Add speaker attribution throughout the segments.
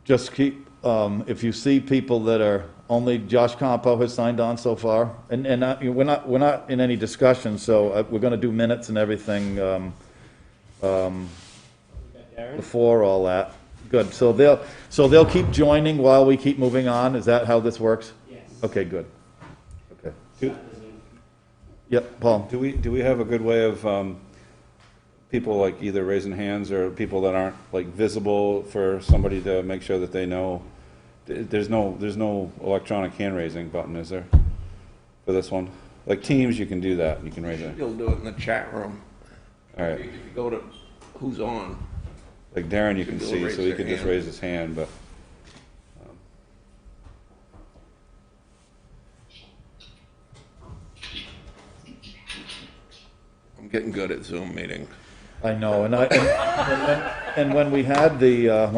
Speaker 1: Just keep, if you see people that are, only Josh Campo has signed on so far, and we're not in any discussion, so we're gonna do minutes and everything, before all that. Good, so they'll keep joining while we keep moving on, is that how this works?
Speaker 2: Yes.
Speaker 1: Okay, good. Okay. Yep, Paul?
Speaker 3: Do we have a good way of people like either raising hands or people that aren't like visible for somebody to make sure that they know? There's no electronic hand raising button, is there, for this one? Like Teams, you can do that. You can raise it.
Speaker 4: You'll do it in the chat room.
Speaker 3: All right.
Speaker 4: If you go to who's on.
Speaker 3: Like Darren, you can
Speaker 4: People
Speaker 3: see,
Speaker 4: raise
Speaker 3: so he
Speaker 4: their
Speaker 3: can just
Speaker 4: hand.
Speaker 3: raise his hand, but.
Speaker 4: I'm getting good at Zoom meetings.
Speaker 1: I know, and when we had the, you're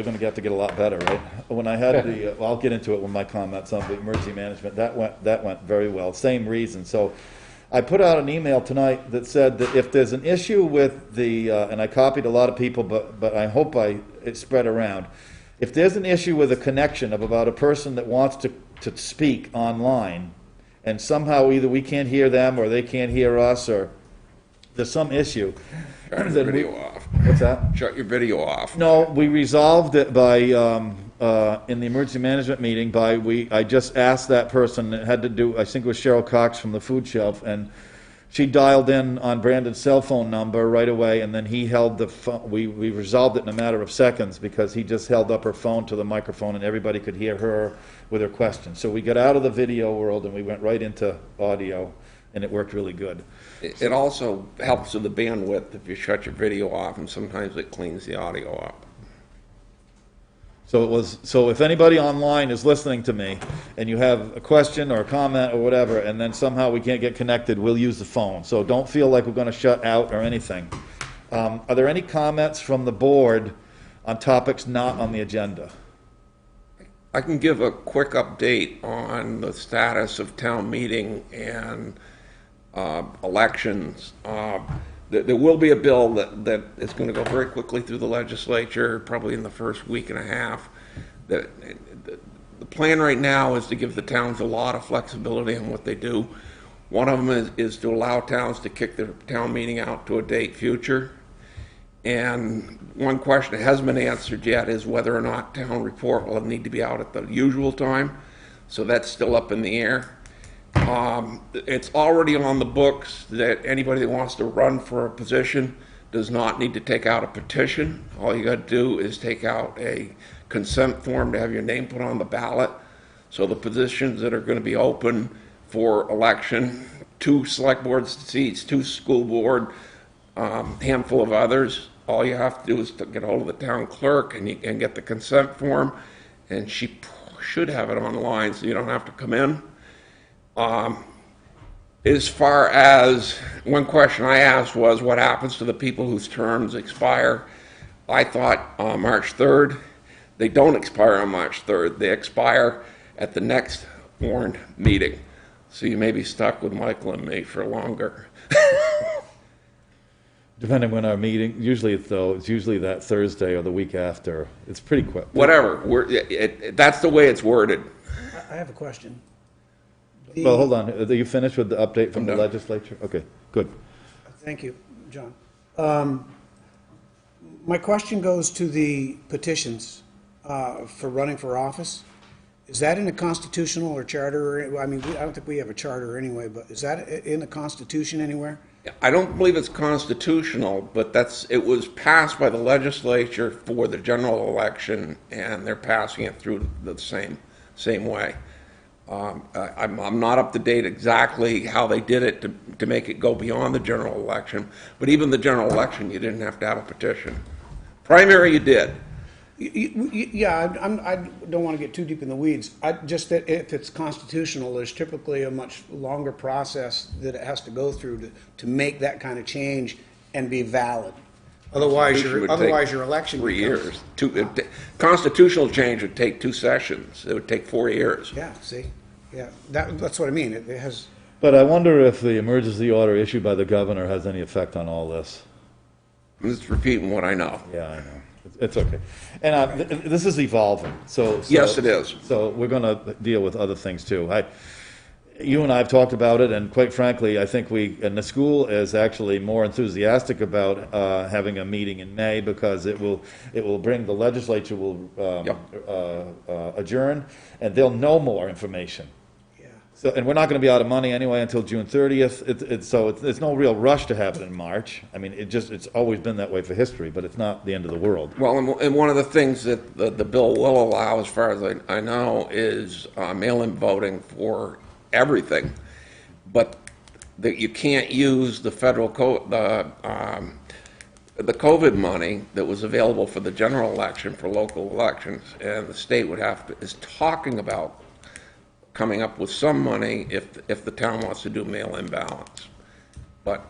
Speaker 1: gonna have to get a lot better, right? When I had the, well, I'll get into it with my comments on the emergency management, that went very well, same reason. So I put out an email tonight that said that if there's an issue with the, and I copied a lot of people, but I hope it spread around. If there's an issue with a connection of about a person that wants to speak online, and somehow either we can't hear them or they can't hear us, or there's some issue.
Speaker 4: Shut your video off.
Speaker 1: What's that?
Speaker 4: Shut your video off.
Speaker 1: No, we resolved it by, in the emergency management meeting, I just asked that person, it had to do, I think it was Cheryl Cox from the food shelf, and she dialed in on Brandon's cell phone number right away, and then he held the phone, we resolved it in a matter of seconds, because he just held up her phone to the microphone, and everybody could hear her with her question. So we got out of the video world, and we went right into audio, and it worked really good.
Speaker 4: It also helps with the bandwidth if you shut your video off, and sometimes it cleans the audio up.
Speaker 1: So if anybody online is listening to me, and you have a question or a comment or whatever, and then somehow we can't get connected, we'll use the phone. So don't feel like we're gonna shut out or anything. Are there any comments from the board on topics not on the agenda?
Speaker 4: I can give a quick update on the status of town meeting and elections. There will be a bill that is going to go very quickly through the legislature, probably in the first week and a half. The plan right now is to give the towns a lot of flexibility on what they do. One of them is to allow towns to kick their town meeting out to a date future. And one question that hasn't been answered yet is whether or not town report will need to be out at the usual time. So that's still up in the air. It's already on the books that anybody that wants to run for a position does not need to take out a petition. All you got to do is take out a consent form to have your name put on the ballot. So the positions that are going to be open for election, 2 select board seats, 2 school board, handful of others, all you have to do is to get hold of the town clerk and get the consent form, and she should have it online so you don't have to come in. As far as one question I asked was what happens to the people whose terms expire. I thought March 3rd. They don't expire on March 3rd. They expire at the next warned meeting. So you may be stuck with Michael and me for longer.
Speaker 1: Depending when our meeting, usually it's usually that Thursday or the week after. It's pretty quick.
Speaker 4: Whatever. That's the way it's worded.
Speaker 2: I have a question.
Speaker 1: Well, hold on. Are you finished with the update from the
Speaker 4: done.
Speaker 1: legislature? Okay, good.
Speaker 2: Thank you, John. My question goes to the petitions for running for office. Is that in the constitutional or charter? I mean, I don't think we have a charter anyway, but is that in the Constitution anywhere?
Speaker 4: I don't believe it's constitutional, but it was passed by the legislature for the general election, and they're passing it through the same way. I'm not up to date exactly how they did it to make it go beyond the general election, but even the general election, you didn't have to have a petition. Primary, you did.
Speaker 2: Yeah, I don't want to get too deep in the weeds. Just that if it's constitutional, there's typically a much longer process that it has to go through to make that kind of change and be valid. Otherwise, your election
Speaker 4: 3
Speaker 2: becomes-
Speaker 4: years. Constitutional change would take 2 sessions. It would take 4 years.
Speaker 2: Yeah, see? Yeah, that's what I mean. It has.
Speaker 1: But I wonder if the emergency order issued by the governor has any effect on all this.
Speaker 4: I'm just repeating what I know.
Speaker 1: Yeah, I know. It's okay. And this is evolving, so.
Speaker 4: Yes, it is.
Speaker 1: So we're gonna deal with other things too. You and I have talked about it, and quite frankly, I think and the school is actually more enthusiastic about having a meeting in May, because it will bring, the legislature will adjourn, and they'll know more information.
Speaker 2: Yeah.
Speaker 1: So, and we're not gonna be out of money anyway until June 30th, so there's no real rush to have it in March. I mean, it's always been that way for history, but it's not the end of the world.
Speaker 4: Well, and one of the things that the bill will allow, as far as I know, is mail-in voting for everything, but that you can't use the federal the COVID money that was available for the general election for local elections, and the state is talking about coming up with some money if the town wants to do mail-in ballots, but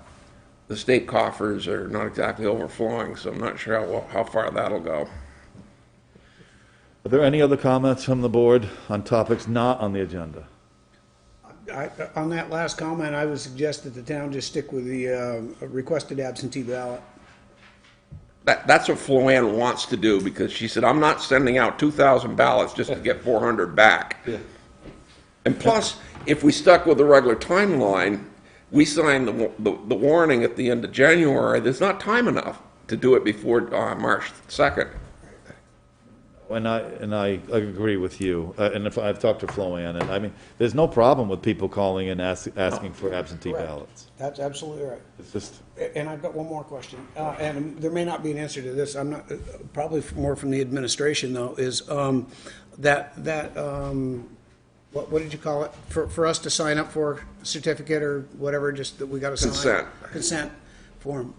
Speaker 4: the state coffers are not exactly overflowing, so I'm not sure how far that'll go.
Speaker 1: Are there any other comments from the board on topics not on the agenda?
Speaker 2: On that last comment, I would suggest that the town just stick with the requested absentee ballot.
Speaker 4: That's what Floanne wants to do, because she said, I'm not sending out 2,000 ballots just to get 400 back.
Speaker 1: Yeah.
Speaker 4: And plus, if we stuck with the regular timeline, we signed the warning at the end of January, there's not time enough to do it before March 2nd.
Speaker 1: And I agree with you. And if I've talked to Floanne, and I mean, there's no problem with people calling and asking for absentee
Speaker 2: Correct.
Speaker 1: ballots.
Speaker 2: That's absolutely right.
Speaker 1: It's just,
Speaker 2: And I've got one more question, and there may not be an answer to this. I'm not, probably more from the administration though, is what did you call it? For us to sign up for a certificate or whatever, just that we got to sign? Consent form.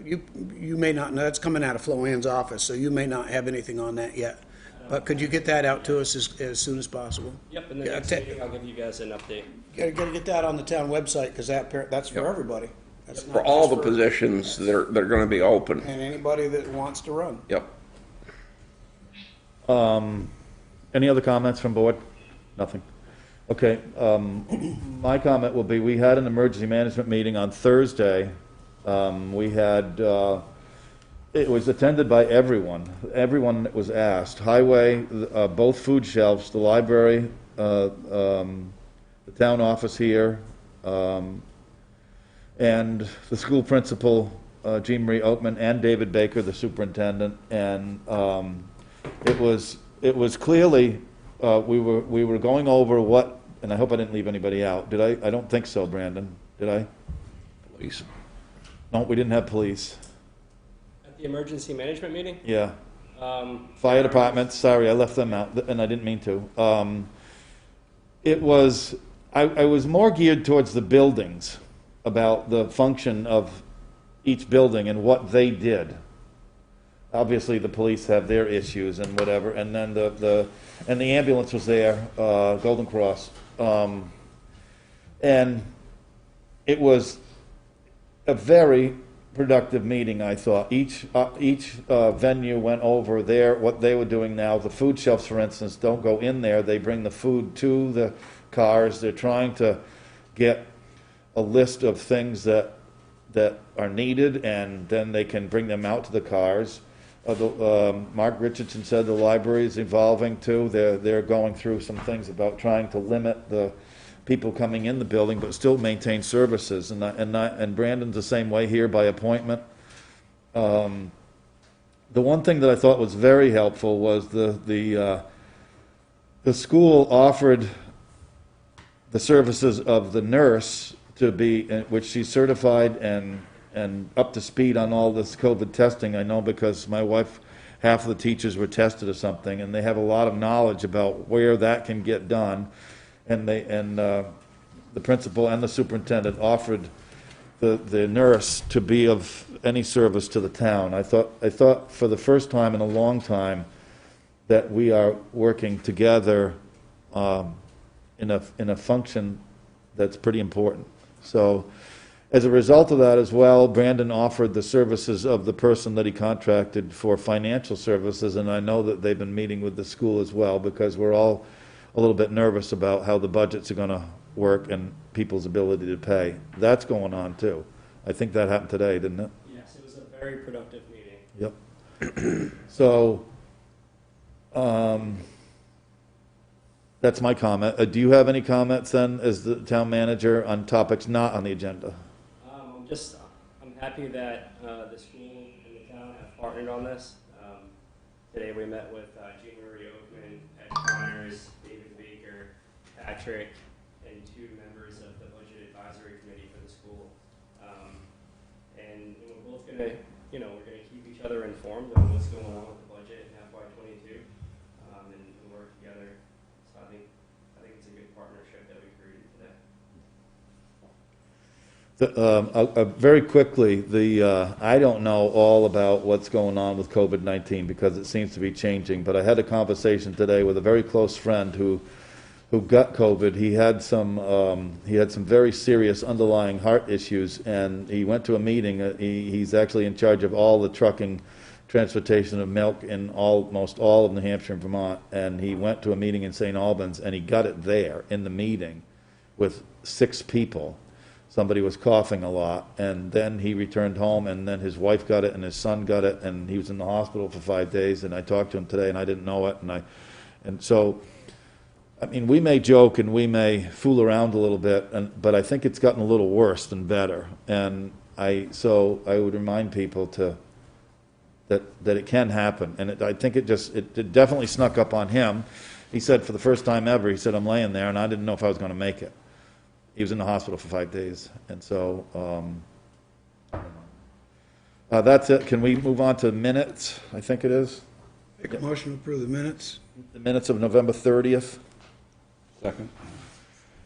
Speaker 2: You may not know, that's coming out of Floanne's office, so you may not have anything on that yet. But could you get that out to us as soon as possible?
Speaker 5: Yep, in the next meeting, I'll give you guys an update.
Speaker 2: Gotta get that on the town website, because that's for everybody. That's not
Speaker 4: For all
Speaker 2: just
Speaker 4: the positions that are going to be open.
Speaker 2: And anybody that wants to run.
Speaker 4: Yep.
Speaker 1: any other comments from board? Nothing. Okay, my comment will be, we had an emergency management meeting on Thursday. We had, it was attended by everyone. Everyone that was asked. Highway, both food shelves, the library, the town office here, and the school principal, Jean Marie Oatman, and David Baker, the superintendent. And it was clearly, we were going over what, and I hope I didn't leave anybody out. Did I? I don't think so, Brandon. Did I?
Speaker 4: Police.
Speaker 1: No, we didn't have police.
Speaker 5: At the emergency management meeting?
Speaker 1: Yeah. Fire department, sorry, I left them out, and I didn't mean to. It was, I was more geared towards the buildings, about the function of each building and what they did. Obviously, the police have their issues and whatever, and then the ambulance was there, Golden Cross. And it was a very productive meeting, I thought. Each venue went over what they were doing now. The food shelves, for instance, don't go in there. They bring the food to the cars. They're trying to get a list of things that are needed, and then they can bring them out to the cars. Mark Richardson said the library is evolving too. They're going through some things about trying to limit the people coming in the building, but still maintain services. And Brandon's the same way here, by appointment. The one thing that I thought was very helpful was the school offered the services of the nurse to be, which she's certified and up to speed on all this COVID testing. I know because my wife, half of the teachers were tested or something, and they have a lot of knowledge about where that can get done. And the principal and the superintendent offered the nurse to be of any service to the town. I thought for the first time in a long time that we are working together in a function that's pretty important. So as a result of that as well, Brandon offered the services of the person that he contracted for financial services, and I know that they've been meeting with the school as well, because we're all a little bit nervous about how the budgets are going to work and people's ability to pay. That's going on too. I think that happened today, didn't it?
Speaker 5: Yes, it was a very productive meeting.
Speaker 1: Yep. So, that's my comment. Do you have any comments then, as the town manager, on topics not on the agenda?
Speaker 5: I'm happy that the school and the town have partnered on this. Today we met with Jean Marie Oakman, Ed Connors, David Baker, Patrick, and 2 members of the Budget Advisory Committee for the school. And we're both gonna, we're gonna keep each other informed on what's going on with the budget in FY22, and work together. So I think it's a good partnership that we created today.
Speaker 1: Very quickly, I don't know all about what's going on with COVID-19 because it seems to be changing, but I had a conversation today with a very close friend who got COVID. He had some very serious underlying heart issues, and he went to a meeting. He's actually in charge of all the trucking, transportation of milk in almost all of New Hampshire and Vermont, and he went to a meeting in St. Albans, and he got it there in the meeting with 6 people. Somebody was coughing a lot, and then he returned home, and then his wife got it, and his son got it, and he was in the hospital for 5 days, and I talked to him today, and I didn't know it, and so, I mean, we may joke and we may fool around a little bit, but I think it's gotten a little worse than better, and so I would remind people that it can happen, and I think it definitely snuck up on him. He said for the first time ever, he said, I'm laying there, and I didn't know if I was going to make it. He was in the hospital for 5 days, and so that's it. Can we move on to minutes? I think it is.
Speaker 2: Make a motion to approve the minutes.
Speaker 1: The minutes of November 30th.
Speaker 3: Second.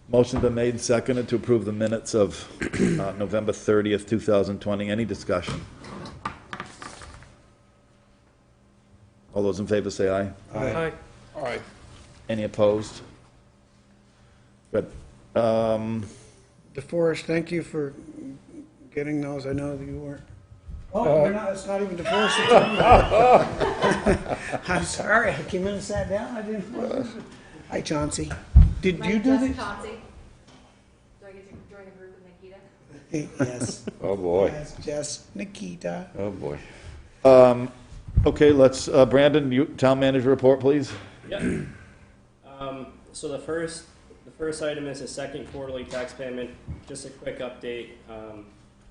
Speaker 1: Motion's been made and seconded to approve the minutes of November 30th, 2020. Any discussion? All those in favor say aye.
Speaker 3: Aye.
Speaker 4: Aye.
Speaker 1: Any opposed? Good.
Speaker 2: DeForest, thank you for getting those. I know that you weren't. Oh, it's not even DeForest. I'm sorry. I came in and sat down. I didn't. Hi, Chauncey. Did you do this?
Speaker 6: Chauncey. Do I get to join a group with Nikita?
Speaker 2: Yes.
Speaker 3: Oh, boy.
Speaker 2: Yes, Jess, Nikita.
Speaker 3: Oh, boy.
Speaker 1: Okay, let's, Brandon, town manager report, please.
Speaker 5: Yep. So the first item is a second quarterly tax payment. Just a quick update.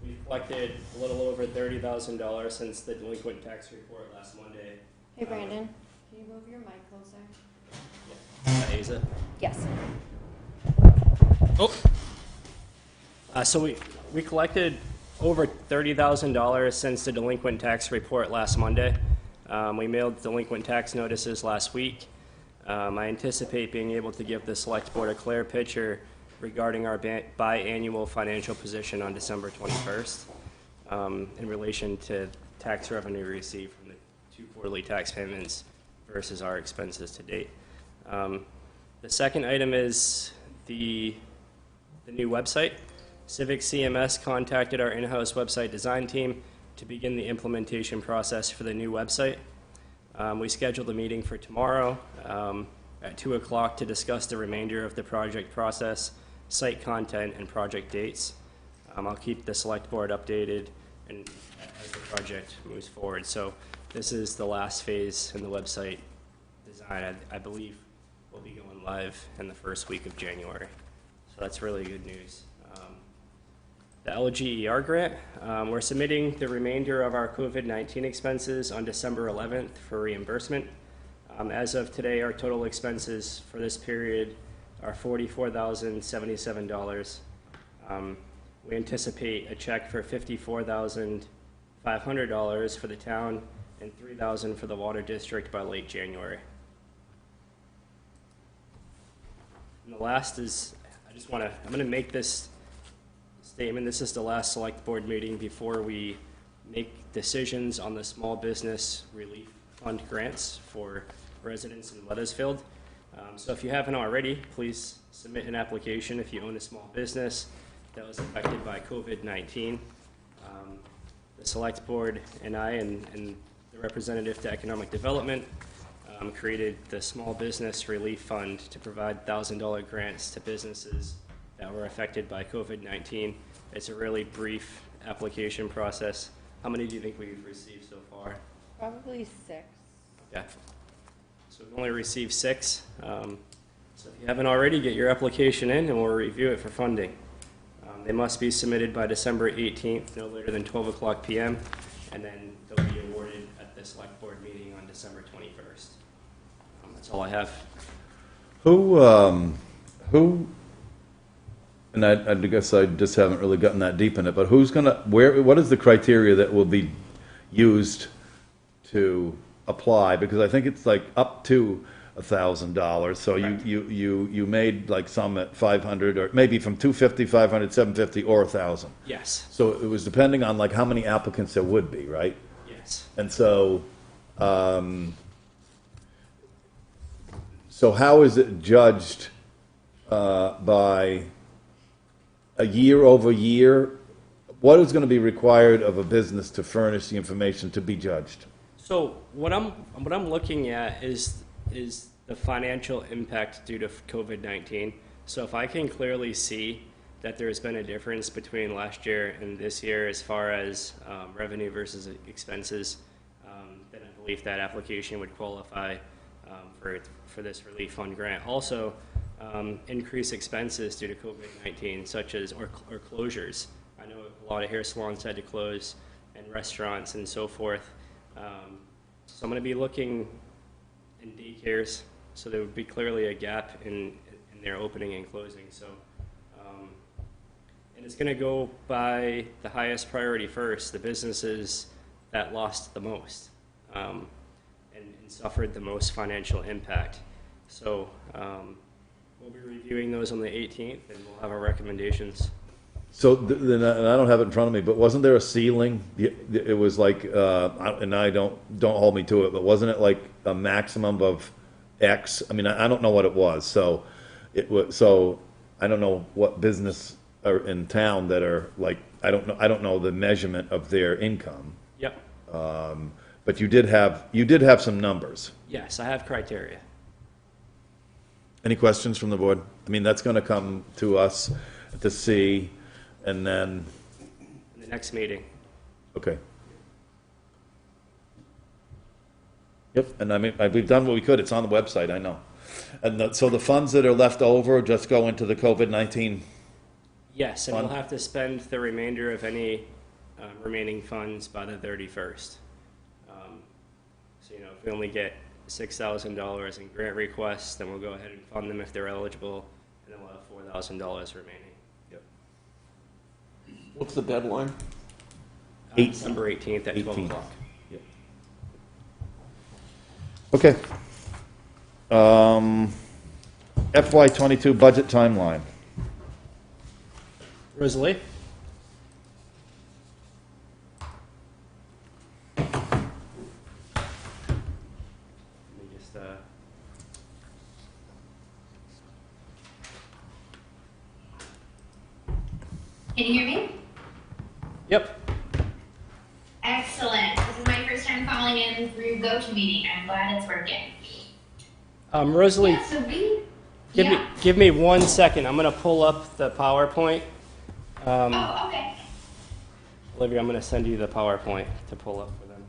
Speaker 5: We've collected a little over $30,000 since the delinquent tax report last Monday.
Speaker 6: Hey, Brandon, can you move your mic closer?
Speaker 5: Asa?
Speaker 6: Yes.
Speaker 5: Oh. So we collected over $30,000 since the delinquent tax report last Monday. We mailed delinquent tax notices last week. I anticipate being able to give the select board a clear picture regarding our biannual financial position on December 21st in relation to tax revenue received from the 2 quarterly tax payments versus our expenses to date. The second item is the new website. Civic CMS contacted our in-house website design team to begin the implementation process for the new website. We scheduled a meeting for tomorrow at 2 o'clock to discuss the remainder of the project process, site content, and project dates. I'll keep the select board updated and as the project moves forward. So this is the last phase in the website design. I believe we'll be going live in the first week of January. So that's really good news. The LGER grant, we're submitting the remainder of our COVID-19 expenses on December 11th for reimbursement. As of today, our total expenses for this period are $44,077. We anticipate a check for $54,500 for the town and $3,000 for the water district by late January. And the last is, I'm going to make this statement. This is the last select board meeting before we make decisions on the small business relief fund grants for residents in Weathersfield. So if you haven't already, please submit an application if you own a small business that was affected by COVID-19. The select board and I and the representative to economic development created the Small Business Relief Fund to provide $1,000 grants to businesses that were affected by COVID-19. It's a really brief application process. How many do you think we've received so far?
Speaker 6: Probably 6.
Speaker 5: Okay. So we've only received 6. So if you haven't already, get your application in and we'll review it for funding. They must be submitted by December 18th, no later than 12 o'clock p.m. And then they'll be awarded at the select board meeting on December 21st. That's all I have.
Speaker 1: Who, and I guess I just haven't really gotten that deep in it, but who's gonna, what is the criteria that will be used to apply? Because I think it's like up to $1,000, so you made like some at 500, or maybe from 250, 500, 750, or 1,000.
Speaker 5: Yes.
Speaker 1: So it was depending on like how many applicants there would be, right?
Speaker 5: Yes.
Speaker 1: And so, so how is it judged by a year over year? What is going to be required of a business to furnish the information to be judged?
Speaker 5: So what I'm looking at is the financial impact due to COVID-19. So if I can clearly see that there's been a difference between last year and this year as far as revenue versus expenses, then I believe that application would qualify for this relief fund grant. Also, increased expenses due to COVID-19, such as or closures. I know a lot of hair salons had to close, and restaurants and so forth. So I'm going to be looking in daycares, so there would be clearly a gap in their opening and closing. So, and it's going to go by the highest priority first, the businesses that lost the most and suffered the most financial impact. So we'll be reviewing those on the 18th, and we'll have our recommendations.
Speaker 1: So then I don't have it in front of me, but wasn't there a ceiling? It was like, and I don't hold me to it, but wasn't it like a maximum of X? I mean, I don't know what it was. So it was. So I don't know what business are in town that are like. I don't know the measurement of their income.
Speaker 5: Yep.
Speaker 1: But you did have some numbers.
Speaker 5: Yes, I have criteria.
Speaker 1: Any questions from the board? I mean, that's going to come to us to see. And then,
Speaker 5: In the next meeting.
Speaker 1: okay. Yep, and I mean, we've done what we could, it's on the website, I know. And so the funds that are left over just go into the COVID-19,
Speaker 5: Yes, and
Speaker 1: Fund.
Speaker 5: we'll have to spend the remainder of any remaining funds by the 31st. So, if we only get $6,000 in grant requests, then we'll go ahead and fund them if they're eligible, and then we'll have $4,000 remaining.
Speaker 4: What's the deadline?
Speaker 5: December 18th at 12
Speaker 1: 18th.
Speaker 5: o'clock.
Speaker 1: Okay. FY '22 budget timeline.
Speaker 5: Rosalie? Let me just,
Speaker 7: Can you hear me?
Speaker 5: Yep.
Speaker 7: Excellent. This is my first time calling in through GoToMeeting. I'm glad it's working.
Speaker 5: Rosalie,
Speaker 7: Yeah, so we...
Speaker 5: give me 1 second. I'm going to pull up the PowerPoint.
Speaker 7: Oh, okay.
Speaker 5: Olivia, I'm going to send you the PowerPoint to pull up for them.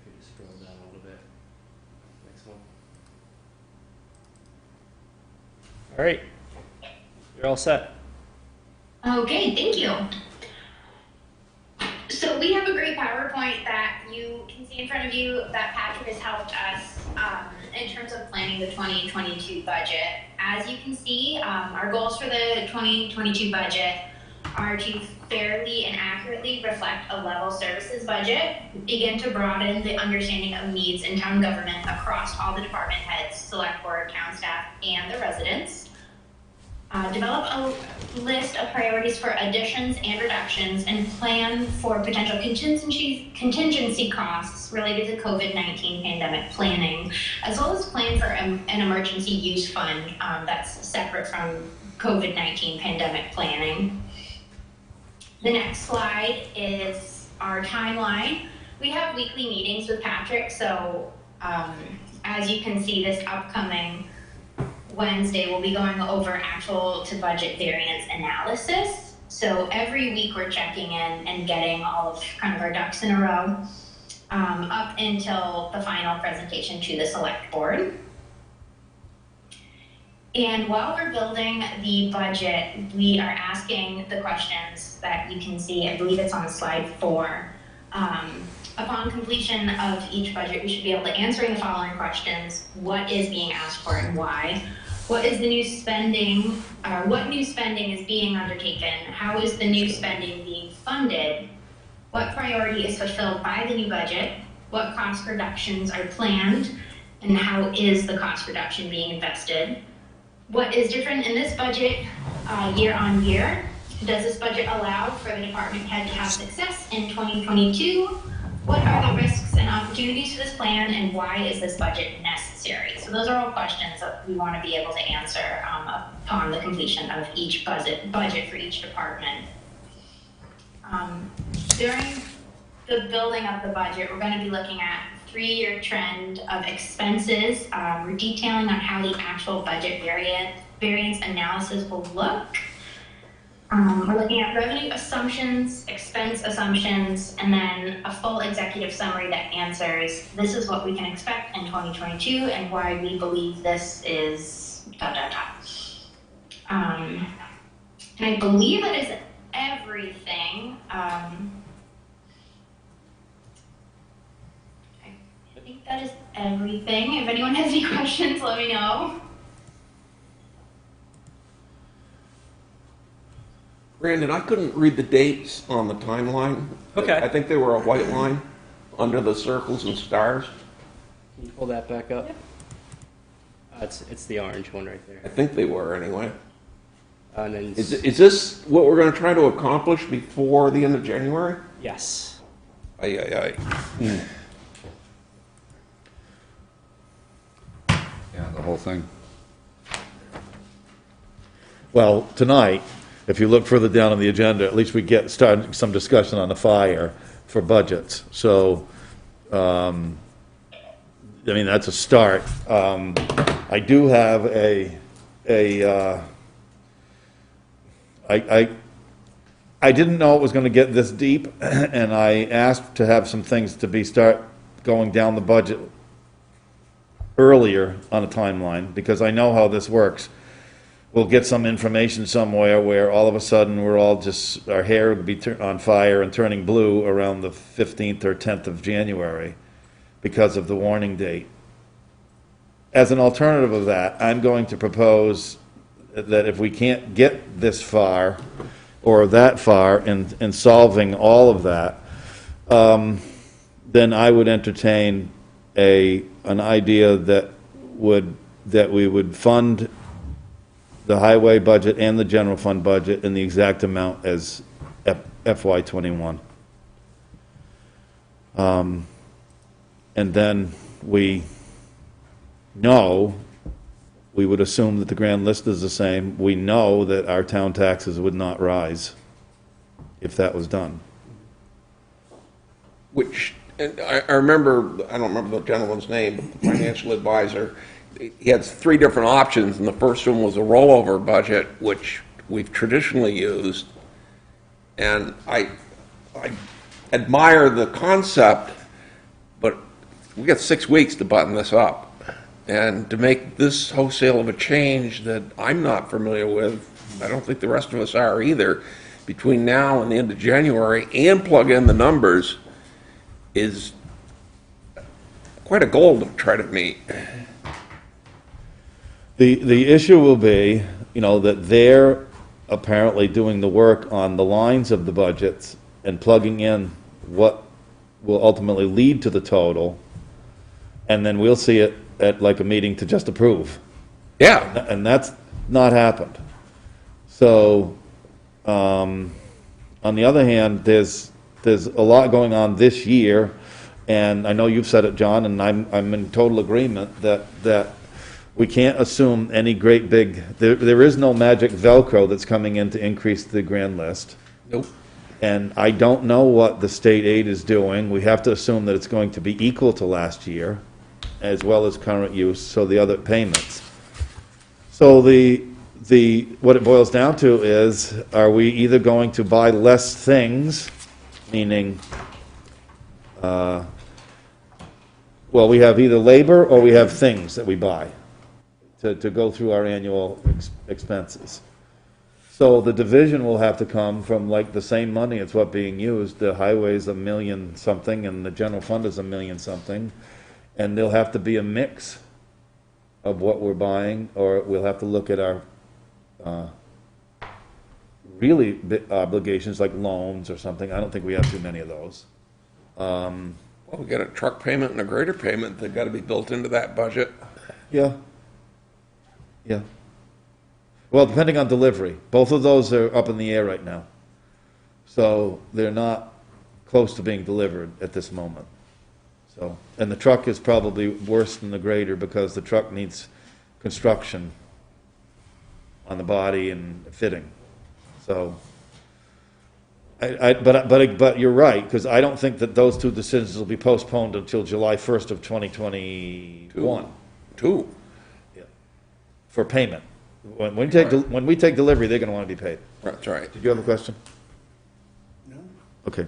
Speaker 5: If you just scroll down a little bit. Next one. All right. You're all set.
Speaker 7: Okay, thank you. So we have a great PowerPoint that you can see in front of you that Patrick has helped us in terms of planning the 2022 budget. As you can see, our goals for the 2022 budget are to fairly and accurately reflect a level services budget, begin to broaden the understanding of needs in town government across all the department heads, select board, town staff, and the residents, Develop a list of priorities for additions and reductions and plan for potential contingency costs related to COVID-19 pandemic planning, as well as plan for an emergency use fund that's separate from COVID-19 pandemic planning. The next slide is our timeline. We have weekly meetings with Patrick, so as you can see, this upcoming Wednesday, we'll be going over actual to budget variance analysis. So every week we're checking in and getting all of kind of our ducks in a row up until the final presentation to the select board. And while we're building the budget, we are asking the questions that you can see. I believe it's on slide 4. Upon completion of each budget, we should be able to answer the following questions. What is being asked for and why? What is the new spending, what new spending is being undertaken? How is the new spending being funded? What priority is fulfilled by the new budget? What cost reductions are planned? And how is the cost reduction being invested? What is different in this budget year on year? Does this budget allow for the department head to have success in 2022? What are the risks and opportunities for this plan, and why is this budget necessary? So those are all questions that we want to be able to answer upon the completion of each budget for each department. During the building of the budget, we're going to be looking at 3-year trend of expenses. We're detailing on how the actual budget variance analysis will look. We're looking at revenue assumptions, expense assumptions, and then a full executive summary that answers this is what we can expect in 2022 and why we believe this is ... And I believe that is everything. I think that is everything. If anyone has any questions, let me know.
Speaker 4: Brandon, I couldn't read the dates on the timeline.
Speaker 5: Okay.
Speaker 4: I think they were a white line under the circles and stars.
Speaker 5: Can you pull that back up? It's the orange one right
Speaker 4: I
Speaker 5: there.
Speaker 4: think they were anyway.
Speaker 5: And then
Speaker 4: Is this what we're going to try to accomplish before the end of January?
Speaker 5: yes.
Speaker 4: Aye, aye, aye.
Speaker 3: Yeah, the whole thing.
Speaker 1: Well, tonight, if you look further down on the agenda, at least we start some discussion on the fire for budgets. So, I mean, that's a start. I do have I didn't know it was going to get this deep, and I asked to have some things to start going down the budget earlier on a timeline, because I know how this works. We'll get some information somewhere where all of a sudden we're all just, our hair would be on fire and turning blue around the 15th or 10th of January because of the warning date. As an alternative of that, I'm going to propose that if we can't get this far or that far in solving all of that, then I would entertain an idea that we would fund the highway budget and the general fund budget in the exact amount as FY '21. And then we would assume that the grand list is the same. We know that our town taxes would not rise if that was done.
Speaker 4: Which, and I remember, I don't remember the gentleman's name, but the financial advisor, he had 3 different options, and the first one was a rollover budget, which we've traditionally used. And I admire the concept, but we got 6 weeks to button this up. And to make this wholesale of a change that I'm not familiar with, I don't think the rest of us are either, between now and the end of January, and plug in the numbers, is quite a goal to try to meet.
Speaker 1: The issue will be, that they're apparently doing the work on the lines of the budgets and plugging in what will ultimately lead to the total, and then we'll see it at like a meeting to just approve.
Speaker 4: Yeah.
Speaker 1: And that's not happened. So, on the other hand, there's a lot going on this year, and I know you've said it, John, and I'm in total agreement that we can't assume any great big, there is no magic Velcro that's coming in to increase the grand list.
Speaker 4: Nope.
Speaker 1: And I don't know what the state aid is doing. We have to assume that it's going to be equal to last year, as well as current use, so the other payments. So what it boils down to is, are we either going to buy less things, meaning, well, we have either labor or we have things that we buy to go through our annual expenses. So the division will have to come from like the same money, it's what being used. The highway's $1 million something and the general fund is $1 million something. And there'll have to be a mix of what we're buying, or we'll have to look at our really big obligations like loans or something. I don't think we have too many of those.
Speaker 4: Well, we got a truck payment and a grader payment that got to be built into that budget.
Speaker 1: Yeah. Yeah. Well, depending on delivery. Both of those are up in the air right now. So they're not close to being delivered at this moment. So, and the truck is probably worse than the grader because the truck needs construction on the body and fitting. So, but you're right, because I don't think that those two decisions will be postponed until July 1st of 2021.
Speaker 4: Two.
Speaker 1: Yeah. For payment. When we take delivery, they're going to want to be paid.
Speaker 4: That's right.
Speaker 1: Did you have a question?
Speaker 2: No?
Speaker 1: Okay.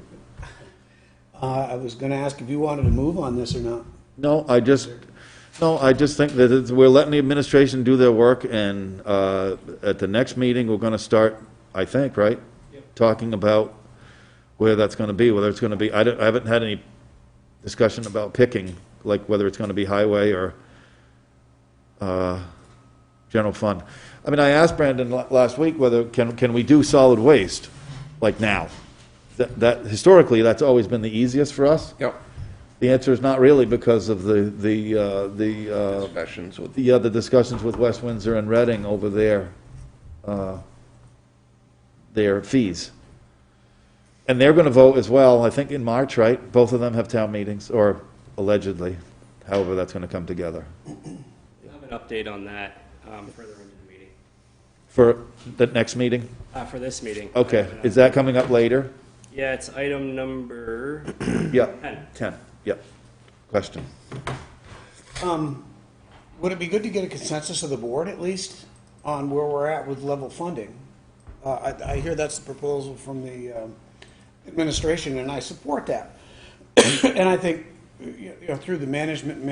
Speaker 2: I was gonna ask if you wanted to move on this or not.
Speaker 1: No, I just think that we're letting the administration do their work, and at the next meeting, we're going to start, I think, right? Yep. Talking about where that's going to be, whether it's going to be, I haven't had any discussion about picking, like whether it's going to be highway or general fund. I mean, I asked Brandon last week whether can we do solid waste, like now? That historically, that's always been the easiest for us.
Speaker 4: Yep.
Speaker 1: The answer is not really because of the
Speaker 4: Discussions with.
Speaker 1: the discussions with West Windsor and Reading over their fees. And they're going to vote as well, I think in March, right? Both of them have town meetings, or allegedly, however that's going to come together.
Speaker 5: We'll have an update on that further into the meeting.
Speaker 1: For the next meeting?
Speaker 5: For this meeting.
Speaker 1: Okay, is that coming up later?
Speaker 5: Yeah, it's item number
Speaker 1: Yeah.
Speaker 5: 10.
Speaker 1: 10, yep. Question.
Speaker 2: Would it be good to get a consensus of the board at least on where we're at with level funding? I hear that's the proposal from the administration, and I support that. And I think, through the management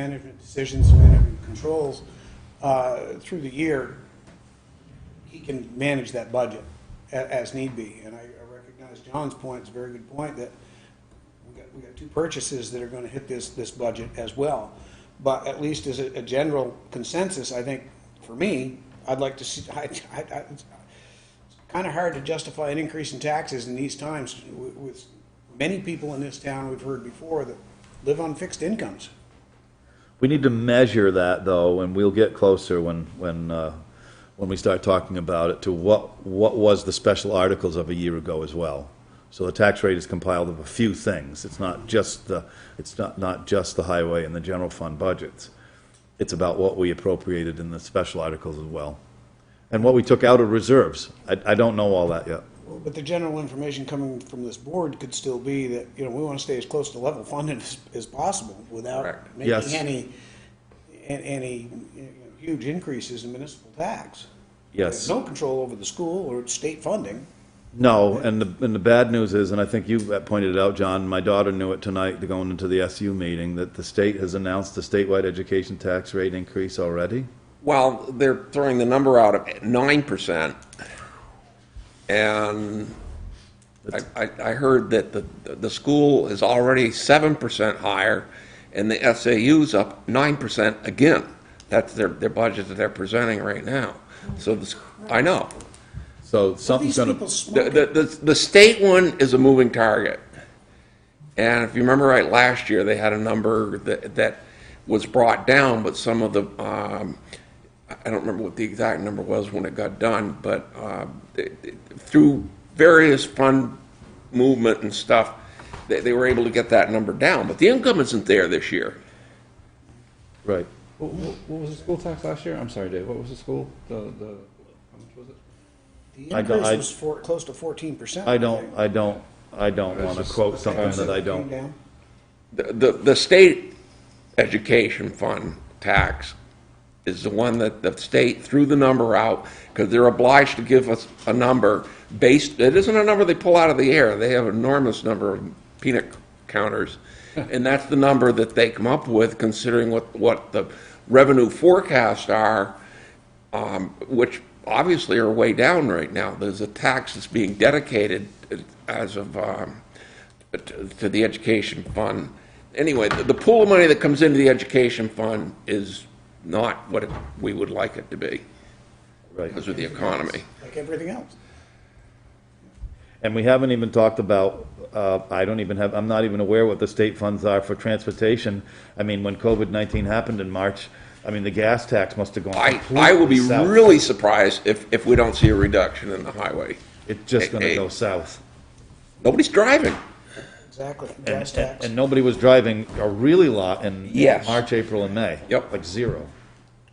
Speaker 2: decisions, management controls, through the year, he can manage that budget as need be. And I recognize John's point. It's a very good point that we got two purchases that are going to hit this budget as well. But at least as a general consensus, I think for me, I'd like to see. It's kind of hard to justify an increase in taxes in these times with many people in this town we've heard before that live on fixed incomes.
Speaker 1: We need to measure that, though, and we'll get closer when we start talking about it to what was the special articles of a year ago as well. So the tax rate is compiled of a few things. It's not just the highway and the general fund budgets. It's about what we appropriated in the special articles as well, and what we took out of reserves. I don't know all that yet.
Speaker 2: But the general information coming from this board could still be that, we want to stay as close to level funded as possible without
Speaker 4: Correct.
Speaker 2: making
Speaker 1: Yes.
Speaker 2: any huge increases in municipal tax.
Speaker 1: Yes.
Speaker 2: There's no control over the school or state funding.
Speaker 1: No, and the bad news is, and I think you pointed it out, John, my daughter knew it tonight going into the SU meeting, that the state has announced the statewide education tax rate increase already.
Speaker 4: Well, they're throwing the number out at 9%. And I heard that the school is already 7% higher, and the SAU's up 9% again. That's their budget that they're presenting right now. So I know.
Speaker 1: So something's
Speaker 2: These
Speaker 1: going
Speaker 2: people
Speaker 1: to,
Speaker 2: smoke.
Speaker 4: The state one is a moving target. And if you remember right, last year they had a number that was brought down, but some of the I don't remember what the exact number was when it got done, but through various fund movement and stuff, they were able to get that number down. But the income isn't there this year.
Speaker 1: Right.
Speaker 3: What was the school tax last year? I'm sorry, Dave, what was the school, how much was it?
Speaker 2: The
Speaker 1: I don't-
Speaker 2: increase
Speaker 1: I-
Speaker 2: was close to 14%.
Speaker 1: I don't want to quote something that I don't.
Speaker 2: Down.
Speaker 4: The state education fund tax is the one that the state threw the number out, because they're obliged to give us a number based, it isn't a number they pull out of the air. They have an enormous number of peanut counters, and that's the number that they come up with, considering what the revenue forecasts are, which obviously are way down right now. There's a tax that's being dedicated as of to the education fund. Anyway, the pool of money that comes into the education fund is not what we would like it to be
Speaker 1: Right.
Speaker 4: because of the economy.
Speaker 2: Like everything else.
Speaker 1: And we haven't even talked about, I'm not even aware what the state funds are for transportation. I mean, when COVID-19 happened in March, I mean, the gas tax must have gone
Speaker 4: I will be
Speaker 1: completely south.
Speaker 4: really surprised if we don't see a reduction in the highway.
Speaker 1: It's just going to
Speaker 4: Hey.
Speaker 1: go south.
Speaker 4: Nobody's driving.
Speaker 2: Exactly.
Speaker 1: And,
Speaker 2: Gas tax.
Speaker 1: and nobody was driving a really lot in
Speaker 4: Yes.
Speaker 1: March, April, and May.
Speaker 4: Yep.
Speaker 1: Like zero.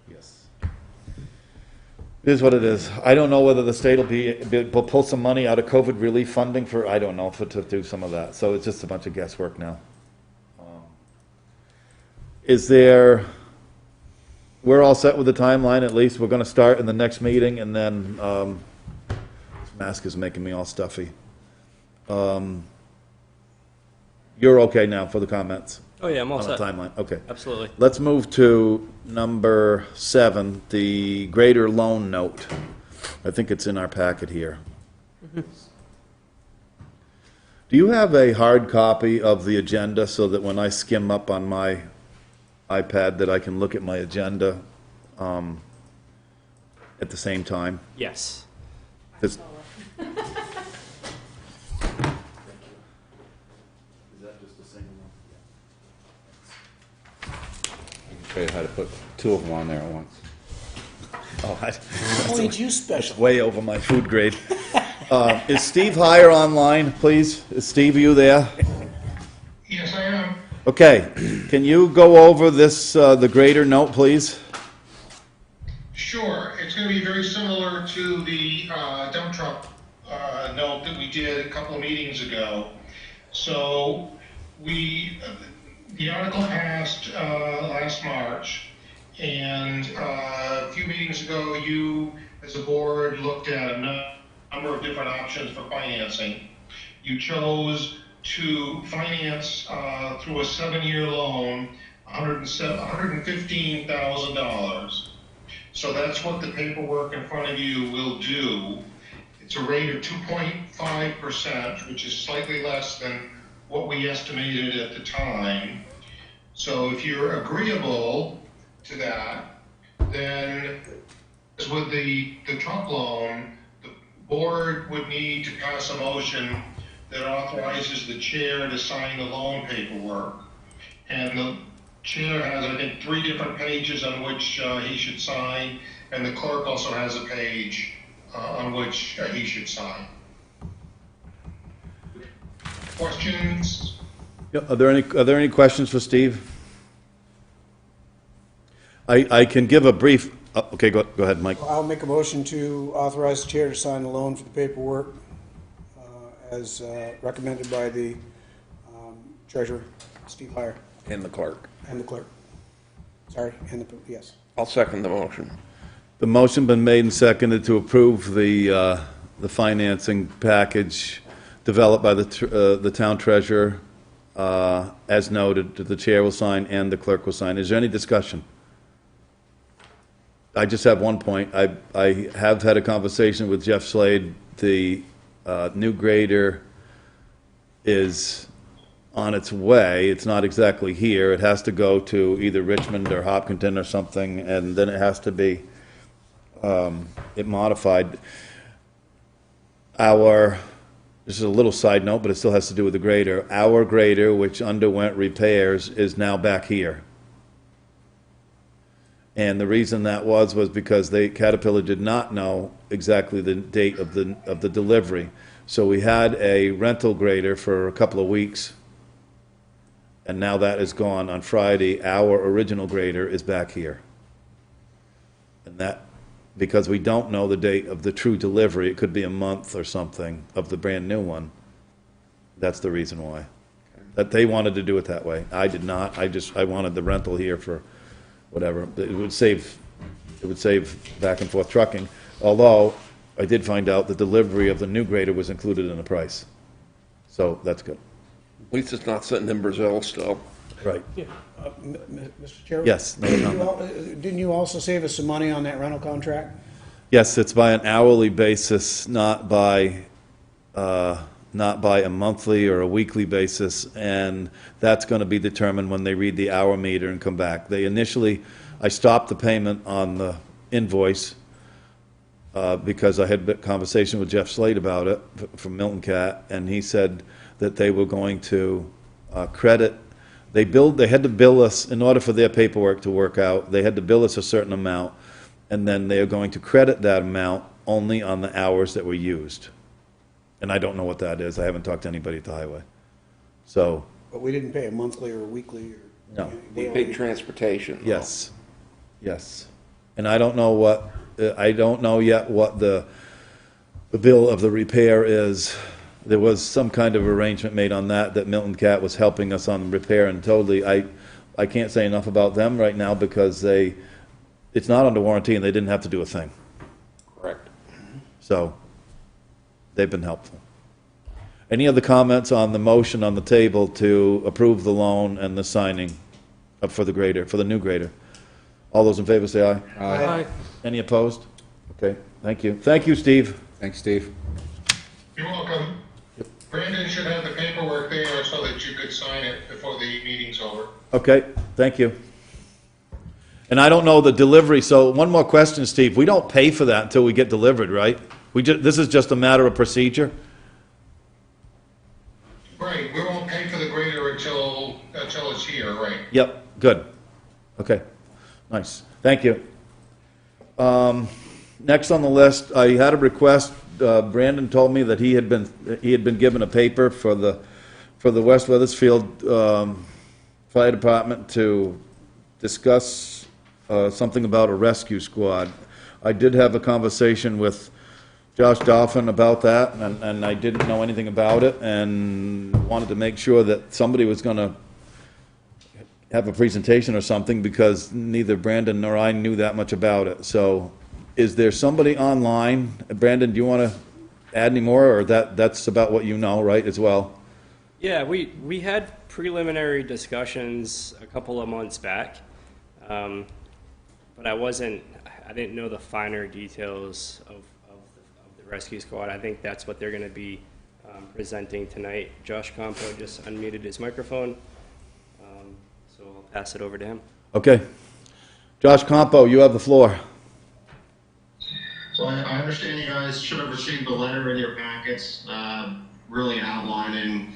Speaker 1: Yes. It is what it is. I don't know whether the state will pull some money out of COVID relief funding I don't know, to do some of that. So it's just a bunch of guesswork now. We're all set with the timeline, at least. We're going to start in the next meeting, and then, this mask is making me all stuffy. You're okay now for the comments
Speaker 5: Oh, yeah, I'm all
Speaker 1: on the
Speaker 5: set.
Speaker 1: timeline? Okay.
Speaker 5: Absolutely.
Speaker 1: Let's move to number 7, the greater loan note. I think it's in our packet here. Do you have a hard copy of the agenda so that when I skim up on my iPad that I can look at my agenda at the same time?
Speaker 5: Yes.
Speaker 1: 'Cause-
Speaker 3: Show you how to put 2 of them on there at once.
Speaker 1: Oh,
Speaker 2: Only you special.
Speaker 1: way over my food grade. Is Steve Heyer online, please? Is Steve, are you there?
Speaker 8: Yes, I am.
Speaker 1: Okay, can you go over this, the greater note, please?
Speaker 8: Sure. It's going to be very similar to the dump truck note that we did a couple of meetings ago. So the article passed last March, and a few meetings ago, you, as a board, looked at a number of different options for financing. You chose to finance through a 7-year loan, $115,000. So that's what the paperwork in front of you will do. It's a rate of 2.5%, which is slightly less than what we estimated at the time. So if you're agreeable to that, then as with the truck loan, the board would need to pass a motion that authorizes the chair to sign the loan paperwork. And the chair has, I think, 3 different pages on which he should sign, and the clerk also has a page on which he should sign. Questions?
Speaker 1: Yeah, are there any questions for Steve? I can give a brief, okay, go ahead, Mike.
Speaker 2: I'll make a motion to authorize the chair to sign the loan for the paperwork as recommended by the treasurer, Steve Heyer,
Speaker 4: And the clerk.
Speaker 2: and the clerk. Sorry, and yes.
Speaker 4: I'll second the motion.
Speaker 1: The motion been made and seconded to approve the financing package developed by the town treasurer, as noted, that the chair will sign and the clerk will sign. Is there any discussion? I just have one point. I have had a conversation with Jeff Slade. The new grader is on its way. It's not exactly here. It has to go to either Richmond or Hopkinton or something, and then it has to be modified. This is a little side note, but it still has to do with the grader. Our grader, which underwent repairs, is now back here. And the reason that was because Caterpillar did not know exactly the date of the delivery. So we had a rental grader for a couple of weeks, and now that is gone. On Friday, our original grader is back here. And that, because we don't know the date of the true delivery, it could be a month or something of the brand-new one. That's the reason why. That they wanted to do it that way. I did not. I wanted the rental here for whatever. It would save back and forth trucking. Although, I did find out the delivery of the new grader was included in the price. So, that's good.
Speaker 4: At least it's not sitting in Brazil still.
Speaker 1: Right.
Speaker 2: Mr. Chairman?
Speaker 1: Yes. No
Speaker 2: Didn't you also save us some money on that rental contract?
Speaker 1: Yes, it's by an hourly basis, not by a monthly or a weekly basis, and that's going to be determined when they read the hour meter and come back. I stopped the payment on the invoice because I had a conversation with Jeff Slade about it from Milton Cat, and he said that they were going to credit. They had to bill us, in order for their paperwork to work out, they had to bill us a certain amount, and then they are going to credit that amount only on the hours that were used. And I don't know what that is. I haven't talked to anybody at the highway. So,
Speaker 2: But we didn't pay a monthly or a weekly or?
Speaker 1: No.
Speaker 4: We paid transportation.
Speaker 1: yes, yes. And I don't know yet what the bill of the repair is. There was some kind of arrangement made on that Milton Cat was helping us on repair, and totally, I can't say enough about them right now because it's not under warranty and they didn't have to do a thing.
Speaker 4: Correct.
Speaker 1: So, they've been helpful. Any other comments on the motion on the table to approve the loan and the signing for the new grader? All those in favor say aye.
Speaker 9: Aye.
Speaker 1: Any opposed? Okay, thank you. Thank you, Steve.
Speaker 9: Thanks, Steve.
Speaker 8: You're welcome. Brandon should have the paperwork there so that you could sign it before the meeting's over.
Speaker 1: Okay, thank you. And I don't know the delivery, so one more question, Steve. We don't pay for that until we get delivered, right? This is just a matter of procedure?
Speaker 8: Right, we won't pay for the grader until it's here, right?
Speaker 1: Yep, good. Okay, nice. Thank you. Next on the list, I had a request. Brandon told me that he had been given a paper for the West Weathersfield Fire Department to discuss something about a rescue squad. I did have a conversation with Josh Dolphin about that, and I didn't know anything about it, and wanted to make sure that somebody was going to have a presentation or something, because neither Brandon nor I knew that much about it. So, is there somebody online? Brandon, do you want to add any more, or that's about what you know, right, as well?
Speaker 5: Yeah, we had preliminary discussions a couple of months back, but I didn't know the finer details of the rescue squad. I think that's what they're going to be presenting tonight. Josh Campo just unmuted his microphone, so I'll pass it over to him.
Speaker 1: Okay. Josh Campo, you have the floor.
Speaker 10: So I understand you guys should have received a letter in your packets, really outlining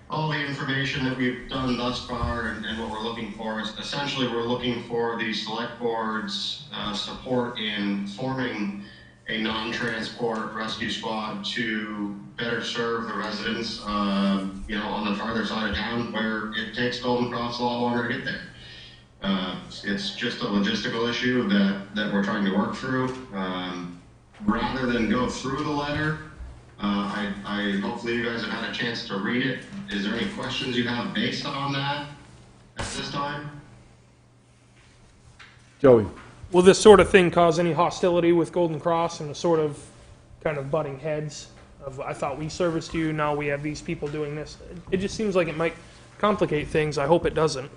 Speaker 10: all the information that we've done thus far and what we're looking for. Essentially, we're looking for the select board's support in forming a non-transport rescue squad to better serve the residents, on the farther side of town where it takes Golden Cross a lot longer to get there. It's just a logistical issue that we're trying to work through. Rather than go through the letter, I hopefully you guys have had a chance to read it. Is there any questions you have based on that at this time?
Speaker 1: Joey.
Speaker 9: Will this sort of thing cause any hostility with Golden Cross and the sort of kind of butting heads of, I thought we serviced you, now we have these people doing this? It just seems like it might complicate things. I hope it doesn't.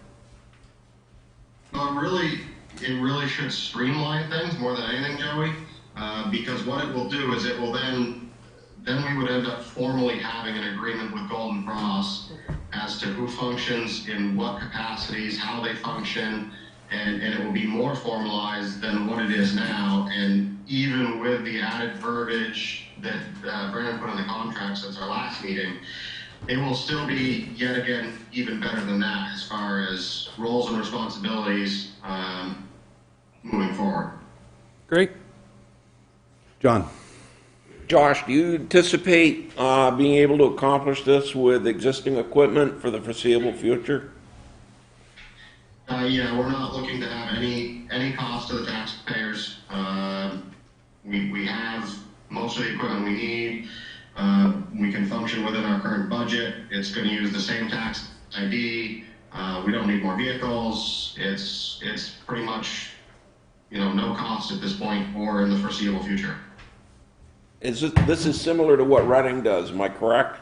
Speaker 10: It really should streamline things more than anything, Joey, because what it will do is it will then we would end up formally having an agreement with Golden Cross as to who functions in what capacities, how they function, and it will be more formalized than what it is now. And even with the added verbiage that Brandon put in the contract since our last meeting, it will still be, yet again, even better than that as far as roles and responsibilities. moving forward.
Speaker 9: Great.
Speaker 1: John?
Speaker 4: Josh, do you anticipate being able to accomplish this with existing equipment for the foreseeable future?
Speaker 10: Yeah, we're not looking to have any cost to the taxpayers. We have most of the equipment we need. We can function within our current budget. It's going to use the same tax ID. We don't need more vehicles. It's pretty much, no cost at this point or in the foreseeable future.
Speaker 4: This is similar to what Reading does, am I correct?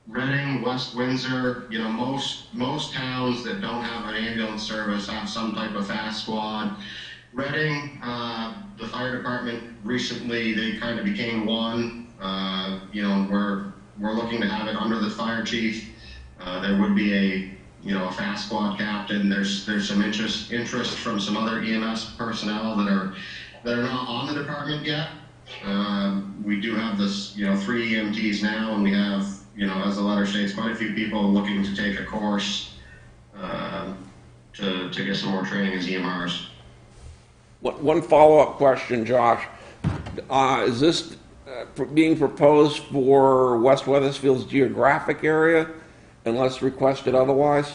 Speaker 10: Reading, West Windsor, most towns that don't have an ambulance service have some type of fast squad. Reading, the fire department recently, they kind of became one. We're looking to have it under the fire chief. There would be a fast squad captain. There's some interest from some other EMS personnel that are not on the department yet. We do have this, 3 EMTs now, and we have, as the letter states, quite a few people looking to take a course to get some more training as EMRs.
Speaker 4: One follow-up question, Josh. Is this being proposed for West Weathersfield's geographic area unless requested otherwise?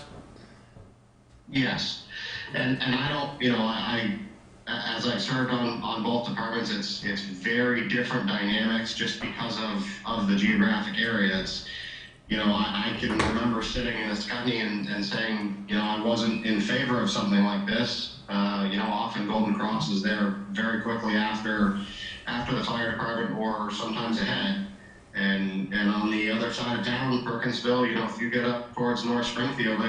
Speaker 10: Yes. And I don't, as I've served on both departments, it's very different dynamics just because of the geographic area. It's, I can remember sitting in a Scotney and saying, I wasn't in favor of something like this. Often Golden Cross is there very quickly after the fire department or sometimes ahead. And on the other side of town, Perkinsville, if you get up towards North Springfield,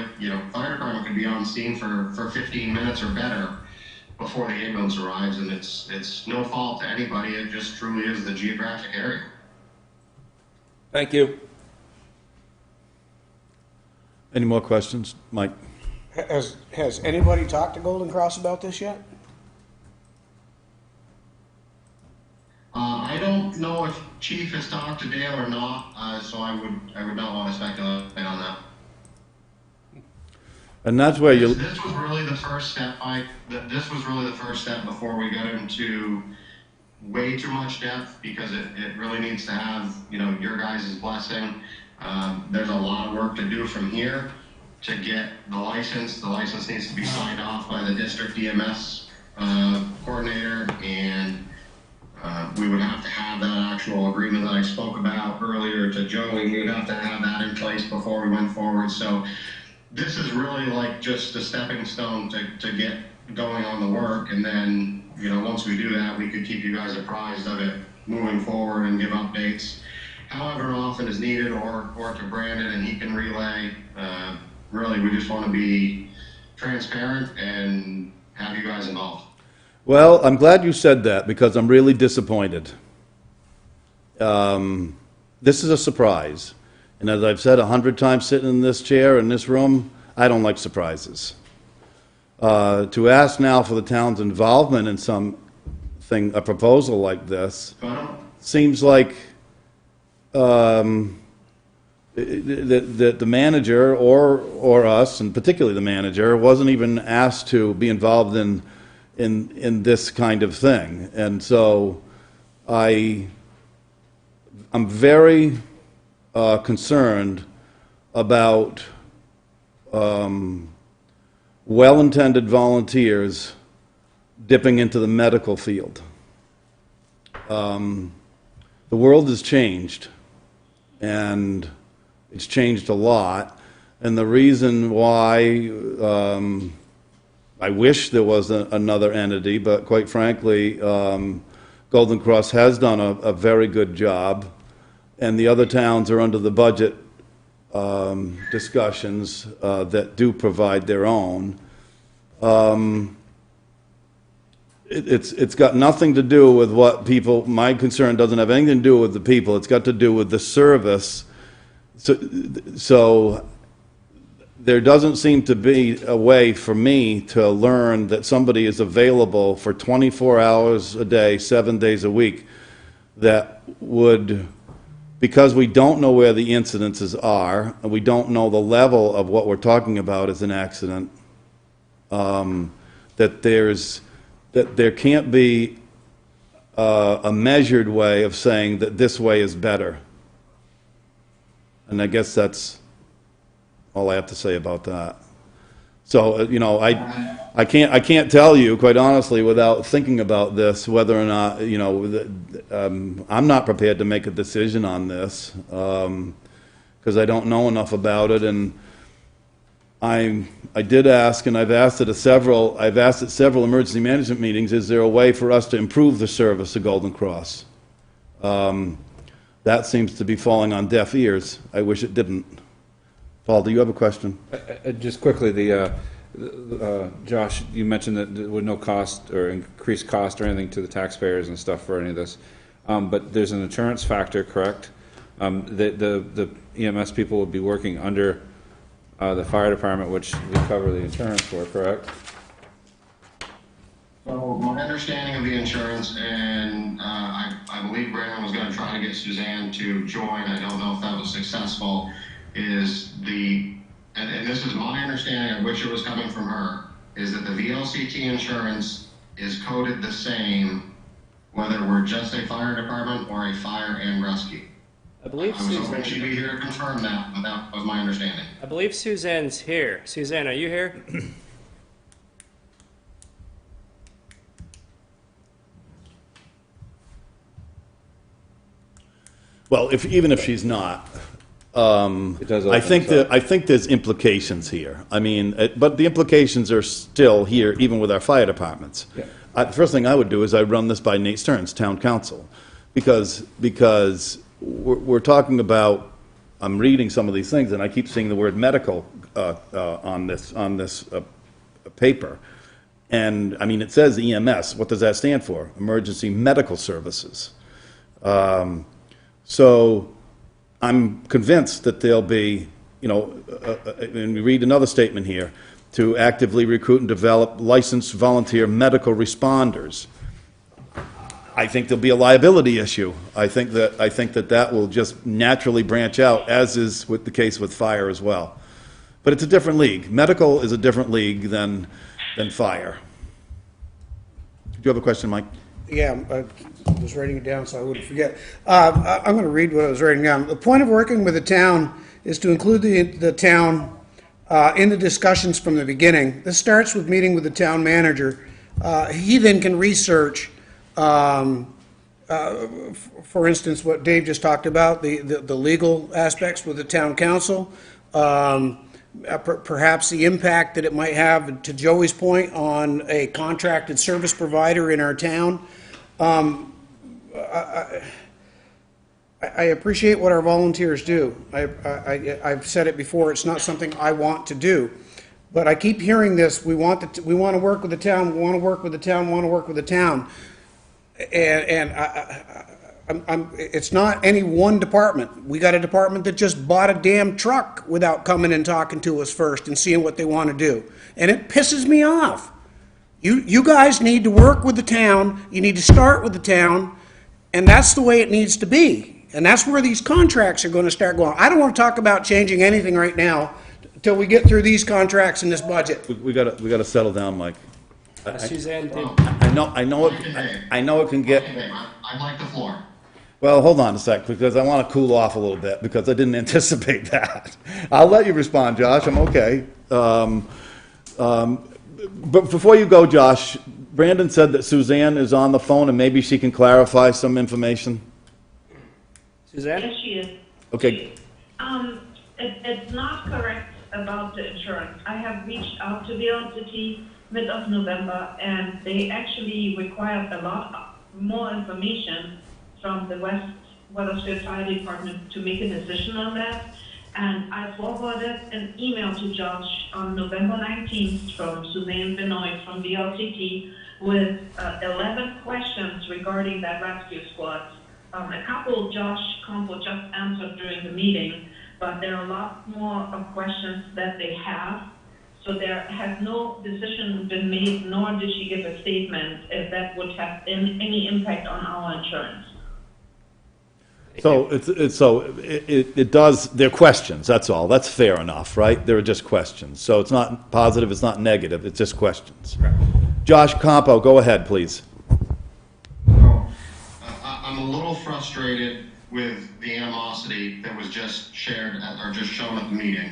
Speaker 10: fire department could be on scene for 15 minutes or better before the ambulance arrives, and it's no fault to anybody. It just truly is the geographic area.
Speaker 4: Thank you.
Speaker 1: Any more questions? Mike?
Speaker 2: Has anybody talked to Golden Cross about this yet?
Speaker 10: I don't know if Chief has talked to Dale or not, so I would not want to speculate on that.
Speaker 1: And that's where you...
Speaker 10: This was really the first step. This was really the first step before we got into way too much depth, because it really needs to have your guys' blessing. There's a lot of work to do from here to get the license. The license needs to be signed off by the district EMS coordinator, and we would have to have that actual agreement that I spoke about earlier to Joey. We would have to have that in place before we went forward. So this is really like just a stepping stone to get going on the work, and then once we do that, we could keep you guys apprised of it moving forward and give updates however often is needed, or to Brandon and he can relay. Really, we just want to be transparent and have you guys involved.
Speaker 1: Well, I'm glad you said that, because I'm really disappointed. This is a surprise. And as I've said 100 times sitting in this chair, in this room, I don't like surprises. To ask now for the town's involvement in something, a proposal like this, seems like the manager or us, and particularly the manager, wasn't even asked to be involved in this kind of thing. And so I'm very concerned about well-intended volunteers dipping into the medical field. The world has changed, and it's changed a lot. And the reason why I wish there was another entity, but quite frankly, Golden Cross has done a very good job, and the other towns are under the budget discussions that do provide their own. It's got nothing to do with what people, my concern doesn't have anything to do with the people, it's got to do with the service. So there doesn't seem to be a way for me to learn that somebody is available for 24 hours a day, 7 days a week, that would, because we don't know where the incidences are, and we don't know the level of what we're talking about as an accident, that there can't be a measured way of saying that this way is better. And I guess that's all I have to say about that. So, you know, I can't tell you, quite honestly, without thinking about this, whether or not, you know, I'm not prepared to make a decision on this, because I don't know enough about it, and I did ask, and I've asked at several emergency management meetings, is there a way for us to improve the service of Golden Cross? That seems to be falling on deaf ears. I wish it didn't. Paul, do you have a question?
Speaker 3: Just quickly, Josh, you mentioned that there was no cost or increased cost or anything to the taxpayers and stuff for any of this, but there's an insurance factor, correct? The EMS people would be working under the fire department, which we cover the insurance for, correct?
Speaker 10: So my understanding of the insurance, and I believe Brandon was going to try to get Suzanne to join, I don't know if that was successful, is and this is my understanding of which it was coming from her, is that the VLCT insurance is coded the same whether we're just a fire department or a fire and rescue.
Speaker 5: I believe
Speaker 10: I was hoping she'd be here to confirm that, but that was my understanding.
Speaker 5: I believe Suzanne's here. Suzanne, are you here?
Speaker 1: Well, even if she's not,
Speaker 3: It does
Speaker 1: I
Speaker 3: open us up.
Speaker 1: think there's implications here. I mean, but the implications are still here, even with our fire departments.
Speaker 3: Yeah.
Speaker 1: The first thing I would do is I'd run this by Nate Stearns, town council, because we're talking about. I'm reading some of these things, and I keep seeing the word medical on this paper. And I mean, it says EMS. What does that stand for? Emergency Medical Services. So I'm convinced that there'll be, you know, and we read another statement here, to actively recruit and develop licensed volunteer medical responders. I think there'll be a liability issue. I think that will just naturally branch out, as is with the case with fire as well. But it's a different league. Medical is a different league than fire. Do you have a question, Mike?
Speaker 2: Yeah, I was writing it down so I wouldn't forget. I'm going to read what I was writing down. The point of working with the town is to include the town in the discussions from the beginning. This starts with meeting with the town manager. He then can research, for instance, what Dave just talked about, the legal aspects with the town council, perhaps the impact that it might have, to Joey's point, on a contracted service provider in our town. I appreciate what our volunteers do. I've said it before, it's not something I want to do. But I keep hearing this, we want to work with the town, we want to work with the town, we want to work with the town. And it's not any one department. We got a department that just bought a damn truck without coming and talking to us first and seeing what they want to do. And it pisses me off. You guys need to work with the town, you need to start with the town, and that's the way it needs to be. And that's where these contracts are going to start going. I don't want to talk about changing anything right now until we get through these contracts in this budget.
Speaker 1: We got to settle down, Mike.
Speaker 5: Suzanne did.
Speaker 1: I know it can get.
Speaker 10: I'd like the floor.
Speaker 1: Well, hold on a sec, because I want to cool off a little bit, because I didn't anticipate that. I'll let you respond, Josh. I'm okay. But before you go, Josh, Brandon said that Suzanne is on the phone, and maybe she can clarify some information.
Speaker 5: Suzanne?
Speaker 11: Yes, she is.
Speaker 1: Okay.
Speaker 11: It's not correct about the insurance. I have reached out to VLCT mid of November, and they actually required a lot more information from the Weathersfield Fire Department to make a decision on that. And I forwarded an email to Josh on November 19th from Suzanne Benoit from VLCT with 11 questions regarding that rescue squad. A couple Josh Compo just answered during the meeting, but there are a lot more of questions that they have. So there has no decision been made, nor did she give a statement if that would have any impact on our insurance.
Speaker 1: So it does. They're questions. That's all. That's fair enough, right? They're just questions. So it's not positive. It's not negative. It's just questions.
Speaker 5: Correct.
Speaker 1: Josh Campo, go ahead, please.
Speaker 10: I'm a little frustrated with the animosity that was just shared or just shown at the meeting,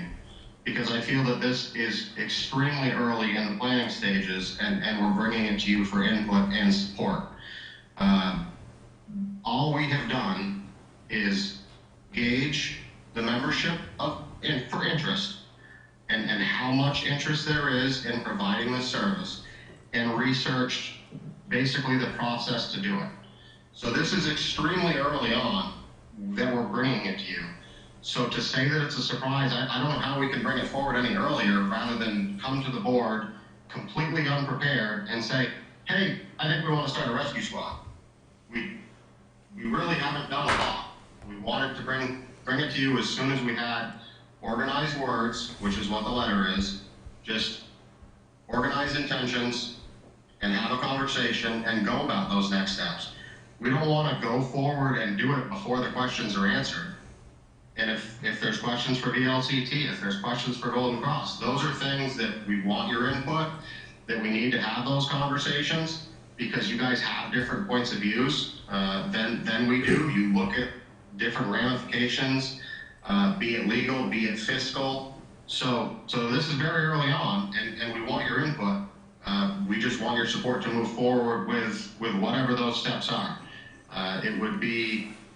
Speaker 10: because I feel that this is extremely early in the planning stages, and we're bringing it to you for input and support. All we have done is gauge the membership for interest and how much interest there is in providing this service, and researched basically the process to do it. So this is extremely early on that we're bringing it to you. So to say that it's a surprise, I don't know how we can bring it forward any earlier rather than come to the board completely unprepared and say, hey, I think we want to start a rescue squad. We really haven't done a lot. We wanted to bring it to you as soon as we had organized words, which is what the letter is, just organize intentions and have a conversation and go about those next steps. We don't want to go forward and do it before the questions are answered. And if there's questions for VLCT, if there's questions for Golden Cross, those are things that we want your input, that we need to have those conversations, because you guys have different points of views than we do. You look at different ramifications, be it legal, be it fiscal. So this is very early on, and we want your input. We just want your support to move forward with whatever those steps are.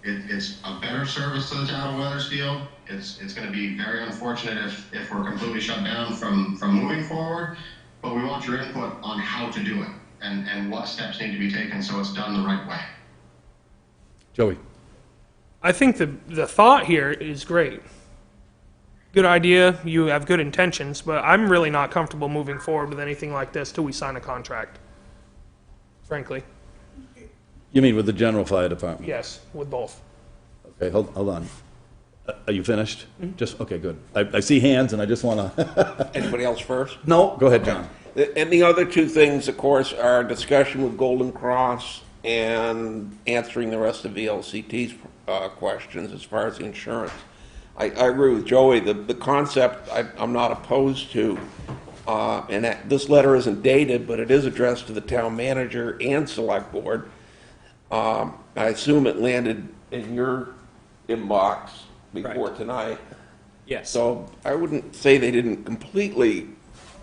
Speaker 10: It's a better service to the town of Weathersfield. It's going to be very unfortunate if we're completely shut down from moving forward, but we want your input on how to do it and what steps need to be taken so it's done the right way.
Speaker 1: Joey.
Speaker 9: I think the thought here is great. Good idea. You have good intentions, but I'm really not comfortable moving forward with anything like this till we sign a contract. Frankly.
Speaker 1: You mean with the general fire department?
Speaker 9: Yes, with both.
Speaker 1: Okay, hold on. Are you finished? Just, okay, good. I see hands and I just want to.
Speaker 4: Anybody else first?
Speaker 1: No, go ahead, John.
Speaker 4: And the other two things, of course, are discussion with Golden Cross and answering the rest of VLCT's questions as far as the insurance. I agree with Joey. The concept I'm not opposed to, and this letter isn't dated, but it is addressed to the town manager and select board. I assume it landed in your inbox before tonight.
Speaker 5: Yes.
Speaker 4: So I wouldn't say they didn't completely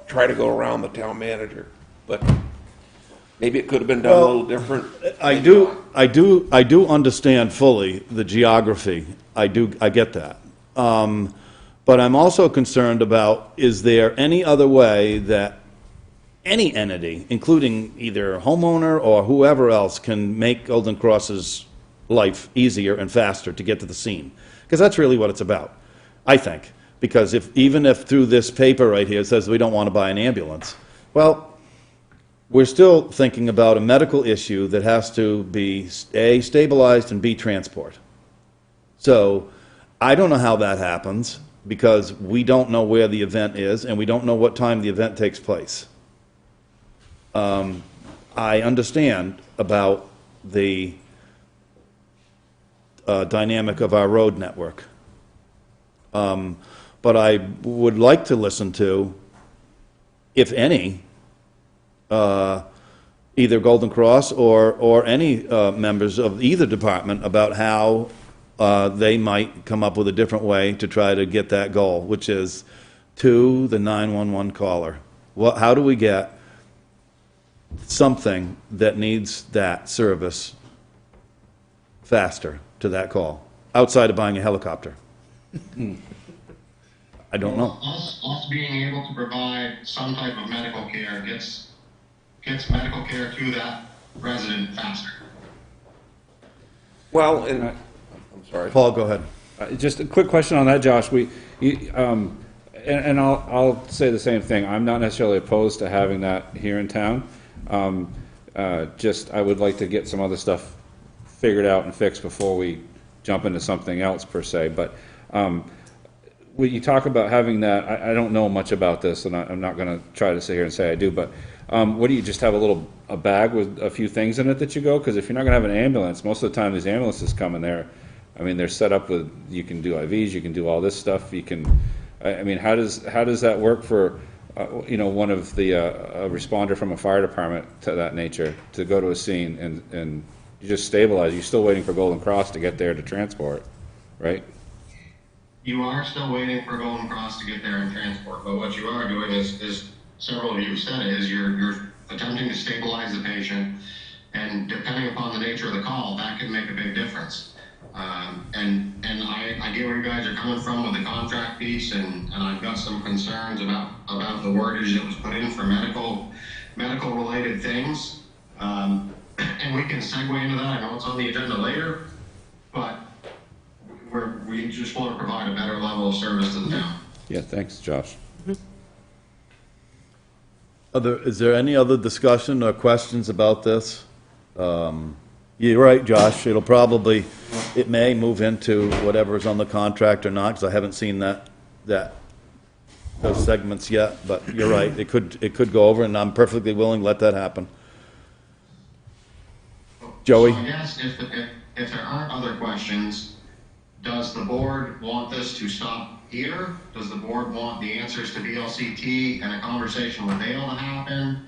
Speaker 4: try to go around the town manager, but maybe it could have been done a little different.
Speaker 1: I do understand fully the geography. I get that. But I'm also concerned about, is there any other way that any entity, including either a homeowner or whoever else, can make Golden Cross's life easier and faster to get to the scene? Because that's really what it's about, I think. Because even if through this paper right here it says we don't want to buy an ambulance, well, we're still thinking about a medical issue that has to be, A, stabilized, and B, transport. So I don't know how that happens, because we don't know where the event is, and we don't know what time the event takes place. I understand about the dynamic of our road network. But I would like to listen to, if any, either Golden Cross or any members of either department about how they might come up with a different way to try to get that goal, which is to the 911 caller. How do we get something that needs that service faster to that call, outside of buying a helicopter? I don't know.
Speaker 10: Us being able to provide some type of medical care gets medical care to that resident faster.
Speaker 4: Well, and I'm sorry.
Speaker 1: Paul, go ahead.
Speaker 3: Just a quick question on that, Josh. And I'll say the same thing. I'm not necessarily opposed to having that here in town. Just I would like to get some other stuff figured out and fixed before we jump into something else per se. But when you talk about having that, I don't know much about this, and I'm not going to try to sit here and say I do. But what do you just have a bag with a few things in it that you go? Because if you're not going to have an ambulance, most of the time these ambulances come in there. I mean, they're set up with, you can do IVs, you can do all this stuff. You can, I mean, how does that work for one of the, a responder from a fire department to that nature, to go to a scene and you just stabilize, you're still waiting for Golden Cross to get there to transport, right?
Speaker 10: You are still waiting for Golden Cross to get there and transport, but what you are doing is several of you said it, is you're attempting to stabilize the patient, and depending upon the nature of the call, that can make a big difference. And I get where you guys are coming from with the contract piece, and I've got some concerns about the wordage that was put in for medical related things. And we can segue into that. I know it's on the agenda later, but we just want to provide a better level of service to the town.
Speaker 3: Yeah, thanks, Josh.
Speaker 1: Is there any other discussion or questions about this? You're right, Josh, it may move into whatever's on the contract or not, because I haven't seen those segments yet, but you're right, it could go over, and I'm perfectly willing to let that happen. Joey?
Speaker 10: So I guess if there aren't other questions, does the board want this to stop here? Does the board want the answers to BLCT and a conversation with Dale to happen?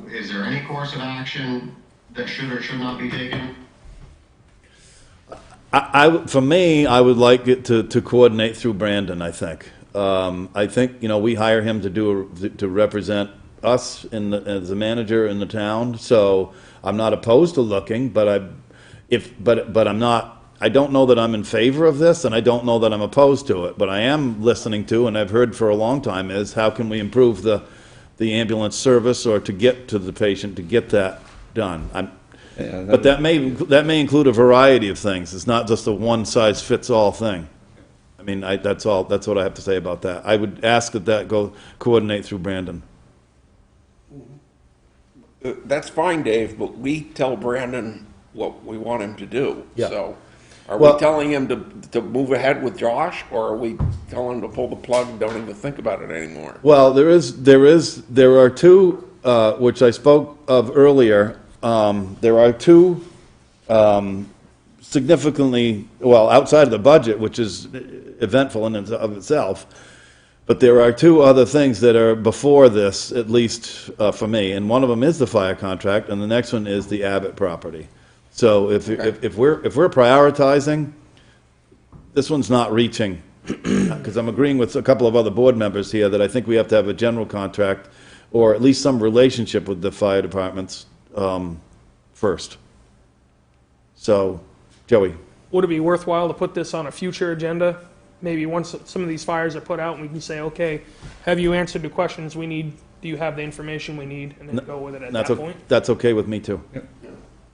Speaker 10: Is there any course of action that should or should not be taken?
Speaker 1: For me, I would like it to coordinate through Brandon, I think. I think, we hire him to represent us as a manager in the town, so I'm not opposed to looking, but I'm not, I don't know that I'm in favor of this, and I don't know that I'm opposed to it, but I am listening to, and I've heard for a long time, is how can we improve the ambulance service, or to get to the patient, to get that done. But that may include a variety of things. It's not just a one-size-fits-all thing. I mean, that's what I have to say about that. I would ask that go coordinate through Brandon.
Speaker 4: That's fine, Dave, but we tell Brandon what we want him to do.
Speaker 1: Yeah.
Speaker 4: So are we telling him to move ahead with Josh, or are we telling him to pull the plug and don't even think about it anymore?
Speaker 1: Well, there are two, which I spoke of earlier. There are two significantly, outside of the budget, which is eventful in and of itself, but there are two other things that are before this, at least for me, and one of them is the fire contract, and the next one is the Abbott property. So if we're prioritizing, this one's not reaching, because I'm agreeing with a couple of other board members here that I think we have to have a general contract, or at least some relationship with the fire departments first. So, Joey.
Speaker 9: Would it be worthwhile to put this on a future agenda? Maybe once some of these fires are put out, and we can say, okay, have you answered the questions we need? Do you have the information we need? And then go with it at that point.
Speaker 1: That's okay with me, too.
Speaker 3: Yep.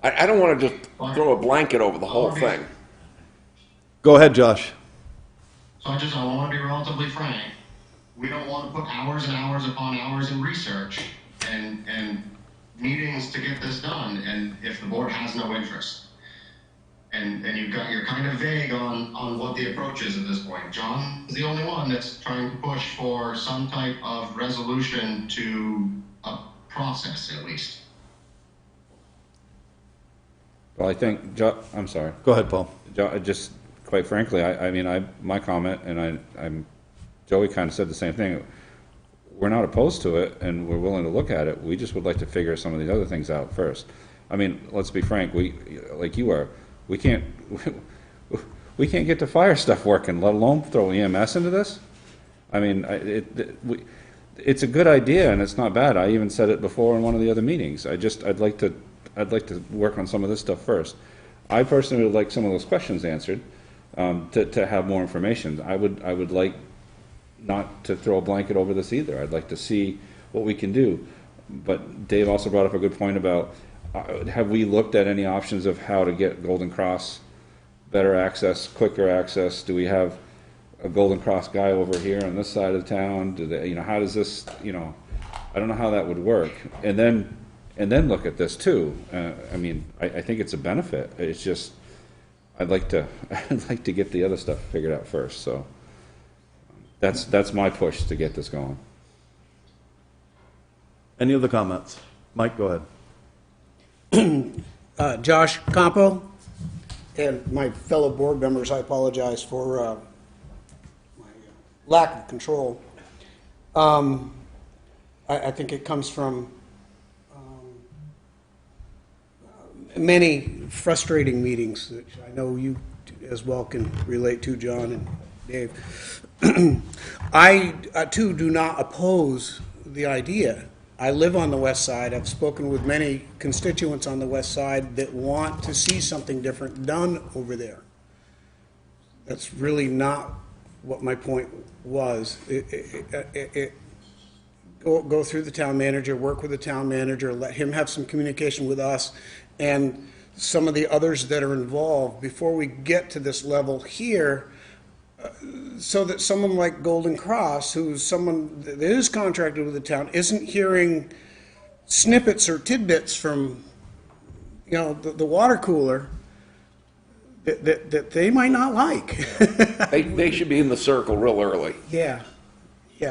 Speaker 4: I don't want to just throw a blanket over the whole thing.
Speaker 1: Go ahead, Josh.
Speaker 10: So I want to be relatively frank. We don't want to put hours and hours upon hours in research and meetings to get this done, and if the board has no interest. And you're kind of vague on what the approach is at this point. John is the only one that's trying to push for some type of resolution to a process, at least.
Speaker 3: Well, I think, I'm sorry.
Speaker 1: Go ahead, Paul.
Speaker 3: Just quite frankly, my comment, and Joey kind of said the same thing. We're not opposed to it, and we're willing to look at it. We just would like to figure some of these other things out first. I mean, let's be frank. Like you are, we can't get the fire stuff working, let alone throw EMS into this. I mean, it's a good idea, and it's not bad. I even said it before in one of the other meetings. I'd like to work on some of this stuff first. I personally would like some of those questions answered, to have more information. I would like not to throw a blanket over this either. I'd like to see what we can do. But Dave also brought up a good point about, have we looked at any options of how to get Golden Cross better access, quicker access? Do we have a Golden Cross guy over here on this side of town? How does this, I don't know how that would work. And then look at this too. I think it's a benefit. It's just, I'd like to get the other stuff figured out first. So that's my push to get this going.
Speaker 1: Any other comments? Mike, go ahead.
Speaker 2: Josh Campo and my fellow board members, I apologize for my lack of control. I think it comes from many frustrating meetings, which I know you as well can relate to, John and Dave. I, too, do not oppose the idea. I live on the west side. I've spoken with many constituents on the west side that want to see something different done over there. That's really not what my point was. Go through the town manager, work with the town manager, let him have some communication with us and some of the others that are involved before we get to this level here, so that someone like Golden Cross, who's someone that is contracted with the town, isn't hearing snippets or tidbits from, the water cooler that they might not like.
Speaker 4: They should be in the circle real early.
Speaker 2: Yeah.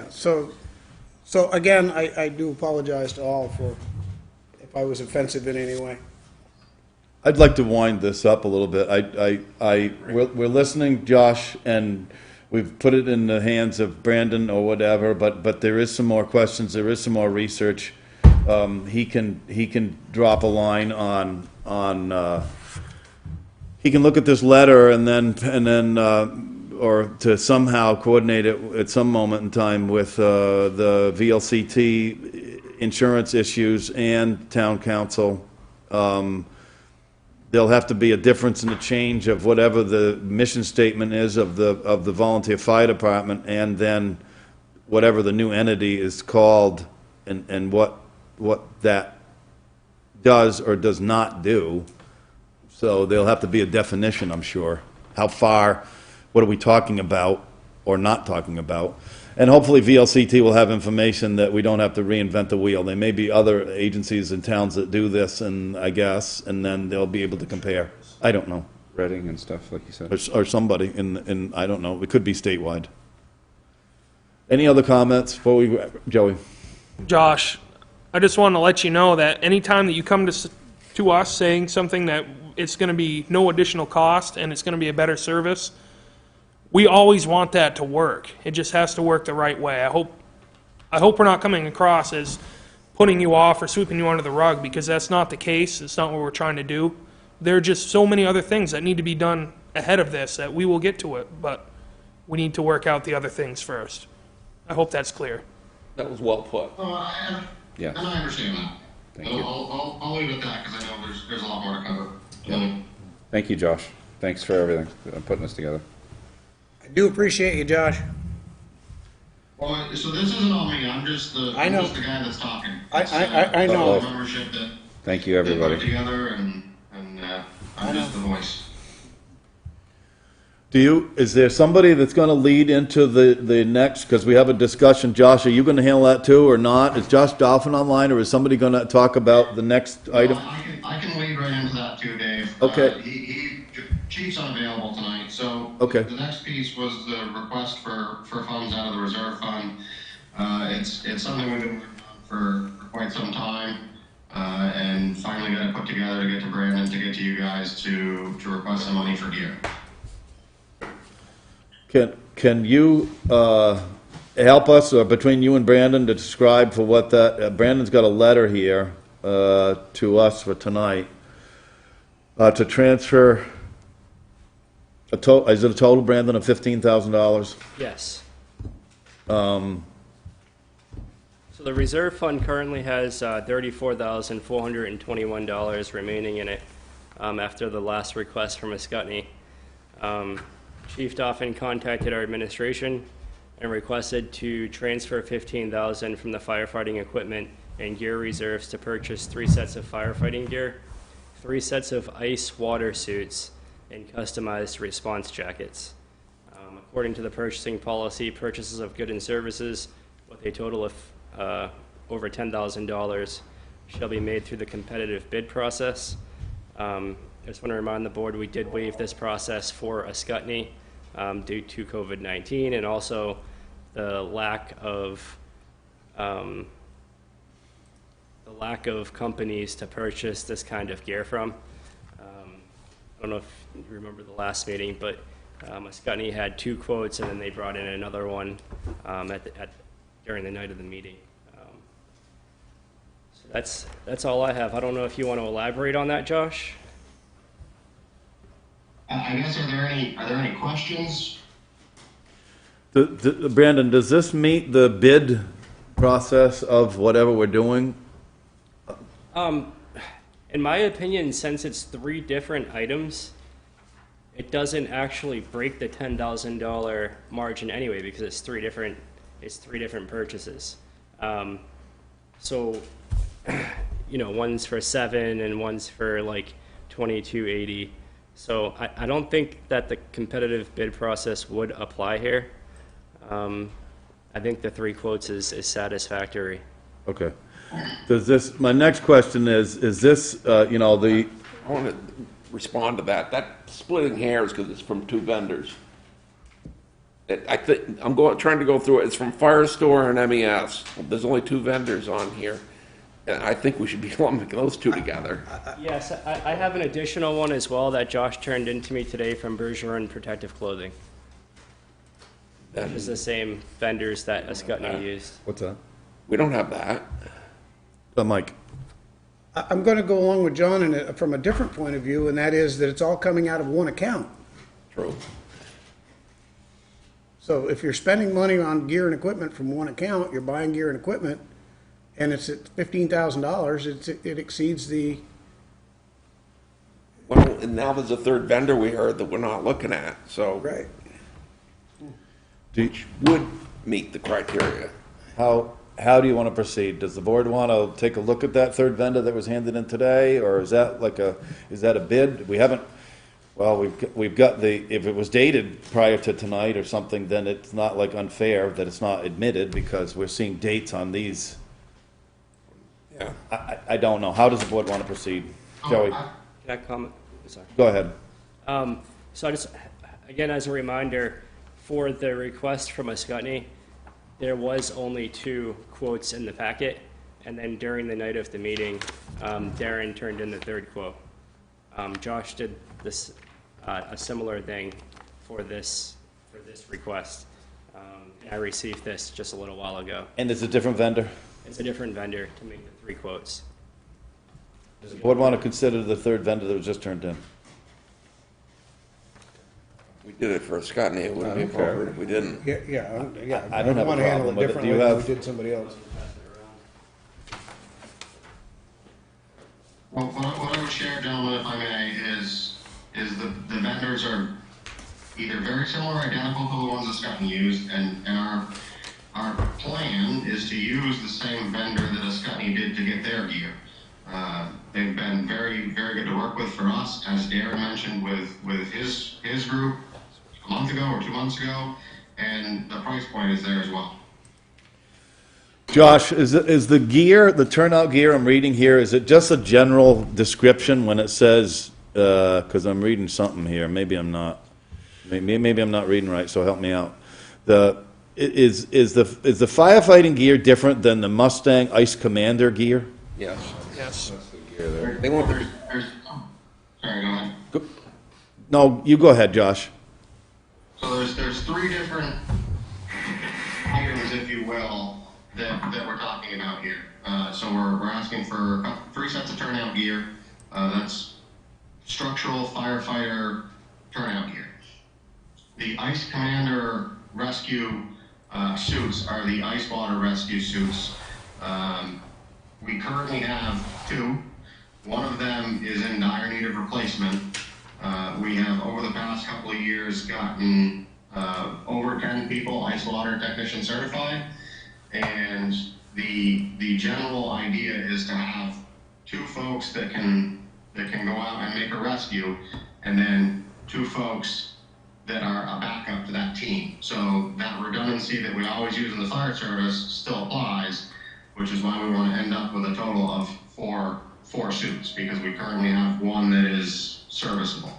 Speaker 2: So again, I do apologize to all for if I was offensive in any way.
Speaker 1: I'd like to wind this up a little bit. We're listening, Josh, and we've put it in the hands of Brandon or whatever, but there is some more questions, there is some more research. He can drop a line on he can look at this letter and then or to somehow coordinate it at some moment in time with the VLCT insurance issues and town council. There'll have to be a difference in the change of whatever the mission statement is of the volunteer fire department, and then whatever the new entity is called, and what that does or does not do. So there'll have to be a definition, I'm sure. How far, what are we talking about or not talking about? And hopefully VLCT will have information that we don't have to reinvent the wheel. There may be other agencies and towns that do this, and I guess, and then they'll be able to compare. I don't know.
Speaker 3: Reading and stuff, like you said.
Speaker 1: Or somebody in, I don't know, it could be statewide. Any other comments before we, Joey?
Speaker 9: Josh, I just want to let you know that anytime that you come to us saying something that it's going to be no additional cost and it's going to be a better service, we always want that to work. It just has to work the right way. I hope we're not coming across as putting you off or sweeping you under the rug, because that's not the case. It's not what we're trying to do. There are just so many other things that need to be done ahead of this that we will get to it, but we need to work out the other things first. I hope that's clear.
Speaker 4: That was well put.
Speaker 3: Yeah.
Speaker 10: And I understand that.
Speaker 3: Thank you.
Speaker 10: I'll leave it at that, because I know there's a lot more to cover.
Speaker 3: Thank you, Josh. Thanks for everything, putting this together.
Speaker 2: I do appreciate you, Josh.
Speaker 10: Well, so this isn't on me. I'm just the guy that's talking.
Speaker 2: I know.
Speaker 10: The membership that
Speaker 3: Thank you, everybody.
Speaker 10: put it together, and I'm just the voice.
Speaker 1: Is there somebody that's going to lead into the next, because we have a discussion. Josh, are you going to handle that too or not? Is Josh Dolphin online, or is somebody going to talk about the next item?
Speaker 10: I can lead right into that too, Dave.
Speaker 1: Okay.
Speaker 10: Chief's unavailable tonight, so
Speaker 1: okay.
Speaker 10: The next piece was the request for funds out of the reserve fund. It's something we've been working on for quite some time, and finally got it put together to get to Brandon, to get to you guys to request some money for gear.
Speaker 1: Can you help us, or between you and Brandon, to describe for what that, Brandon's got a letter here to us for tonight to transfer, is it a total, Brandon, of $15,000?
Speaker 5: Yes. So the reserve fund currently has $34,421 remaining in it after the last request from Ascutney. Chief Dauphin contacted our administration and requested to transfer $15,000 from the firefighting equipment and gear reserves to purchase 3 sets of firefighting gear, 3 sets of ice water suits, and customized response jackets. According to the purchasing policy, purchases of goods and services with a total of over $10,000 shall be made through the competitive bid process. I just want to remind the board we did waive this process for Ascutney due to COVID-19 and also the lack of companies to purchase this kind of gear from. I don't know if you remember the last meeting, but Ascutney had 2 quotes, and then they brought in another one during the night of the meeting. So that's all I have. I don't know if you want to elaborate on that, Josh?
Speaker 10: I guess, are there any questions?
Speaker 1: Brandon, does this meet the bid process of whatever we're doing?
Speaker 5: In my opinion, since it's 3 different items, it doesn't actually break the $10,000 margin anyway, because it's 3 different purchases. So, you know, one's for 7 and one's for like 2280. So I don't think that the competitive bid process would apply here. I think the 3 quotes is satisfactory.
Speaker 1: Okay. My next question is this, you know,
Speaker 4: I want to respond to that. That splitting hairs because it's from 2 vendors. I think trying to go through it. It's from Firestore and MES. There's only 2 vendors on here. And I think we should be lumping those 2 together.
Speaker 5: Yes, I have an additional one as well that Josh turned into me today from Bergeron Protective Clothing. That is the same vendors that Ascutney used.
Speaker 1: What's that?
Speaker 4: We don't have that.
Speaker 1: Mike.
Speaker 2: I'm going to go along with John from a different point of view, and that is that it's all coming out of one account.
Speaker 4: True.
Speaker 2: So if you're spending money on gear and equipment from one account, you're buying gear and equipment, and it's at $15,000, it exceeds the...
Speaker 4: Well, and now there's a 3rd vendor we heard that we're not looking at, so.
Speaker 2: Right.
Speaker 4: Which would meet the criteria.
Speaker 1: How do you want to proceed? Does the board want to take a look at that 3rd vendor that was handed in today, or is that a bid? We haven't, well, we've got if it was dated prior to tonight or something, then it's not like unfair that it's not admitted because we're seeing dates on these.
Speaker 4: Yeah.
Speaker 1: I don't know. How does the board want to proceed? Joey?
Speaker 5: Can I comment? Sorry.
Speaker 1: Go ahead.
Speaker 5: So I just, again, as a reminder, for the request from Ascutney, there was only 2 quotes in the packet, and then during the night of the meeting, Darren turned in the 3rd quote. Josh did this a similar thing for this request. I received this just a little while ago.
Speaker 1: And it's a different vendor?
Speaker 5: It's a different vendor to make the 3 quotes.
Speaker 1: Does the board want to consider the 3rd vendor that was just turned in?
Speaker 4: We did it for Ascutney. It wouldn't be appropriate if we didn't.
Speaker 2: Yeah.
Speaker 1: I don't have a
Speaker 2: want to handle
Speaker 1: problem with it. Do
Speaker 2: differently
Speaker 1: you
Speaker 2: than
Speaker 1: have-
Speaker 2: we did somebody else.
Speaker 10: Well, what I would share, gentlemen, if I may, is the vendors are either very similar or identical to the ones that Scotty used, and our plan is to use the same vendor that Scotty did to get their gear. They've been very, very good to work with for us, as Darren mentioned with his group a month ago or 2 months ago, and the price point is there as well.
Speaker 1: Josh, is the gear, the turnout gear I'm reading here, is it just a general description when it says, because I'm reading something here, maybe I'm not reading right, so help me out. Is the firefighting gear different than the Mustang Ice Commander gear?
Speaker 4: Yes.
Speaker 9: Yes.
Speaker 4: They want the,
Speaker 10: Sorry, go ahead.
Speaker 1: No, you go ahead, Josh.
Speaker 10: So there's 3 different items, if you will, that we're talking about here. So we're asking for 3 sets of turnout gear. That's structural firefighter turnout gear. The Ice Commander rescue suits are the ice water rescue suits. We currently have 2. One of them is in dire need of replacement. We have, over the past couple of years, gotten over 10 people ice water technician certified, and the general idea is to have 2 folks that can go out and make a rescue, and then 2 folks that are a backup to that team. So that redundancy that we always use in the fire service still applies, which is why we want to end up with a total of four suits, because we currently have 1 that is serviceable.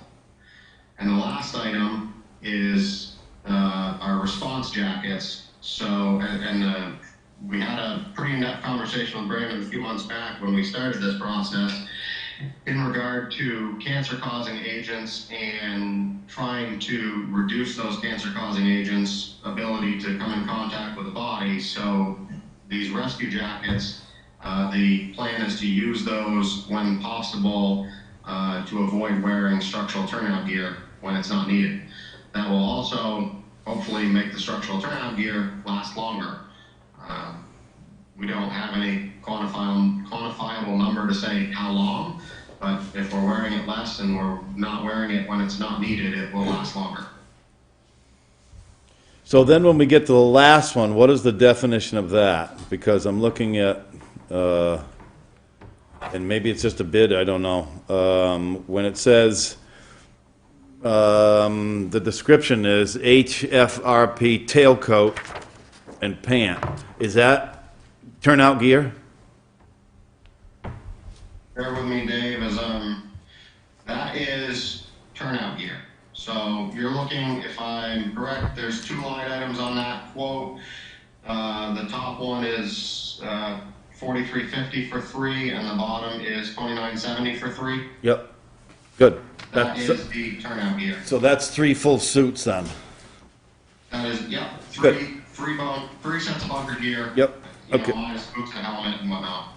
Speaker 10: And the last item is our response jackets. So, we had a pretty in-depth conversation with Brandon a few months back when we started this process in regard to cancer-causing agents and trying to reduce those cancer-causing agents' ability to come in contact with the body. So these rescue jackets, the plan is to use those when possible to avoid wearing structural turnout gear when it's not needed. That will also hopefully make the structural turnout gear last longer. We don't have any quantifiable number to say how long, but if we're wearing it less and we're not wearing it when it's not needed, it will last longer.
Speaker 1: So then when we get to the last one, what is the definition of that? Because I'm looking at, and maybe it's just a bid, I don't know. When it says, the description is HFRP tailcoat and pant. Is that turnout gear?
Speaker 10: Bear with me, Dave, as that is turnout gear. So you're looking, if I'm correct, there's 2 line items on that quote. The top one is $43.50 for 3, and the bottom is $29.70 for 3.
Speaker 1: Yep. Good.
Speaker 10: That is the turnout gear.
Speaker 1: So that's 3 full suits then.
Speaker 10: That is, yep,
Speaker 1: Good.
Speaker 10: 3 sets of bunker gear.
Speaker 1: Yep. Okay.
Speaker 10: Minus boots and helmet and whatnot.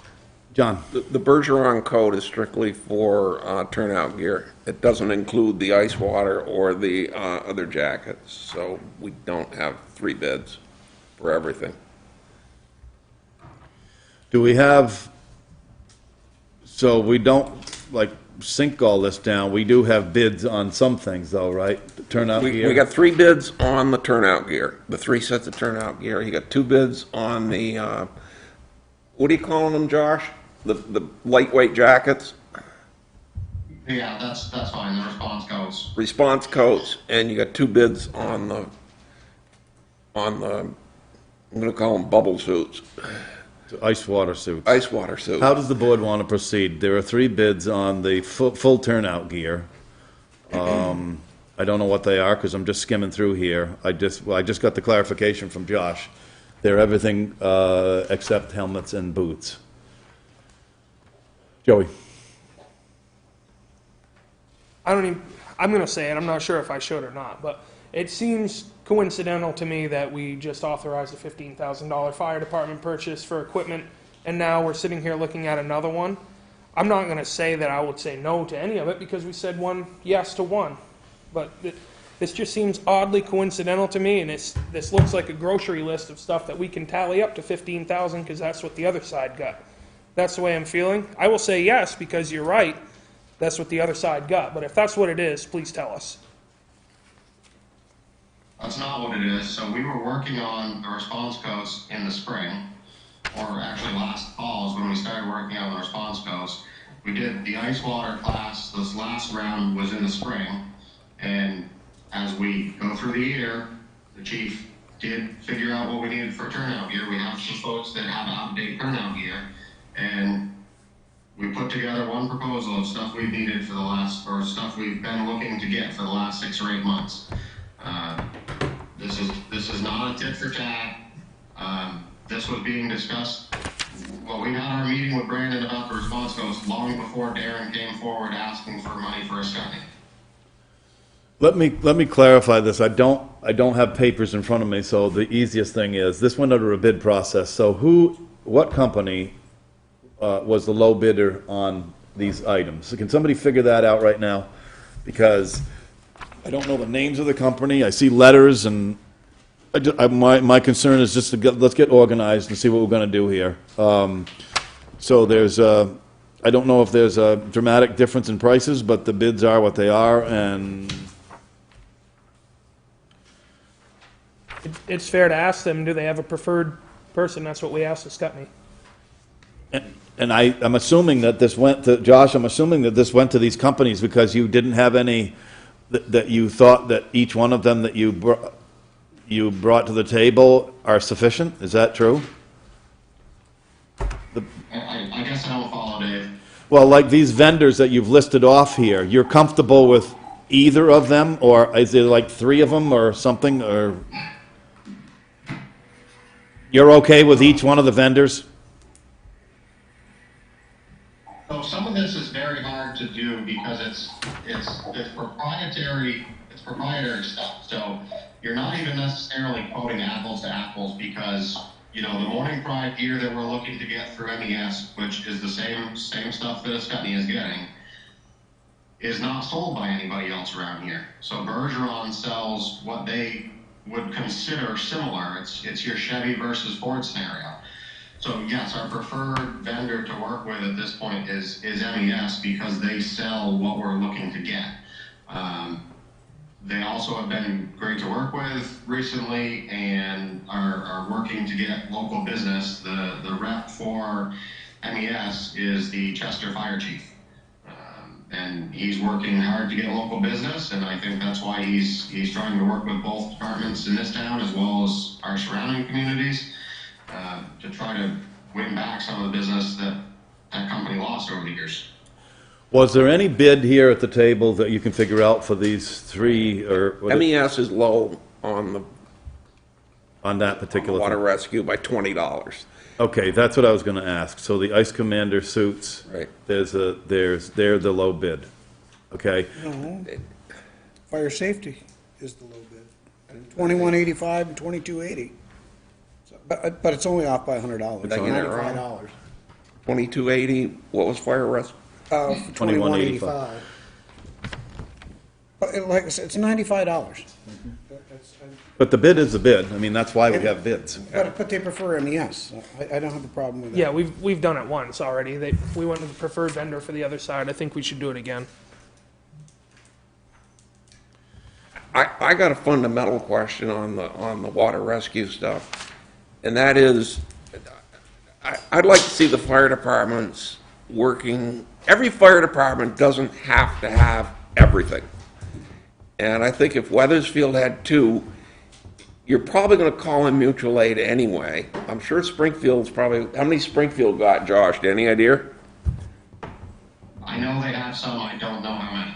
Speaker 1: John?
Speaker 4: The Bergeron code is strictly for turnout gear. It doesn't include the ice water or the other jackets, so we don't have 3 bids for everything.
Speaker 1: Do we have, so we don't, like, sink all this down, we do have bids on some things though, right? The turnout gear?
Speaker 4: We got 3 bids on the turnout gear, the 3 sets of turnout gear. You got 2 bids on the, what are you calling them, Josh? The lightweight jackets?
Speaker 10: Yeah, that's fine, the response codes.
Speaker 4: Response coats, and you got 2 bids on the, I'm gonna call them bubble suits,
Speaker 1: Ice water suits.
Speaker 4: ice water suits.
Speaker 1: How does the board want to proceed? There are 3 bids on the full turnout gear. I don't know what they are because I'm just skimming through here. I just got the clarification from Josh. They're everything except helmets and boots. Joey?
Speaker 9: I'm going to say it. I'm not sure if I should or not, but it seems coincidental to me that we just authorized a $15,000 fire department purchase for equipment, and now we're sitting here looking at another one. I'm not going to say that I would say no to any of it because we said yes to one. But this just seems oddly coincidental to me, and this looks like a grocery list of stuff that we can tally up to $15,000 because that's what the other side got. That's the way I'm feeling. I will say yes because you're right. That's what the other side got. But if that's what it is, please tell us.
Speaker 10: That's not what it is. So we were working on the response codes in the spring, or actually last fall is when we started working on the response codes. We did the ice water class. This last round was in the spring, and as we go through the year, the chief did figure out what we needed for turnout gear. We have some folks that have out-of-date turnout gear, and we put together one proposal of stuff we've needed for the last, or stuff we've been looking to get for the last 6 or 8 months. This is not a tit for tat. This was being discussed. Well, we had our meeting with Brandon about the response codes long before Darren came forward asking for money for a study.
Speaker 1: Let me clarify this. I don't have papers in front of me, so the easiest thing is this went under a bid process. So what company was the low bidder on these items? So can somebody figure that out right now? Because I don't know the names of the company. I see letters, and my concern is just let's get organized and see what we're going to do here. So there's I don't know if there's a dramatic difference in prices, but the bids are what they are, and
Speaker 9: It's fair to ask them, do they have a preferred person? That's what we asked the Scutney.
Speaker 1: and I'm assuming that this went to Josh. I'm assuming that this went to these companies because you didn't have any that you thought that each one of them that you brought to the table are sufficient. Is that true?
Speaker 10: I guess I don't follow, Dave.
Speaker 1: Well, like these vendors that you've listed off here, you're comfortable with either of them, or is there like 3 of them or something, or you're okay with each one of the vendors?
Speaker 10: So some of this is very hard to do because it's proprietary stuff. So you're not even necessarily quoting apples to apples because you know, the Morning Pride gear that we're looking to get through MES, which is the same stuff that Escutney is getting, is not sold by anybody else around here. So Bergeron sells what they would consider similar. It's your Chevy versus Ford scenario. So yes, our preferred vendor to work with at this point is MES because they sell what we're looking to get. They also have been great to work with recently and are working to get local business. The rep for MES is the Chester Fire Chief. And he's working hard to get local business, and I think that's why he's trying to work with both departments in this town as well as our surrounding communities to try to win back some of the business that company lost over the years.
Speaker 1: Was there any bid here at the table that you can figure out for these three, or
Speaker 4: MES is low on
Speaker 1: that particular
Speaker 4: water
Speaker 1: thing?
Speaker 4: rescue by $20.
Speaker 1: Okay, that's what I was gonna ask. So the Ice Commander suits,
Speaker 4: Right.
Speaker 1: they're the low bid, okay?
Speaker 2: No. Fire safety is the low bid. 2185 and 2280. So, but it's only off by $100.
Speaker 4: Did I get it wrong?
Speaker 2: $95.
Speaker 4: 2280, what was fire rescue?
Speaker 2: 2185. But like I said, it's $95.
Speaker 1: But the bid is the bid. I mean, that's why we have bids.
Speaker 2: But they prefer MES. I don't have a problem with that.
Speaker 9: Yeah, we've done it once already. We went with the preferred vendor for the other side. I think we should do it again.
Speaker 4: I got a fundamental question on the water rescue stuff, and that is, I'd like to see the fire departments working. Every fire department doesn't have to have everything, and I think if Weathersfield had two, you're probably going to call in mutual aid anyway. I'm sure Springfield's probably. How many Springfield got, Josh? Any idea?
Speaker 10: I know they have some. I don't know how many.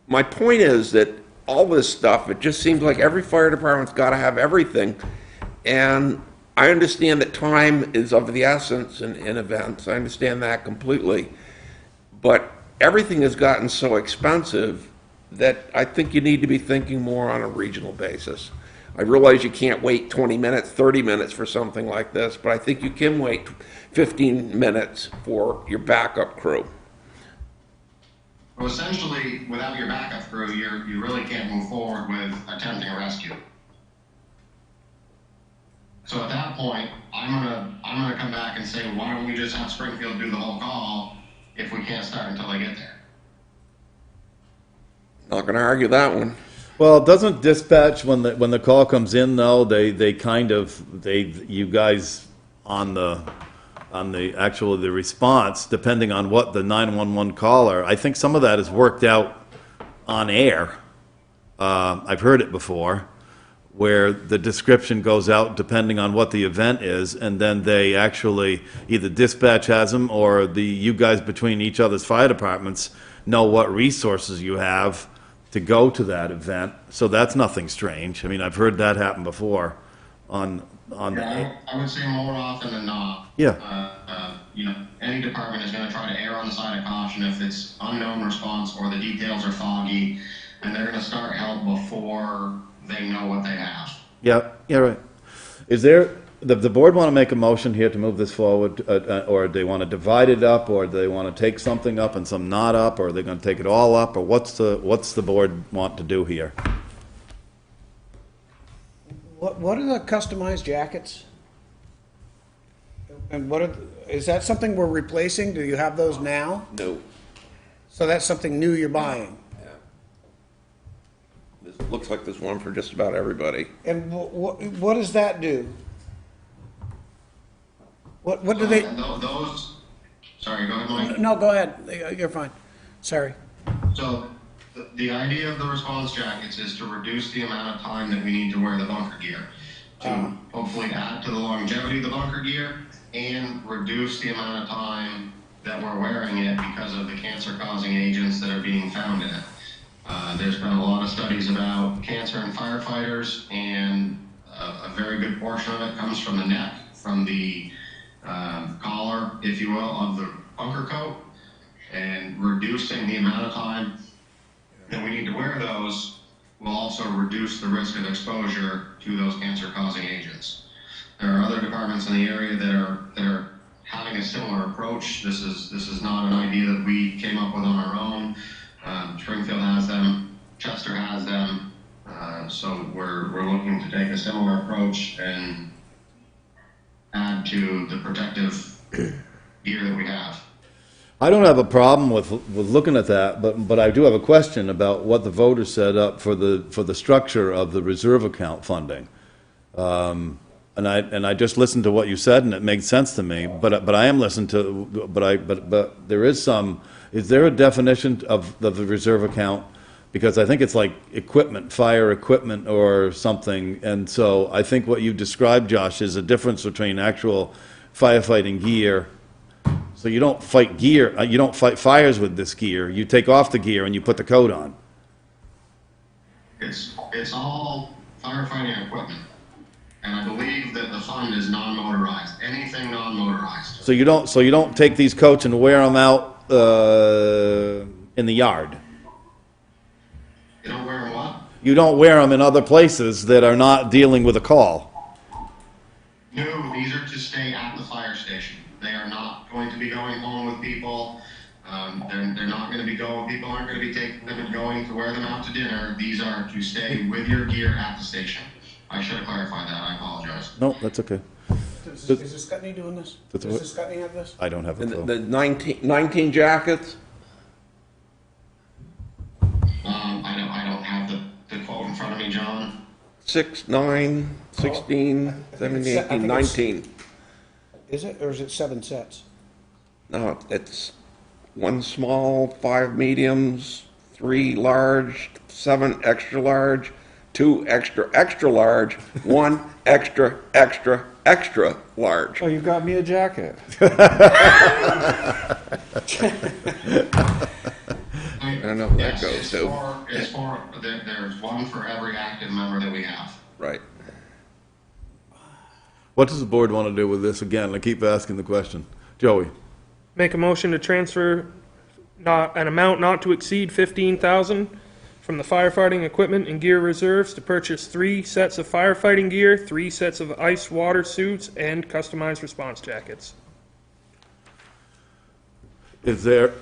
Speaker 4: My point is that all this stuff, it just seems like every fire department's got to have everything. And I understand that time is of the essence in events. I understand that completely. But everything has gotten so expensive that I think you need to be thinking more on a regional basis. I realize you can't wait 20 minutes, 30 minutes for something like this, but I think you can wait 15 minutes for your backup crew.
Speaker 10: Well, essentially, without your backup crew, you really can't move forward with attempting a rescue. So at that point, I'm gonna come back and say, why don't we just have Springfield do the whole call if we can't start until they get there?
Speaker 4: Not going to argue that one.
Speaker 1: Well, doesn't dispatch, when the call comes in, though, you guys on the response, depending on what the 911 caller, I think some of that is worked out on air. I've heard it before, where the description goes out depending on what the event is, and then they actually, either dispatch has them, or you guys between each other's fire departments know what resources you have to go to that event. So that's nothing strange. I mean, I've heard that happen before on
Speaker 10: I would say more often than not.
Speaker 1: Yeah.
Speaker 10: Any department is going to try to err on the side of caution if it's unknown response or the details are foggy, and they're going to start help before they know what they have.
Speaker 1: Yeah, right. Is there, the board want to make a motion here to move this forward, or do they want to divide it up, or do they want to take something up and some not up, or are they going to take it all up, or what's the board want to do here?
Speaker 2: What are the customized jackets? And is that something we're replacing? Do you have those now?
Speaker 4: No.
Speaker 2: So that's something new you're buying?
Speaker 4: This looks like there's one for just about everybody.
Speaker 2: And what does that do? What do they?
Speaker 10: Those. Sorry, go ahead, Mike.
Speaker 2: No, go ahead. You're fine. Sorry.
Speaker 10: So the idea of the response jackets is to reduce the amount of time that we need to wear the bunker gear, to hopefully add to the longevity of the bunker gear and reduce the amount of time that we're wearing it because of the cancer-causing agents that are being found in it. There's been a lot of studies about cancer in firefighters, and a very good portion of it comes from the neck, from the collar, if you will, of the bunker coat, and reducing the amount of time that we need to wear those will also reduce the risk of exposure to those cancer-causing agents. There are other departments in the area that are having a similar approach. This is not an idea that we came up with on our own. Springfield has them, Chester has them, so we're looking to take a similar approach and add to the protective gear that we have.
Speaker 1: I don't have a problem with looking at that, but I do have a question about what the voters set up for the structure of the reserve account funding. And I just listened to what you said, and it made sense to me. But I am listening to, but there is some. Is there a definition of the reserve account? Because I think it's like equipment, fire equipment, or something. And so I think what you described, Josh, is a difference between actual firefighting gear. So you don't fight gear. You don't fight fires with this gear. You take off the gear and you put the coat on.
Speaker 10: It's all firefighting equipment. And I believe that the fund is non-motorized. Anything non-motorized.
Speaker 1: So you don't take these coats and wear them out in the yard.
Speaker 10: You don't wear them what?
Speaker 1: You don't wear them in other places that are not dealing with a call.
Speaker 10: No, these are to stay at the fire station. They are not going to be going home with people. They're not going to be going. People aren't going to be taking them and going to wear them out to dinner. These are to stay with your gear at the station. I should have clarified that. I apologize.
Speaker 1: No, that's okay.
Speaker 2: Is this Scutney doing this? Does this Scutney have this?
Speaker 1: I don't have a
Speaker 4: And
Speaker 1: clue.
Speaker 4: the 19 jackets?
Speaker 10: I don't have the quote in front of me, John.
Speaker 4: 6, 9, 16, 17, 18, 19.
Speaker 2: Is it, or is it 7 sets?
Speaker 4: No, it's 1 small, 5 mediums, 3 large, 7 extra large, 2 extra extra large, 1 extra extra extra large.
Speaker 3: Oh, you got me a jacket.
Speaker 4: I don't know who that
Speaker 10: Yes,
Speaker 4: goes to.
Speaker 10: there's one for every active member that we have.
Speaker 4: Right.
Speaker 1: What does the board want to do with this? Again, I keep asking the question. Joey?
Speaker 9: Make a motion to transfer an amount not to exceed $15,000 from the firefighting equipment and gear reserves to purchase 3 sets of firefighting gear, 3 sets of ice water suits, and customized response jackets.
Speaker 1: Is there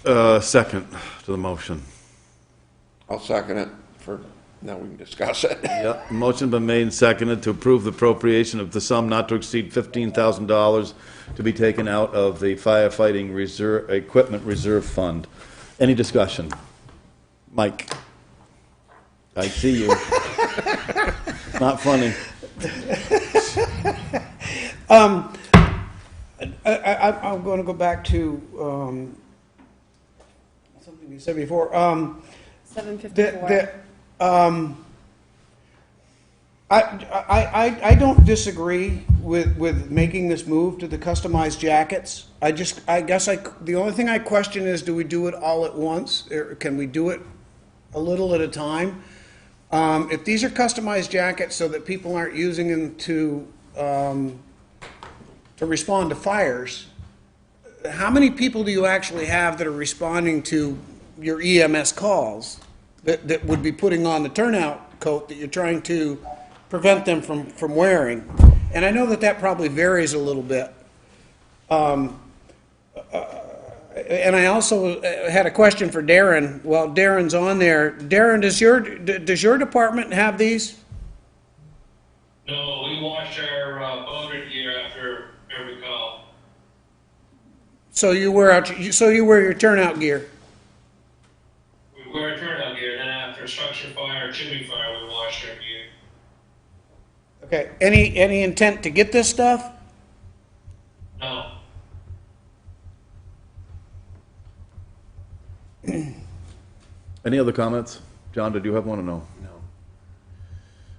Speaker 1: a second to the motion?
Speaker 4: I'll second it for, now we can discuss it.
Speaker 1: Yep. Motion been made and seconded to approve the appropriation of the sum not to exceed $15,000 to be taken out of the firefighting reserve, equipment reserve fund. Any discussion? Mike? I see you. Not funny.
Speaker 2: I'm going to go back to something you said before.
Speaker 6: 754.
Speaker 2: I don't disagree with making this move to the customized jackets. I guess the only thing I question is, do we do it all at once, or can we do it a little at a time? If these are customized jackets so that people aren't using them to respond to fires, how many people do you actually have that are responding to your EMS calls that would be putting on the turnout coat that you're trying to prevent them from wearing? And I know that probably varies a little bit. And I also had a question for Darren. Well, Darren's on there. Darren, does your department have these?
Speaker 12: No, we wash our boater gear after every call.
Speaker 2: So you wear your turnout gear.
Speaker 12: We wear turnout gear, then after structure fire or chimney fire, we wash our gear.
Speaker 2: Okay. Any intent to get this stuff?
Speaker 12: No.
Speaker 1: Any other comments? John, did you have one or no? No.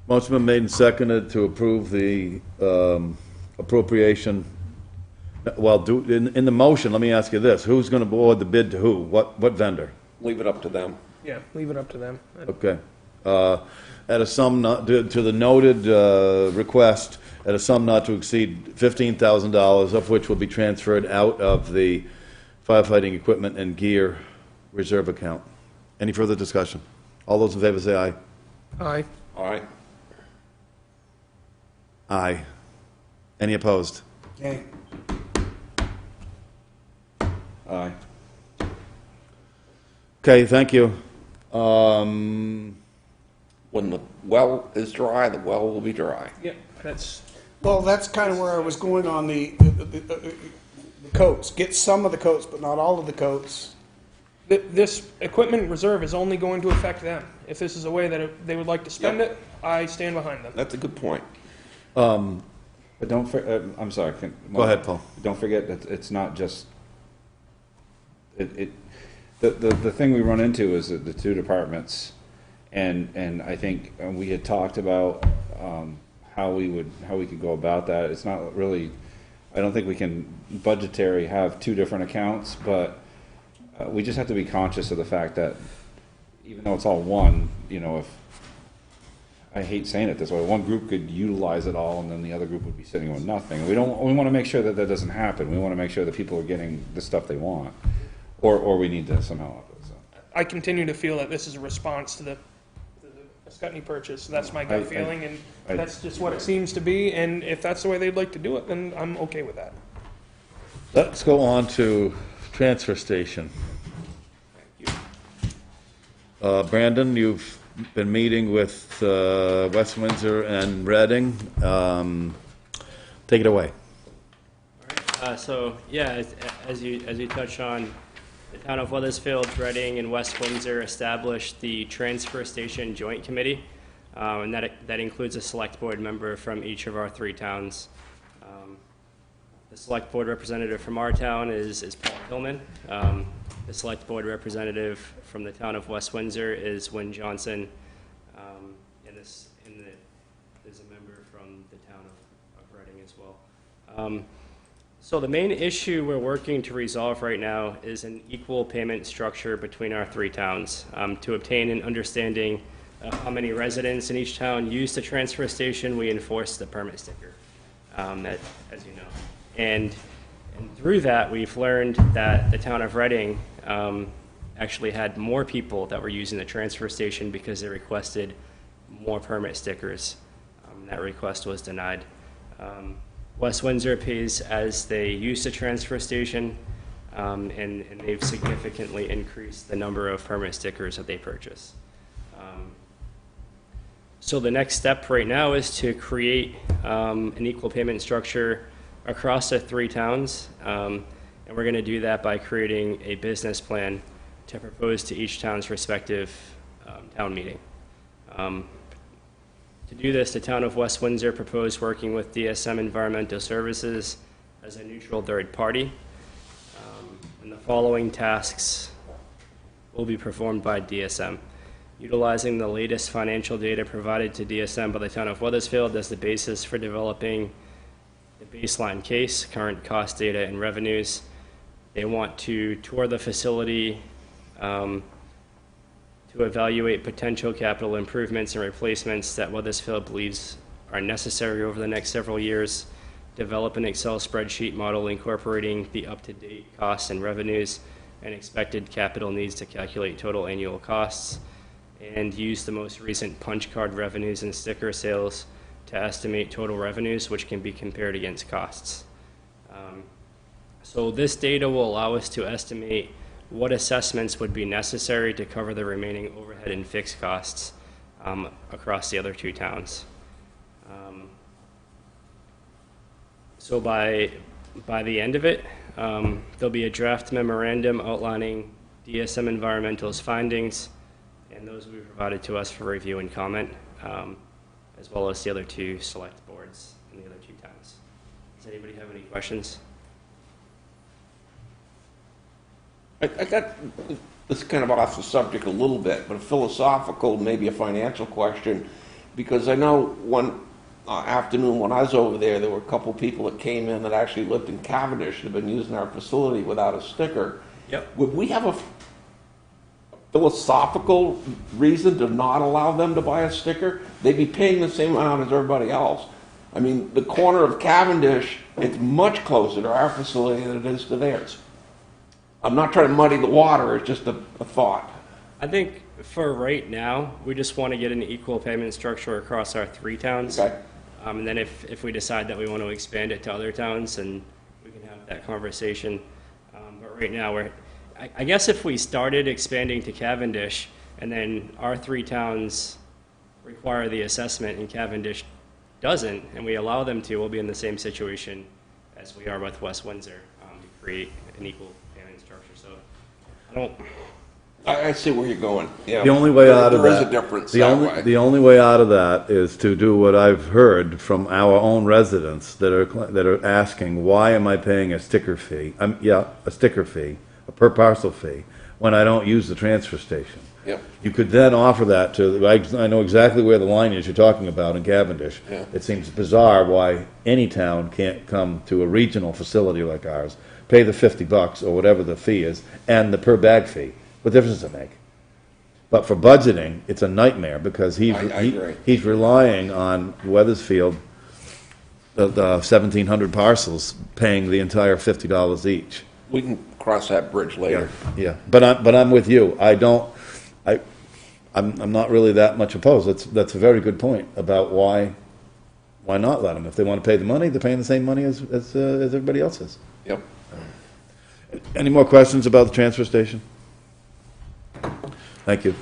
Speaker 1: Motion been made and seconded to approve the appropriation. Well, in the motion, let me ask you this. Who's going to award the bid to who? What vendor?
Speaker 4: Leave it up to them.
Speaker 9: Yeah, leave it up to them.
Speaker 1: Okay. At a sum not, to the noted request, at a sum not to exceed $15,000, of which will be transferred out of the firefighting equipment and gear reserve account. Any further discussion? All those in favor say aye.
Speaker 9: Aye.
Speaker 4: All right.
Speaker 1: Aye. Any opposed?
Speaker 2: Okay.
Speaker 3: Aye.
Speaker 1: Okay, thank you.
Speaker 4: When the well is dry, the well will be dry.
Speaker 9: Yep, that's,
Speaker 2: Well, that's kind of where I was going on the coats. Get some of the coats, but not all of the coats.
Speaker 9: this equipment reserve is only going to affect them. If this is a way that they would like to spend it, I stand behind them.
Speaker 4: That's a good point.
Speaker 3: But don't, I'm sorry.
Speaker 1: Go ahead, Paul.
Speaker 3: Don't forget that it's not just, the thing we run into is that the two departments, and I think we had talked about how we could go about that. It's not really, I don't think we can budgetary have two different accounts, but we just have to be conscious of the fact that even though it's all one, you know, if, I hate saying it this way, one group could utilize it all and then the other group would be sitting with nothing. We want to make sure that that doesn't happen. We want to make sure that people are getting the stuff they want, or we need to somehow up it. So.
Speaker 9: I continue to feel that this is a response to the Scutney purchase. That's my gut feeling, and that's just what it seems to be. And if that's the way they'd like to do it, then I'm okay with that.
Speaker 1: Let's go on to transfer station. Brandon, you've been meeting with West Windsor and Reading. Take it away.
Speaker 5: So yeah, as you touched on, the town of Weathersfield, Reading, and West Windsor established the Transfer Station Joint Committee, and that includes a select board member from each of our three towns. The select board representative from our town is Paul Hillman. The select board representative from the town of West Windsor is Wynn Johnson, and there's a member from the town of Reading as well. So the main issue we're working to resolve right now is an equal payment structure between our three towns to obtain an understanding of how many residents in each town use the transfer station. We enforce the permit sticker, as you know. And through that, we've learned that the town of Reading actually had more people that were using the transfer station because they requested more permit stickers. That request was denied. West Windsor pays as they use the transfer station, and they've significantly increased the number of permit stickers that they purchase. So the next step right now is to create an equal payment structure across the three towns, and we're going to do that by creating a business plan to propose to each town's respective town meeting. To do this, the town of West Windsor proposed working with DSM Environmental Services as a neutral third party, and the following tasks will be performed by DSM. Utilizing the latest financial data provided to DSM by the town of Weathersfield as the basis for developing the baseline case, current cost data, and revenues. They want to tour the facility to evaluate potential capital improvements and replacements that Weathersfield believes are necessary over the next several years, develop an Excel spreadsheet model incorporating the up-to-date costs and revenues and expected capital needs to calculate total annual costs, and use the most recent punch card revenues and sticker sales to estimate total revenues, which can be compared against costs. So this data will allow us to estimate what assessments would be necessary to cover the remaining overhead and fixed costs across the other two towns. So by the end of it, there'll be a draft memorandum outlining DSM Environmental's findings, and those will be provided to us for review and comment, as well as the other two select boards in the other two towns. Does anybody have any questions?
Speaker 4: I got this kind of off the subject a little bit, but a philosophical, maybe a financial question, because I know one afternoon when I was over there were a couple people that came in that actually lived in Cavendish that have been using our facility without a sticker.
Speaker 5: Yep.
Speaker 4: Would we have a philosophical reason to not allow them to buy a sticker? They'd be paying the same amount as everybody else. I mean, the corner of Cavendish, it's much closer to our facility than it is to theirs. I'm not trying to muddy the water, it's just a thought.
Speaker 5: I think for right now, we just want to get an equal payment structure across our three towns.
Speaker 4: Okay.
Speaker 5: And then if we decide that we want to expand it to other towns, then we can have that conversation. But right now, I guess if we started expanding to Cavendish, and then our 3 towns require the assessment and Cavendish doesn't, and we allow them to, we'll be in the same situation as we are with West Windsor, to create an equal payment structure. So I don't...
Speaker 4: I see where you're going, yeah.
Speaker 1: The only way out of that.
Speaker 4: There is a difference that way.
Speaker 1: The only way out of that is to do what I've heard from our own residents that are asking, why am I paying a sticker fee? A sticker fee, a per parcel fee, when I don't use the transfer station.
Speaker 4: Yep.
Speaker 1: You could then offer that to, I know exactly where the line is you're talking about in Cavendish.
Speaker 4: Yeah.
Speaker 1: It seems bizarre why any town can't come to a regional facility like ours, pay the $50 or whatever the fee is, and the per bag fee. What difference does it make? But for budgeting, it's a nightmare because
Speaker 4: I agree.
Speaker 1: he's relying on Weathersfield, the 1,700 parcels, paying the entire $50 each.
Speaker 4: We can cross that bridge later.
Speaker 1: Yeah, but I'm with you. I'm not really that much opposed. That's a very good point about why not let them? If they want to pay the money, they're paying the same money as everybody else is.
Speaker 4: Yep.
Speaker 1: Any more questions about the transfer station? Thank you.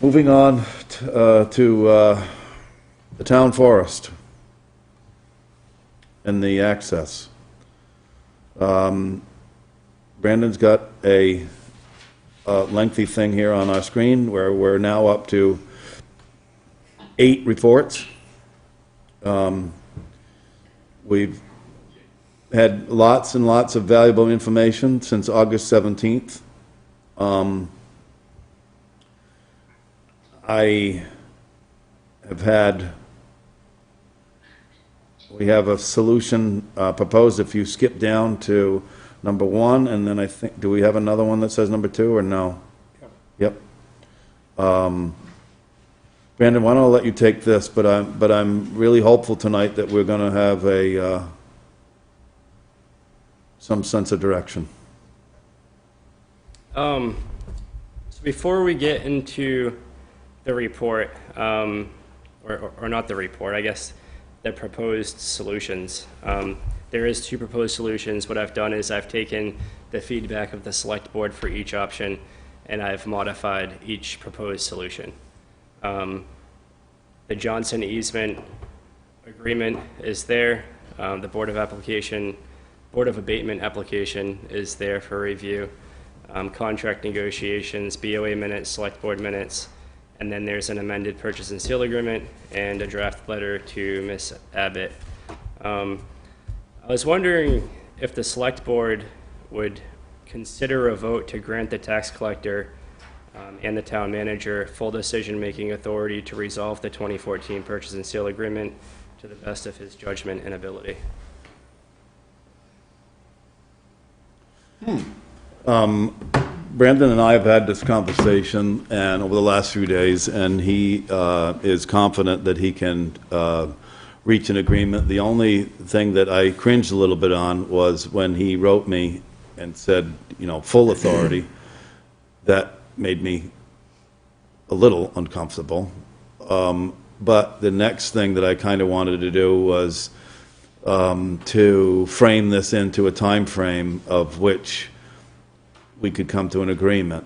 Speaker 1: Moving on to the town forest and the access. Brandon's got a lengthy thing here on our screen where we're now up to 8 reports. We've had lots and lots of valuable information since August 17th. We have a solution proposed if you skip down to number 1, and then I think, do we have another one that says number 2, or no? Yep. Brandon, why don't I let you take this, but I'm really hopeful tonight that we're going to have some sense of direction.
Speaker 5: So before we get into the report, or not the report, I guess the proposed solutions. There is 2 proposed solutions. What I've done is I've taken the feedback of the select board for each option, and I've modified each proposed solution. The Johnson easement agreement is there. The Board of Abatement application is there for review. Contract negotiations, BOA minutes, select board minutes, and then there's an amended purchase and sale agreement and a draft letter to Ms. Abbott. I was wondering if the select board would consider a vote to grant the tax collector and the town manager full decision-making authority to resolve the 2014 purchase and sale agreement to the best of his judgment and ability.
Speaker 1: Brandon and I have had this conversation and over the last few days, and he is confident that he can reach an agreement. The only thing that I cringed a little bit on was when he wrote me and said, full authority. That made me a little uncomfortable. But the next thing that I kind of wanted to do was to frame this into a time frame of which we could come to an agreement.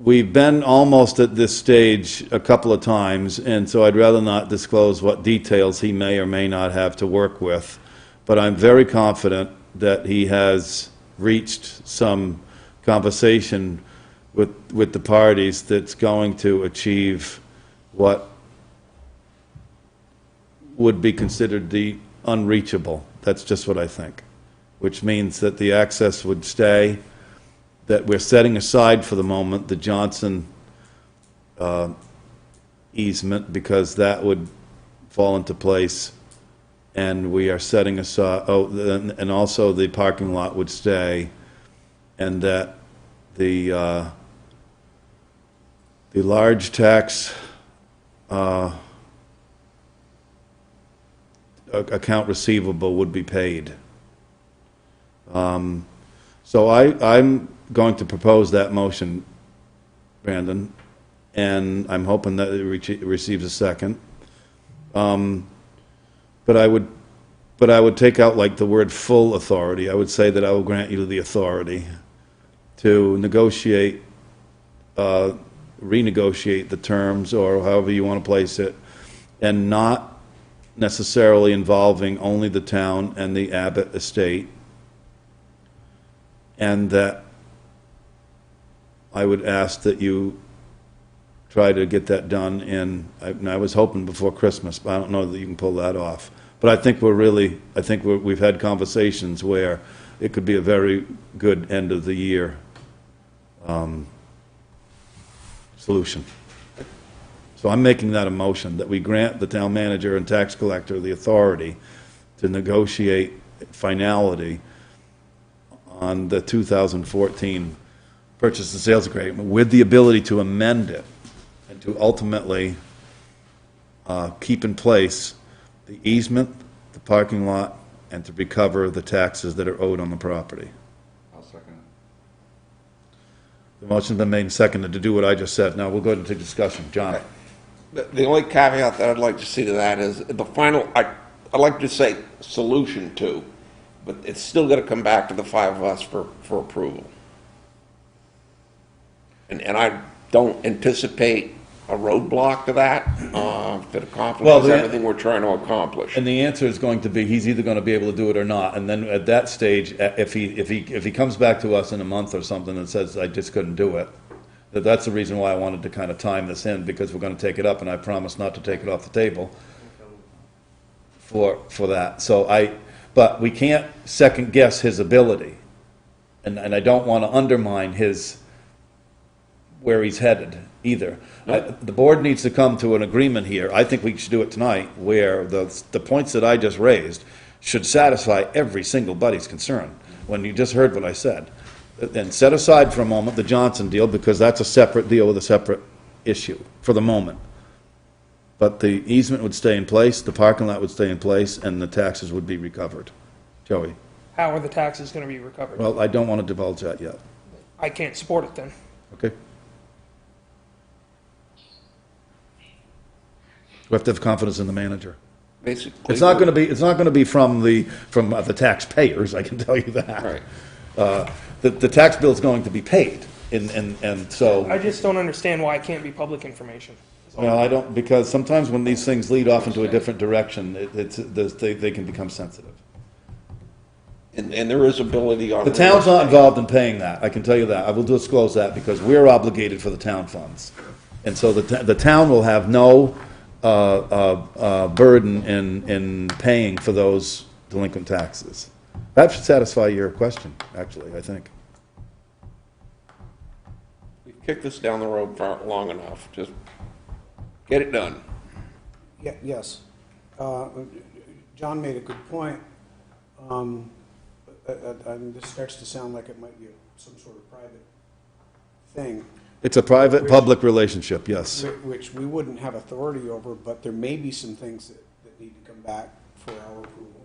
Speaker 1: We've been almost at this stage a couple of times, and so I'd rather not disclose what details he may or may not have to work with. But I'm very confident that he has reached some conversation with the parties that's going to achieve what would be considered the unreachable. That's just what I think. Which means that the access would stay, that we're setting aside for the moment the Johnson easement because that would fall into place, and we are setting aside, and also the parking lot would stay, and that the large tax account receivable would be paid. So I'm going to propose that motion Brandon, and I'm hoping that it receives a second. But I would take out like the word full authority. I would say that I will grant you the authority to negotiate, renegotiate the terms, or however you want to place it, and not necessarily involving only the town and the Abbott estate, and that I would ask that you try to get that done and I was hoping before Christmas, but I don't know that you can pull that off. But I think we've had conversations where it could be a very good end of the year solution. So I'm making that a motion, that we grant the town manager and tax collector the authority to negotiate finality on the 2014 purchase and sales agreement with the ability to amend it and to ultimately keep in place the easement, the parking lot, and to recover the taxes that are owed on the property.
Speaker 3: I'll second it.
Speaker 1: The motion's been made and seconded to do what I just said. Now we'll go into discussion. John?
Speaker 4: The only caveat that I'd like to see to that is the final, I'd like to say solution to, but it's still got to come back to the five of us for approval. And I don't anticipate a roadblock to that, that accomplishes everything we're trying to accomplish.
Speaker 1: And the answer is going to be, he's either going to be able to do it or not. And then at that stage, if he comes back to us in a month or something and says, I just couldn't do it, that's the reason why I wanted to kind of time this in, because we're going to take it up, and I promised not to take it off the table for that. But we can't second guess his ability, and I don't want to undermine where he's headed either. The board needs to come to an agreement here. I think we should do it tonight, where the points that I just raised should satisfy every single body's concern. When you just heard what I said, and set aside for a moment the Johnson deal, because that's a separate deal with a separate issue for the moment. But the easement would stay in place, the parking lot would stay in place, and the taxes would be recovered. Joey?
Speaker 9: How are the taxes going to be recovered?
Speaker 1: Well, I don't want to divulge that yet.
Speaker 9: I can't support it then.
Speaker 1: Okay? We have to have confidence in the manager.
Speaker 4: Basically,
Speaker 1: It's not going to be from the taxpayers, I can tell you that.
Speaker 4: Right.
Speaker 1: The tax bill is going to be paid, and so.
Speaker 9: I just don't understand why it can't be public information.
Speaker 1: Well, I don't, because sometimes when these things lead off into a different direction, they can become sensitive.
Speaker 4: And there is ability on.
Speaker 1: The town's not involved in paying that, I can tell you that. I will disclose that, because we're obligated for the town funds. And so the town will have no burden in paying for those delinquent taxes. That should satisfy your question, actually, I think.
Speaker 4: We've kicked this down the road for long enough. Just get it done.
Speaker 2: Yeah, yes. John made a good point. This starts to sound like it might be some sort of private thing.
Speaker 1: It's a private-public relationship, yes.
Speaker 2: Which we wouldn't have authority over, but there may be some things that need to come back for our approval.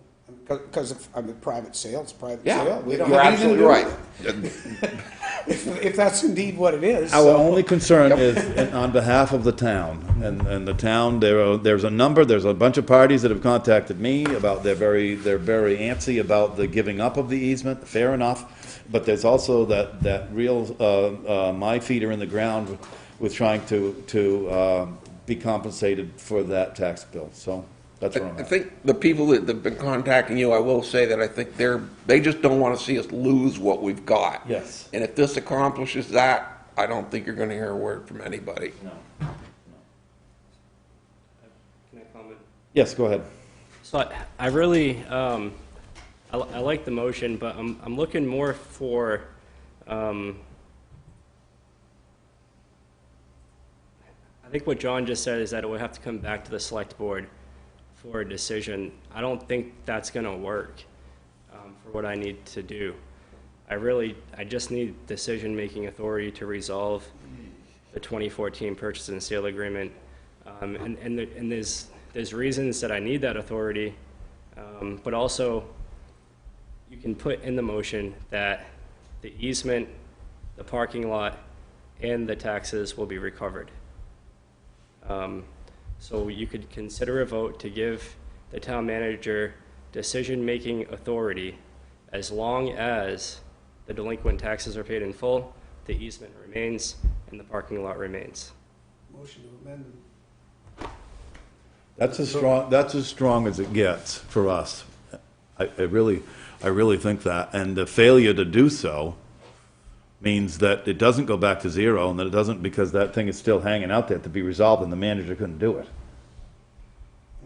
Speaker 2: Because if I'm a private sale, it's a private sale. We don't
Speaker 4: you're
Speaker 2: have anything
Speaker 4: absolutely
Speaker 2: to do
Speaker 4: right.
Speaker 2: with it. If that's indeed what it is.
Speaker 1: Our only concern is on behalf of the town, and the town, there's a bunch of parties that have contacted me about, they're very antsy about the giving up of the easement, fair enough, but there's also that real, my feet are in the ground with trying to be compensated for that tax bill, so that's where I'm
Speaker 4: I
Speaker 1: at.
Speaker 4: think the people that have been contacting you, I will say that I think they just don't want to see us lose what we've got.
Speaker 1: Yes.
Speaker 4: And if this accomplishes that, I don't think you're going to hear a word from anybody.
Speaker 1: No.
Speaker 5: Can I comment?
Speaker 1: Yes, go ahead.
Speaker 5: So I really, I like the motion, but I'm looking more for, I think what John just said is that it would have to come back to the select board for a decision. I don't think that's going to work for what I need to do. I just need decision-making authority to resolve the 2014 purchase and sale agreement. And there's reasons that I need that authority, but also you can put in the motion that the easement, the parking lot, and the taxes will be recovered. So you could consider a vote to give the town manager decision-making authority as long as the delinquent taxes are paid in full, the easement remains, and the parking lot remains.
Speaker 2: Motion to amend.
Speaker 1: That's as strong as it gets for us. I really think that. And the failure to do so means that it doesn't go back to zero, and that it doesn't, because that thing is still hanging out there to be resolved, and the manager couldn't do it.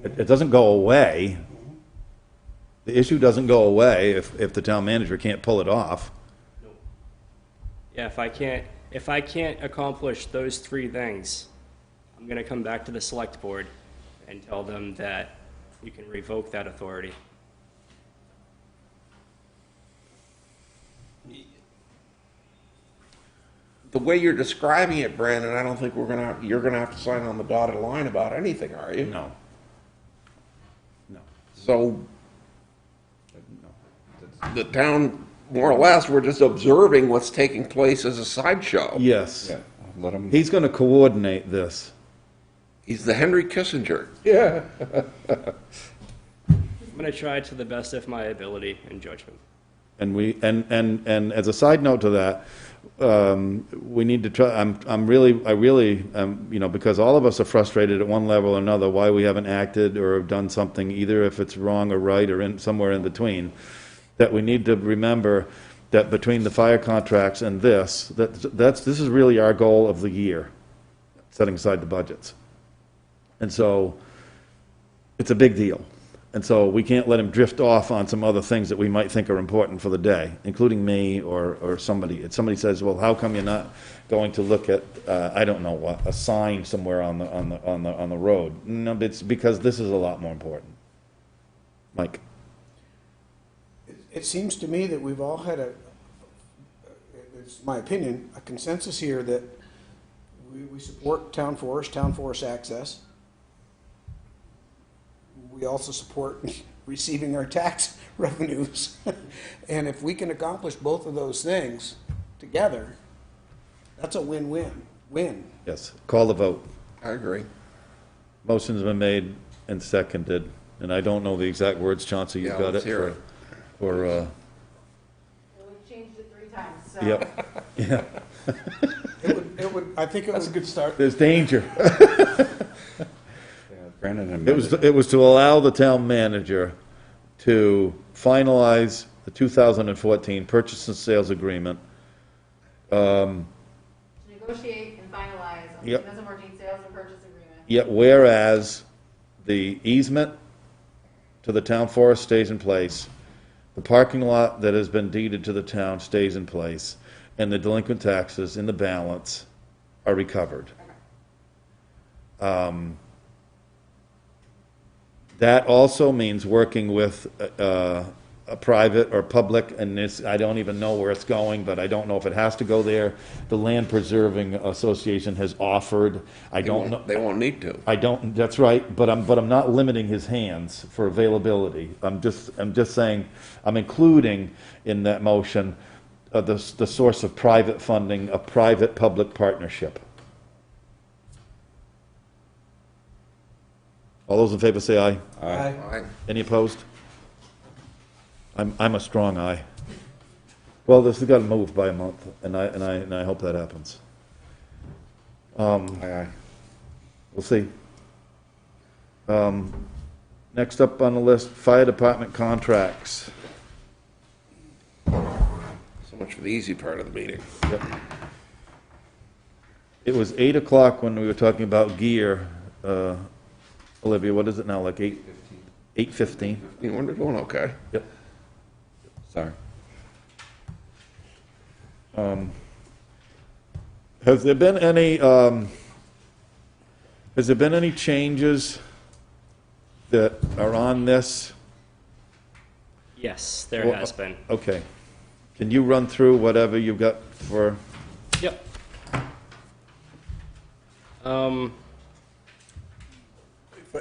Speaker 1: It doesn't go away. The issue doesn't go away if the town manager can't pull it off.
Speaker 5: Yeah, if I can't accomplish those three things, I'm gonna come back to the select board and tell them that you can revoke that authority.
Speaker 4: The way you're describing it, Brandon, I don't think you're gonna have to sign on the dotted line about anything, are you?
Speaker 1: No. No.
Speaker 4: So, the town, more or less, we're just observing what's taking place as a sideshow.
Speaker 1: Yes.
Speaker 3: Yeah, let him.
Speaker 1: He's going to coordinate this.
Speaker 4: He's the Henry Kissinger.
Speaker 3: Yeah.
Speaker 5: I'm gonna try to the best of my ability and judgment.
Speaker 1: And and as a side note to that, we need to try. I really, you know, because all of us are frustrated at one level or another why we haven't acted or have done something, either if it's wrong or right or somewhere in between. That we need to remember that between the fire contracts and this is really our goal of the year, setting aside the budgets. And so it's a big deal. And so we can't let him drift off on some other things that we might think are important for the day, including me or somebody. If somebody says, well, how come you're not going to look at, I don't know what, a sign somewhere on the road? No, it's because this is a lot more important. Mike.
Speaker 2: It seems to me that we've all had it's my opinion, a consensus here that we support town forest access. We also support receiving our tax revenues. And if we can accomplish both of those things together, that's a win-win.
Speaker 1: Yes, call the vote.
Speaker 4: I agree.
Speaker 1: Motion's been made and seconded, and I don't know the exact words, Chauncey, you
Speaker 4: Yeah,
Speaker 1: got it?
Speaker 4: let's hear it.
Speaker 6: We've changed it 3 times, so.
Speaker 1: Yep, yeah.
Speaker 2: I think it
Speaker 9: That's
Speaker 2: was
Speaker 9: a good start.
Speaker 1: There's danger.
Speaker 3: Brandon and
Speaker 1: It was to allow the town manager to finalize the 2014 purchase and sales agreement.
Speaker 6: To negotiate and finalize on the
Speaker 1: Yep.
Speaker 6: 2014 sales and purchase agreement.
Speaker 1: Yet whereas the easement to the town forest stays in place, the parking lot that has been deeded to the town stays in place, and the delinquent taxes in the balance are recovered. That also means working with a private or public, and this, I don't even know where it's going, but I don't know if it has to go there. The Land Preserving Association has offered. I don't know.
Speaker 4: They won't need to.
Speaker 1: I don't. That's right. But I'm not limiting his hands for availability. I'm just saying I'm including in that motion the source of private funding, a private-public partnership. All those in favor say aye.
Speaker 4: Aye.
Speaker 1: Any opposed? I'm a strong aye. Well, this has got to move by a month, and I hope that happens.
Speaker 3: Aye.
Speaker 1: We'll see. Next up on the list, fire department contracts.
Speaker 4: So much for the easy part of the meeting.
Speaker 1: Yep. It was 8 o'clock when we were talking about gear. Olivia, what is it now, like 8:15?
Speaker 4: You wonder, doing okay.
Speaker 1: Yep.
Speaker 3: Sorry.
Speaker 1: Has there been any changes that are on this?
Speaker 5: Yes, there
Speaker 1: Well,
Speaker 5: has been.
Speaker 1: Okay. Can you run through whatever you've got for,
Speaker 5: Yep.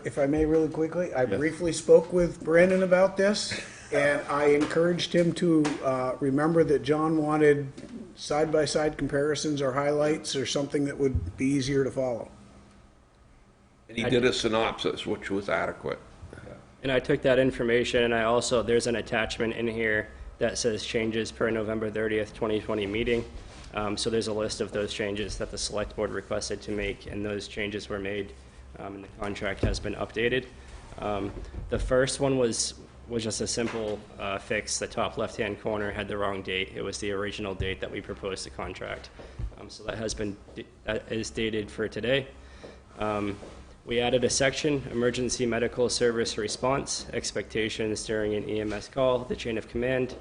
Speaker 2: If I may really quickly, I
Speaker 1: Yes.
Speaker 2: briefly spoke with Brandon about this, and I encouraged him to remember that John wanted side-by-side comparisons or highlights or something that would be easier to follow?
Speaker 4: And he did a synopsis, which was adequate.
Speaker 5: And I took that information, and I also, there's an attachment in here that says changes per November 30th, 2020 meeting. So there's a list of those changes that the select board requested to make, and those changes were made, and the contract has been updated. The first one was just a simple fix. The top left-hand corner had the wrong date. It was the original date that we proposed the contract. So that is dated for today. We added a section, emergency medical service response, expectations during an EMS call, the chain of command.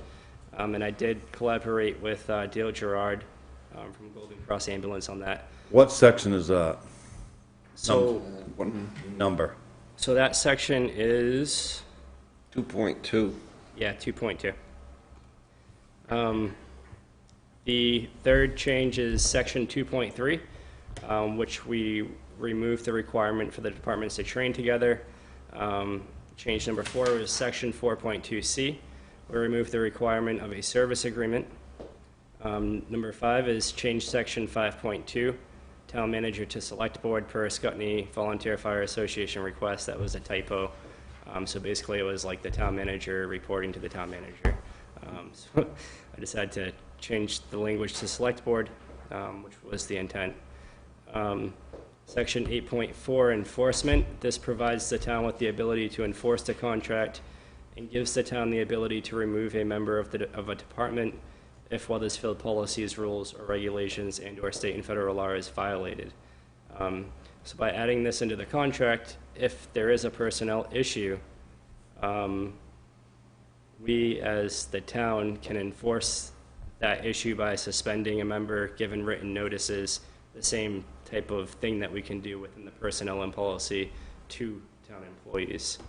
Speaker 5: And I did collaborate with Dale Gerard from Golden Cross Ambulance on that.
Speaker 1: What section is that?
Speaker 5: So,
Speaker 1: Number.
Speaker 5: so that section is,
Speaker 4: 2.2.
Speaker 5: yeah, 2.2. The third change is section 2.3, which we removed the requirement for the departments to train together. Change number 4 was section 4.2C. We removed the requirement of a service agreement. Number 5 is change section 5.2, town manager to select board per Scottney Volunteer Fire Association request. That was a typo. So basically it was like the town manager reporting to the town manager. So I decided to change the language to select board, which was the intent. Section 8.4, enforcement. This provides the town with the ability to enforce the contract and gives the town the ability to remove a member of a department if Weathersfield policies, rules, or regulations and/or state and federal law is violated. So by adding this into the contract, if there is a personnel issue, we as the town can enforce that issue by suspending a member, given written notices, the same type of thing that we can do within the personnel and policy to town employees.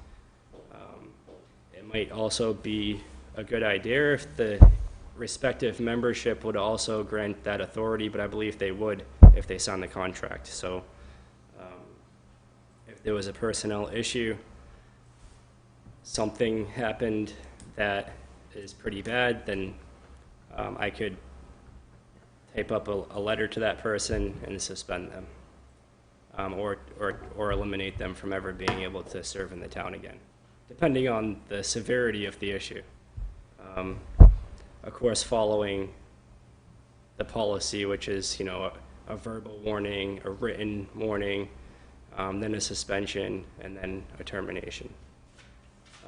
Speaker 5: It might also be a good idea if the respective membership would also grant that authority, but I believe they would if they sign the contract. So if there was a personnel issue, something happened that is pretty bad, then I could type up a letter to that person and suspend them, or eliminate them from ever being able to serve in the town again, depending on the severity of the issue. Of course, following the policy, which is, you know, a verbal warning, a written warning, then a suspension, and then a termination.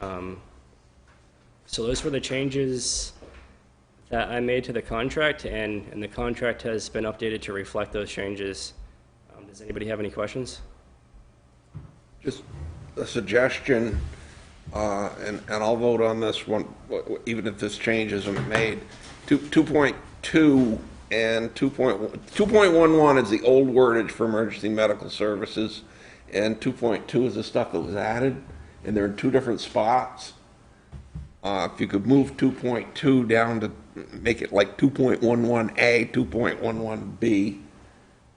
Speaker 5: So those were the changes that I made to the contract, and the contract has been updated to reflect those changes. Does anybody have any questions?
Speaker 4: Just a suggestion, and I'll vote on this one, even if this change isn't made. 2.2 and 2.11 is the old wordage for emergency medical services, and 2.2 is the stuff that was added, and they're in two different spots. If you could move 2.2 down to make it like 2.11A, 2.11B,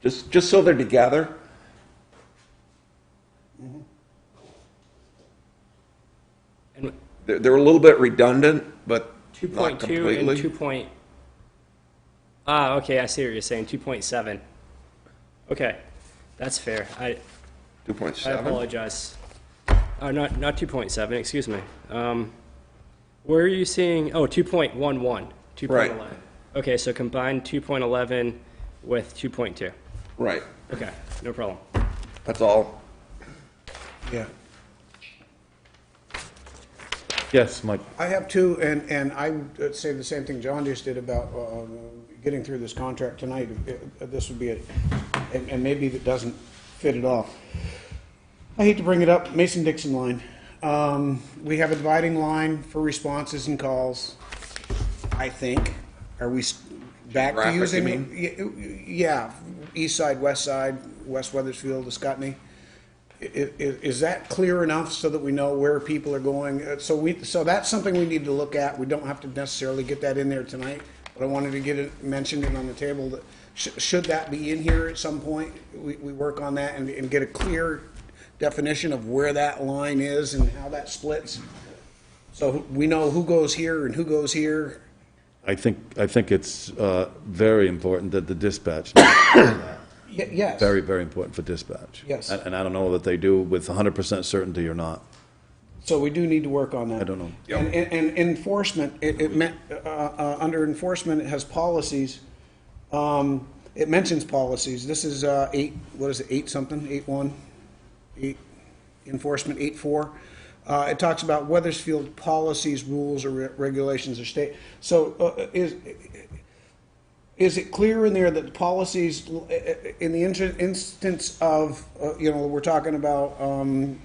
Speaker 4: just so they're together.
Speaker 5: And
Speaker 4: They're a little bit redundant, but not
Speaker 5: 2.2
Speaker 4: completely.
Speaker 5: and 2. Okay, I see what you're saying. 2.7. Okay, that's fair. I
Speaker 4: 2.7.
Speaker 5: apologize. Not 2.7. Excuse me. Where are you seeing? Oh, 2.11. 2.11.
Speaker 4: Right.
Speaker 5: Okay, so combine 2.11 with 2.2.
Speaker 4: Right.
Speaker 5: Okay, no problem.
Speaker 4: That's all.
Speaker 2: Yeah.
Speaker 1: Yes, Mike.
Speaker 2: I have two, and I would say the same thing John just did about getting through this contract tonight. This would be it, and maybe if it doesn't fit at all. I hate to bring it up, Mason-Dixon line. We have a dividing line for responses and calls, I think. Are we back to
Speaker 4: Geographic,
Speaker 2: using
Speaker 4: you
Speaker 2: it? Yeah, east side, West Weathersfield, to Scottney. Is that clear enough so that we know where people are going? So that's something we need to look at. We don't have to necessarily get that in there tonight, but I wanted to get it mentioned and on the table. That should that be in here at some point? We work on that and get a clear definition of where that line is and how that splits. So we know who goes here and who goes here.
Speaker 1: I think it's very important that the dispatch,
Speaker 2: Yes.
Speaker 1: very, very important for dispatch.
Speaker 2: Yes.
Speaker 1: And I don't know that they do with 100% certainty or not.
Speaker 2: So we do need to work on that.
Speaker 1: I don't know.
Speaker 2: And enforcement, it meant, under enforcement, it has policies. It mentions policies. This is, what is it, 8-something, 8-1? 8, enforcement 8-4. It talks about Weathersfield policies, rules, or regulations or state. So, is it clear in there that the policies, in the instance of, we're talking about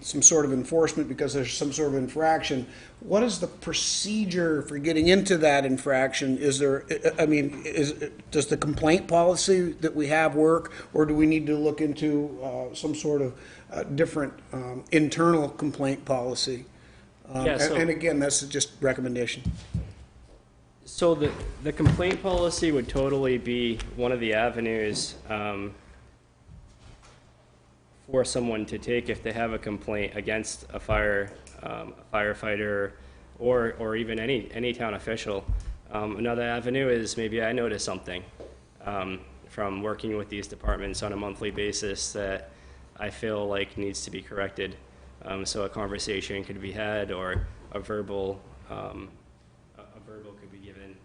Speaker 2: some sort of enforcement because there's some sort of infraction, what is the procedure for getting into that infraction? Is there, does the complaint policy that we have work, or do we need to look into some sort of different internal complaint policy? And again, that's just recommendation.
Speaker 5: So the complaint policy would totally be one of the avenues for someone to take if they have a complaint against a firefighter or even any town official. Another avenue is maybe I notice something from working with these departments on a monthly basis that I feel like needs to be corrected. So a conversation could be had, or a verbal could be given.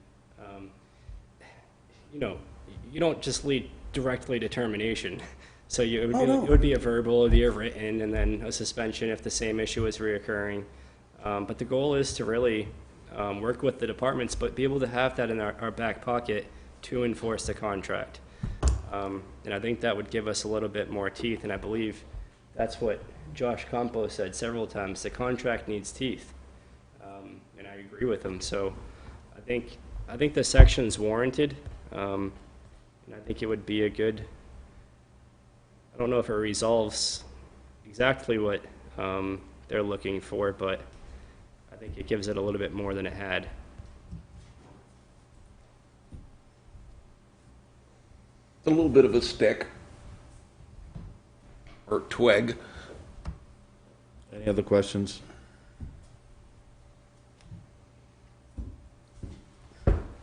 Speaker 5: You don't just lead directly to termination. So it would be a verbal, it would be a written, and then a suspension if the same issue is reoccurring. But the goal is to really work with the departments, but be able to have that in our back pocket to enforce the contract. And I think that would give us a little bit more teeth, and I believe that's what Josh Campos said several times. The contract needs teeth, and I agree with him. So I think the section's warranted, and I think it would be a good. I don't know if it resolves exactly what they're looking for, but I think it gives it a little bit more than it had.
Speaker 4: It's a little bit of a stick or twig.
Speaker 1: Any other questions?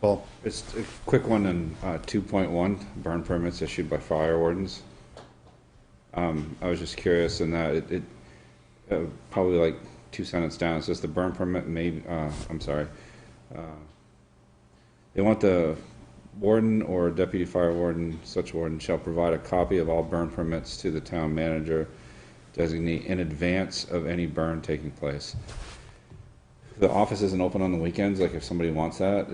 Speaker 1: Paul?
Speaker 3: It's a quick one in 2.1, burn permits issued by fire wardens. I was just curious in that it probably like 2 sentences down, it says the burn permit may, they want the warden or deputy fire warden, such warden shall provide a copy of all burn permits to the town manager designate in advance of any burn taking place. The office isn't open on the weekends, like if somebody wants that,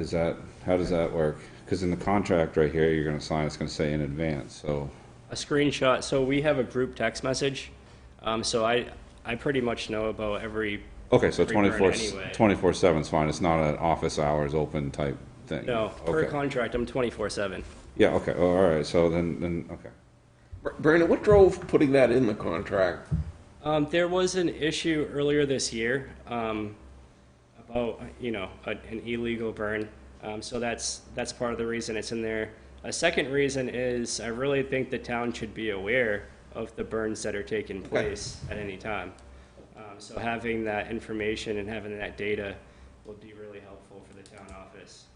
Speaker 3: how does that work? Because in the contract right here you're going to sign, it's going to say in advance, so.
Speaker 5: A screenshot, so we have a group text message, so I pretty much know about every.
Speaker 3: Okay, so
Speaker 5: every burn anyway.
Speaker 3: 24/7 is fine, it's not an office hours open type thing?
Speaker 5: No, per
Speaker 3: Okay.
Speaker 5: contract, I'm 24/7.
Speaker 3: Yeah, okay, oh, all right, so then, okay.
Speaker 4: Brandon, what drove putting that in the contract?
Speaker 5: There was an issue earlier this year about an illegal burn, so that's part of the reason it's in there. A second reason is I really think the town should be aware of the burns that are taking place at any time. So having that information and having that data will be really helpful for the town office.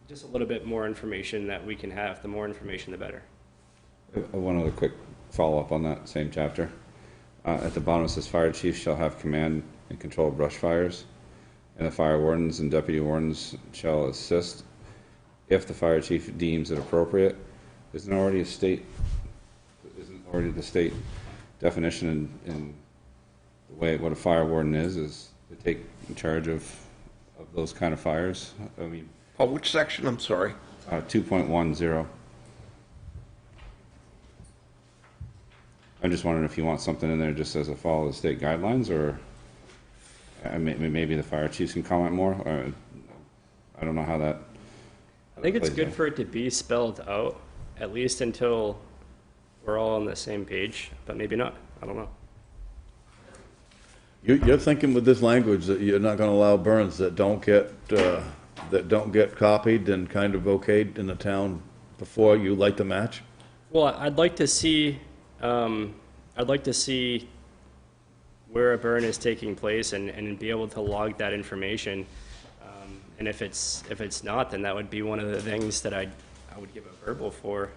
Speaker 5: Just a little bit more information that we can have. The more information, the better.
Speaker 3: One other quick follow-up on that same chapter. At the bottom it says fire chiefs shall have command and control of brush fires, and the fire wardens and deputy wardens shall assist if the fire chief deems it appropriate. Isn't already the state definition in the way what a fire warden is to take in charge of those kind of fires? I mean,
Speaker 4: Oh, which section? I'm sorry.
Speaker 3: 2.10. I'm just wondering if you want something in there just as a follow the state guidelines, or maybe the fire chiefs can comment more. Or, I don't know how that.
Speaker 5: I think it's good for it to be spelled out, at least until we're all on the same page, but maybe not. I don't know.
Speaker 1: You're thinking with this language that you're not going to allow burns that don't get copied and kind of okayed in the town before you light the match?
Speaker 5: Well, I'd like to see where a burn is taking place and be able to log that information, And if it's not, then that would be one of the things that I would give a verbal for.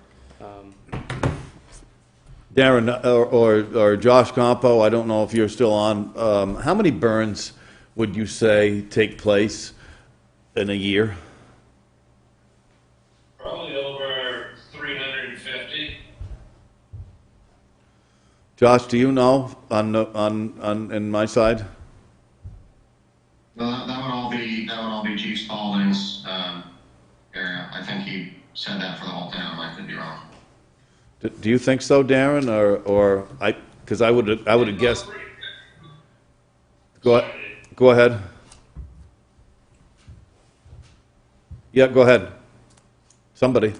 Speaker 1: Darren, or Josh Campo, I don't know if you're still on, how many burns would you say take place in a year?
Speaker 12: Probably over 350.
Speaker 1: Josh, do you know in my side?
Speaker 10: Well, that would all be Chief Spalding's area. I think he said that for the whole town. I could be wrong.
Speaker 1: Do you think so, Darren, or because I would have guessed. Go ahead. Yeah, go ahead. Somebody.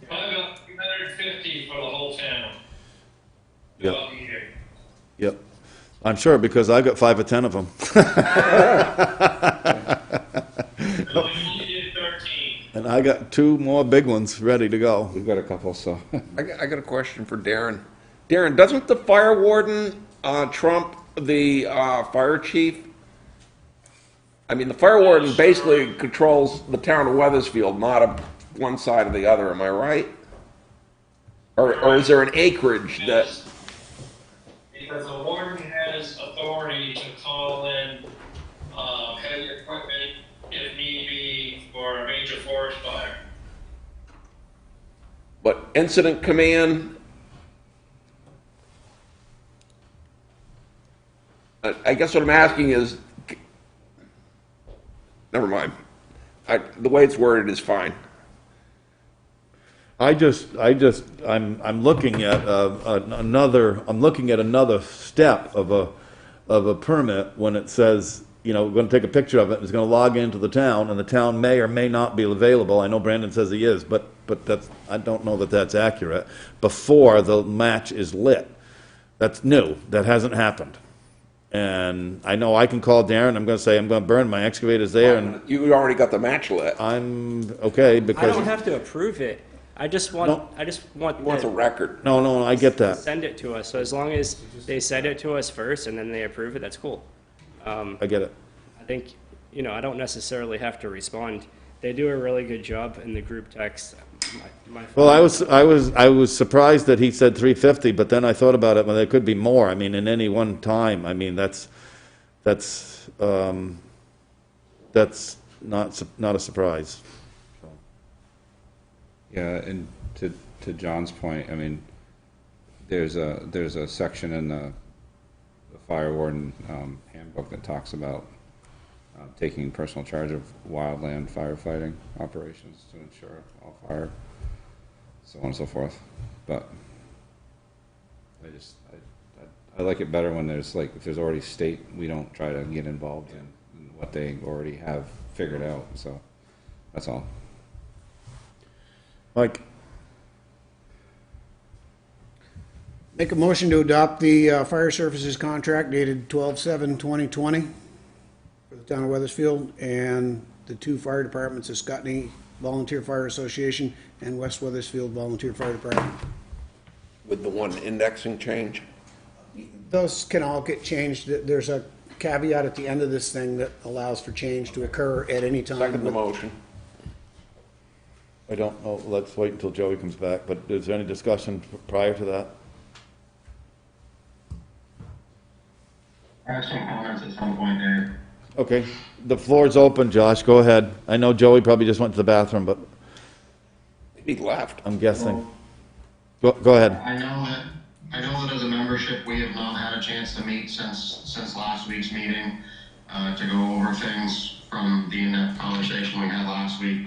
Speaker 12: Probably about 350 for the whole town.
Speaker 1: Yep.
Speaker 12: Throughout the year.
Speaker 1: Yep. I'm sure because I got 5 or 10 of them.
Speaker 12: No, you did 13.
Speaker 1: And I got 2 more big ones ready to go.
Speaker 3: We've got a couple, so.
Speaker 4: I got a question for Darren. Darren, doesn't the fire warden trump the fire chief? I mean, the fire warden basically controls the town of Weathersfield, not one side or the other. Am I right? Or is there an acreage that?
Speaker 12: Because the warden has authority to call in heavy equipment if need be for a major forest fire.
Speaker 4: But incident command, I guess what I'm asking is, never mind. The way it's worded is fine.
Speaker 1: I'm looking at another step of a permit when it says, we're going to take a picture of it, it's going to log into the town, and the town may or may not be available. I know Brandon says he is, but I don't know that that's accurate, before the match is lit. That's new. That hasn't happened. And I know I can call Darren, I'm going to say, I'm going to burn my excavators there, and
Speaker 4: You already got the match lit.
Speaker 1: I'm okay
Speaker 5: I
Speaker 1: because...
Speaker 5: don't have to approve it. I just want
Speaker 4: Wants a record.
Speaker 1: No, I get that.
Speaker 5: send it to us. So as long as they send it to us first and then they approve it, that's cool.
Speaker 1: I get it.
Speaker 5: I think, I don't necessarily have to respond. They do a really good job in the group text.
Speaker 1: Well, I was surprised that he said 350, but then I thought about it. Well, there could be more. I mean, in any one time. I mean, that's not a surprise.
Speaker 3: Yeah, and to John's point, I mean, there's a section in the fire warden handbook that talks about taking personal charge of wildland firefighting operations to ensure all fire, so on and so forth. But I like it better when there's if there's already state, we don't try to get involved in what they already have figured out. So that's all.
Speaker 1: Mike,
Speaker 2: Make a motion to adopt the fire services contract dated 12/7/2020 for the town of Weathersfield and the 2 fire departments of Scotney Volunteer Fire Association and West Weathersfield Volunteer Fire Department.
Speaker 4: With the one indexing change.
Speaker 2: Those can all get changed. There's a caveat at the end of this thing that allows for change to occur at any time.
Speaker 4: Second the motion.
Speaker 1: I don't know, let's wait until Joey comes back, but is there any discussion prior to that?
Speaker 10: I have some comments at some point there.
Speaker 1: Okay, the floor's open, Josh, go ahead. I know Joey probably just went to the bathroom, but
Speaker 4: He left.
Speaker 1: I'm guessing. Go ahead.
Speaker 10: I know that as a membership, we have not had a chance to meet since last week's meeting, to go over things from the in-depth conversation we had last week.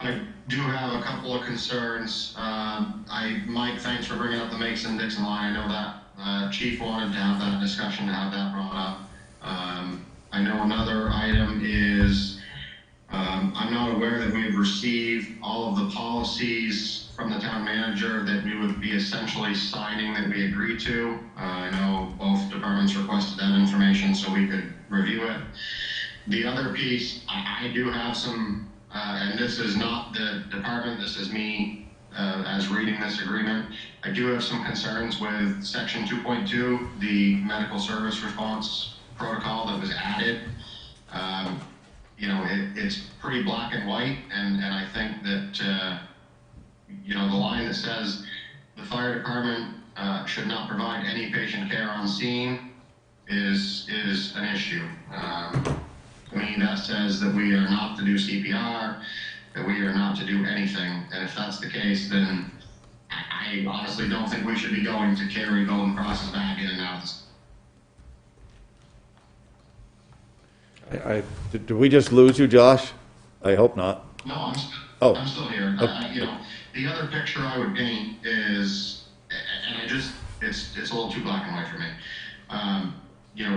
Speaker 10: I do have a couple of concerns. Mike, thanks for bringing up the Mason-Dixon line. I know that Chief wanted to have that discussion, to have that brought up. I know another item is, I'm not aware that we've received all of the policies from the town manager that we would be essentially signing that we agree to. I know both departments requested that information so we could review it. The other piece, I do have some, and this is not the department, this is me as reading this agreement. I do have some concerns with section 2.2, the medical service response protocol that was added. it's pretty black and white, and I think that, the line that says the fire department should not provide any patient care on scene is an issue. To me, that says that we are not to do CPR, that we are not to do anything, and if that's the case, then I honestly don't think we should be going to carry Golden Cross's back in and out.
Speaker 1: Did we just lose you, Josh? I hope not.
Speaker 10: No, I'm
Speaker 1: Oh.
Speaker 10: I'm still here.
Speaker 1: Okay.
Speaker 10: The other picture I would paint is, and it's a little too black and white for me.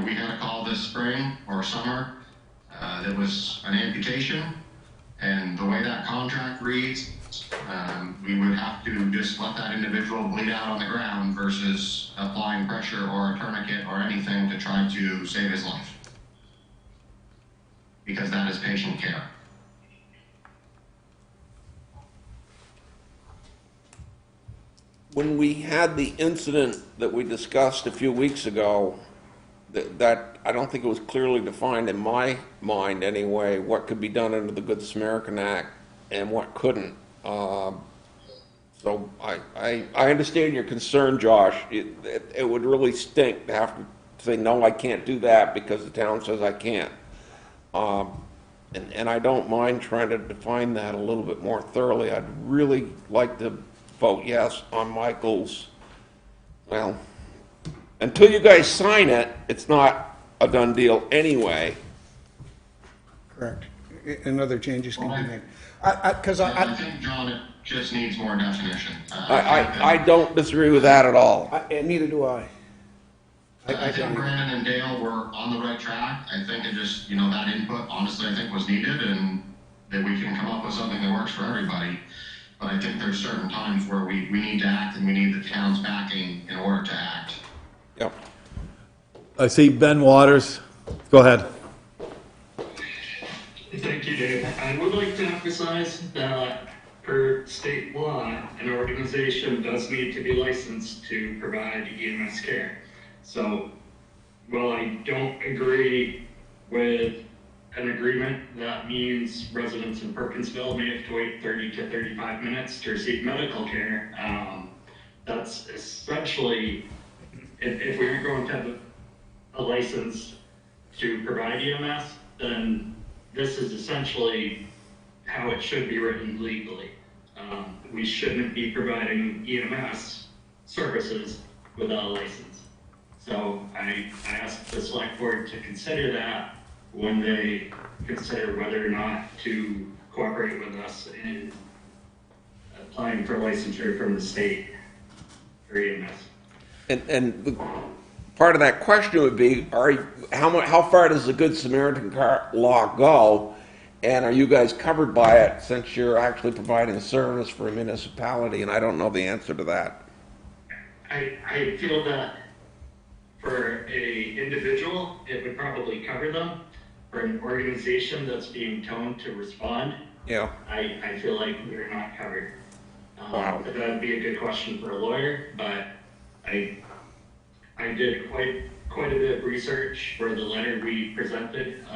Speaker 10: We had a call this spring or summer that was an amputation, and the way that contract reads, we would have to just let that individual bleed out on the ground versus applying pressure or a tourniquet or anything to try to save his life, because that is patient care.
Speaker 4: When we had the incident that we discussed a few weeks ago, that I don't think it was clearly defined in my mind anyway, what could be done under the Good Samaritan Act and what couldn't. So I understand your concern, Josh. It would really stink to have to say, no, I can't do that because the town says I can't. And I don't mind trying to define that a little bit more thoroughly. I'd really like to vote yes on Michael's. Well, until you guys sign it, it's not a done deal anyway.
Speaker 2: Correct. And other changes can be made. Because
Speaker 10: I think, John, it just needs more definition.
Speaker 4: I don't disagree with that at all.
Speaker 2: And neither do I.
Speaker 10: I think Brandon and Dale were on the right track. I think it just, that input, honestly, I think was needed, and that we can come up with something that works for everybody. But I think there's certain times where we need to act, and we need the town's backing in order to act.
Speaker 4: Yep.
Speaker 1: I see Ben Waters. Go ahead.
Speaker 13: Thank you, Dave. I would like to emphasize that per state law, an organization does need to be licensed to provide EMS care. So while I don't agree with an agreement that means residents in Perkinsville may have to wait 30 to 35 minutes to receive medical care, that's essentially, if we aren't going to have a license to provide EMS, then this is essentially how it should be written legally. We shouldn't be providing EMS services without a license. So I asked the select board to consider that when they consider whether or not to cooperate with us in applying for licensure from the state for EMS.
Speaker 4: And the, part of that question would be, how far does the Good Samaritan law go? And are you guys covered by it since you're actually providing a service for a municipality? And I don't know the answer to that.
Speaker 13: I feel that for a individual, it would probably cover them. For an organization that's being told to respond,
Speaker 4: yeah,
Speaker 13: I feel like we're not covered.
Speaker 4: Wow.
Speaker 13: But that'd be a good question for a lawyer, but I did quite a bit of research for the letter we presented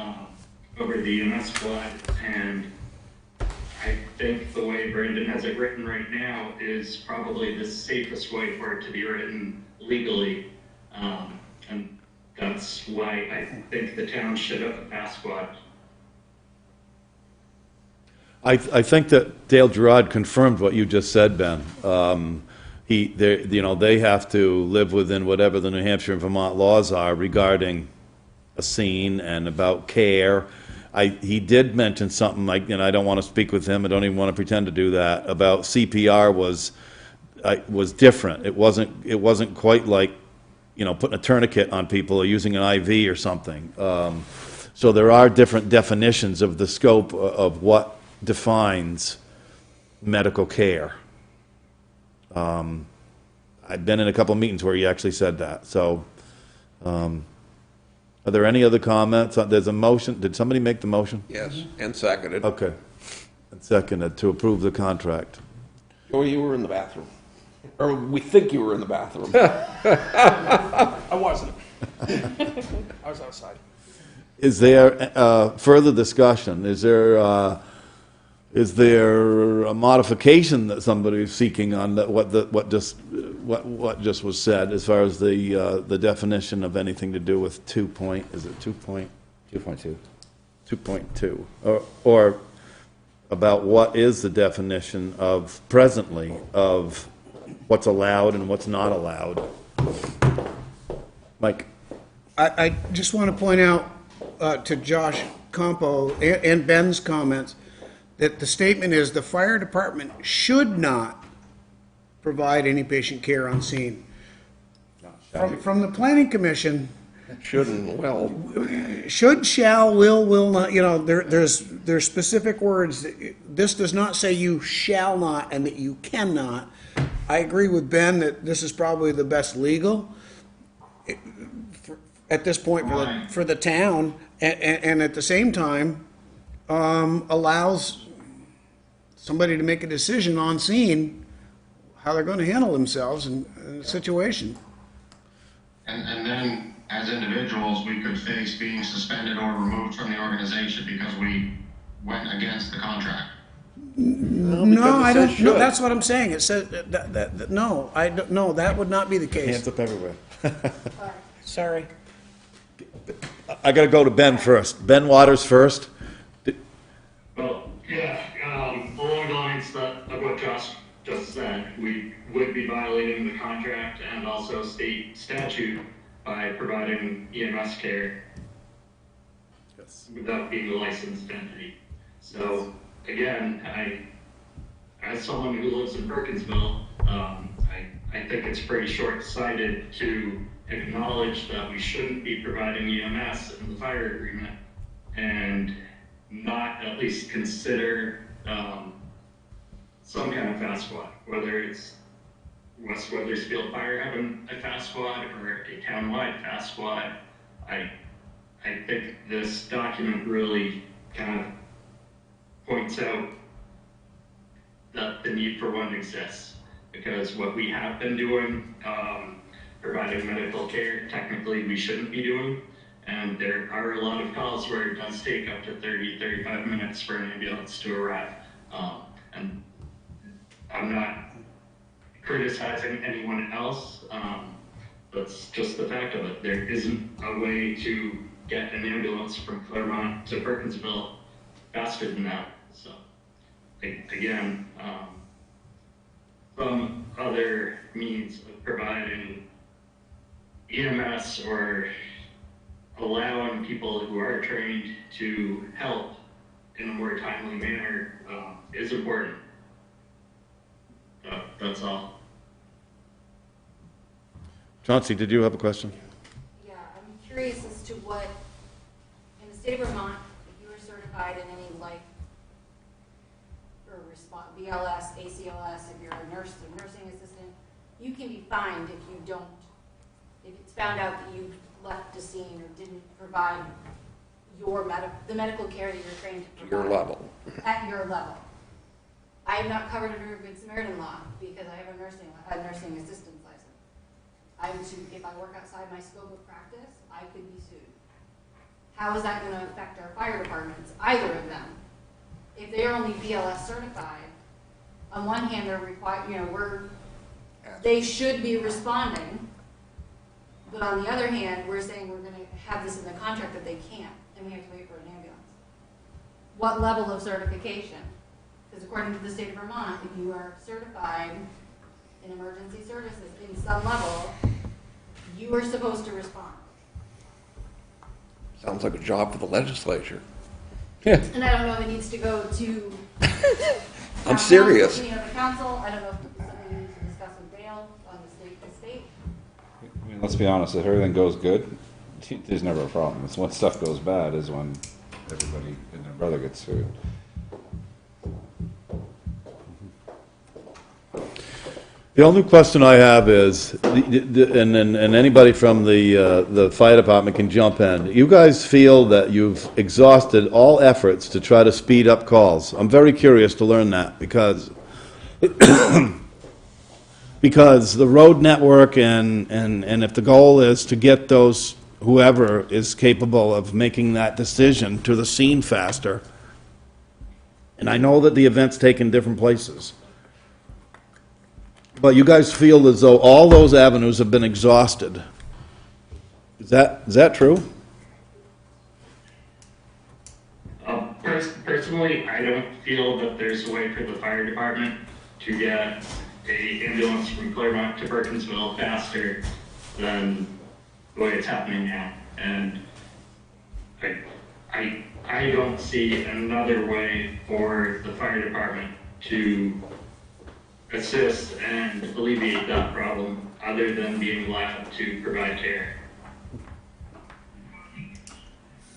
Speaker 13: over the EMS squad, and I think the way Brandon has it written right now is probably the safest way for it to be written legally, and that's why I think the town should have a pass squad.
Speaker 1: I think that Dale Gerard confirmed what you just said, Ben. They have to live within whatever the New Hampshire and Vermont laws are regarding a scene and about care. He did mention something like, and I don't want to speak with him, I don't even want to pretend to do that, about CPR was different. It wasn't quite like, putting a tourniquet on people or using an IV or something. So there are different definitions of the scope of what defines medical care. I've been in a couple of meetings where he actually said that. So, are there any other comments? There's a motion. Did somebody make the motion?
Speaker 4: Yes, and seconded.
Speaker 1: Okay. And seconded to approve the contract.
Speaker 4: Oh, you were in the bathroom. Or we think you were in the bathroom.
Speaker 9: I wasn't. I was outside.
Speaker 1: is there further discussion? Is there a modification that somebody is seeking on what just was said as far as the definition of anything to do with is it 2.2? 2.2, or about what is the definition of presently of what's allowed and what's not allowed? Mike?
Speaker 2: I just want to point out to Josh Campo and Ben's comments that the statement is the fire department should not provide any patient care on scene. From the planning commission,
Speaker 4: Shouldn't, well,
Speaker 2: should, shall, will not, there's specific words. This does not say you shall not and that you cannot. I agree with Ben that this is probably the best legal at this point for the town, and at the same time, allows somebody to make a decision on scene how they're going to handle themselves in a situation.
Speaker 10: And then, as individuals, we could face being suspended or removed from the organization because we went against the contract.
Speaker 2: No, I don't. No, that's what I'm saying. It says that no, I don't. No, that would not be the case.
Speaker 1: Hands up everywhere.
Speaker 2: Sorry.
Speaker 1: I got to go to Ben first. Ben Waters first.
Speaker 13: Well, yeah, along the lines of what Josh just said, we would be violating the contract and also state statute by providing EMS care without being a licensed entity. So again, as someone who lives in Perkinsville, I think it's pretty short-sighted to acknowledge that we shouldn't be providing EMS in the fire agreement and not at least consider some kind of fast squad, whether it's West Weathersfield Fire having a fast squad or a town-wide fast squad. I think this document really kind of points out that the need for one exists, because what we have been doing, providing medical care, technically we shouldn't be doing, and there are a lot of calls where it does take up to 30-35 minutes for an ambulance to arrive. And I'm not criticizing anyone else, that's just the fact of it. There isn't a way to get an ambulance from Claremont to Perkinsville faster than that. So, again, some other means of providing EMS or allowing people who are trained to help in a more timely manner is important. That's all.
Speaker 1: Chauncey, did you have a question?
Speaker 6: Yeah, I'm curious as to what, in the state of Vermont, if you were certified in any life or BLS, ACLS, if you're a nurse or nursing assistant, you can be fined if it's found out that you left the scene or didn't provide the medical care that you're trained to provide.
Speaker 4: your level.
Speaker 6: At your level. I am not covered under Good Samaritan law because I have a nursing assistance license. If I work outside my scope of practice, I could be sued. How is that going to affect our fire departments? Either of them. If they're only BLS certified, on one hand they're required, they should be responding, but on the other hand, we're saying we're going to have this in the contract that they can't, and we have to wait for an ambulance. What level of certification? Because according to the state of Vermont, if you are certified in emergency services in some level, you are supposed to respond.
Speaker 4: Sounds like a job for the legislature.
Speaker 6: And I don't know if it needs to go to.
Speaker 4: I'm serious.
Speaker 6: The council. I don't know if it's something we need to discuss with Dale on the state.
Speaker 3: I mean, let's be honest, if everything goes good, there's never a problem. It's when stuff goes bad is when everybody and their brother gets sued.
Speaker 1: The only question I have is, and anybody from the fire department can jump in. You guys feel that you've exhausted all efforts to try to speed up calls. I'm very curious to learn that because the road network and if the goal is to get those whoever is capable of making that decision to the scene faster. And I know that the event's taken different places. But you guys feel as though all those avenues have been exhausted. Is that true?
Speaker 13: Personally, I don't feel that there's a way for the fire department to get a ambulance from Claremont to Burkensville faster than the way it's happening now. And I don't see another way for the fire department to assist and alleviate that problem other than being allowed to provide care.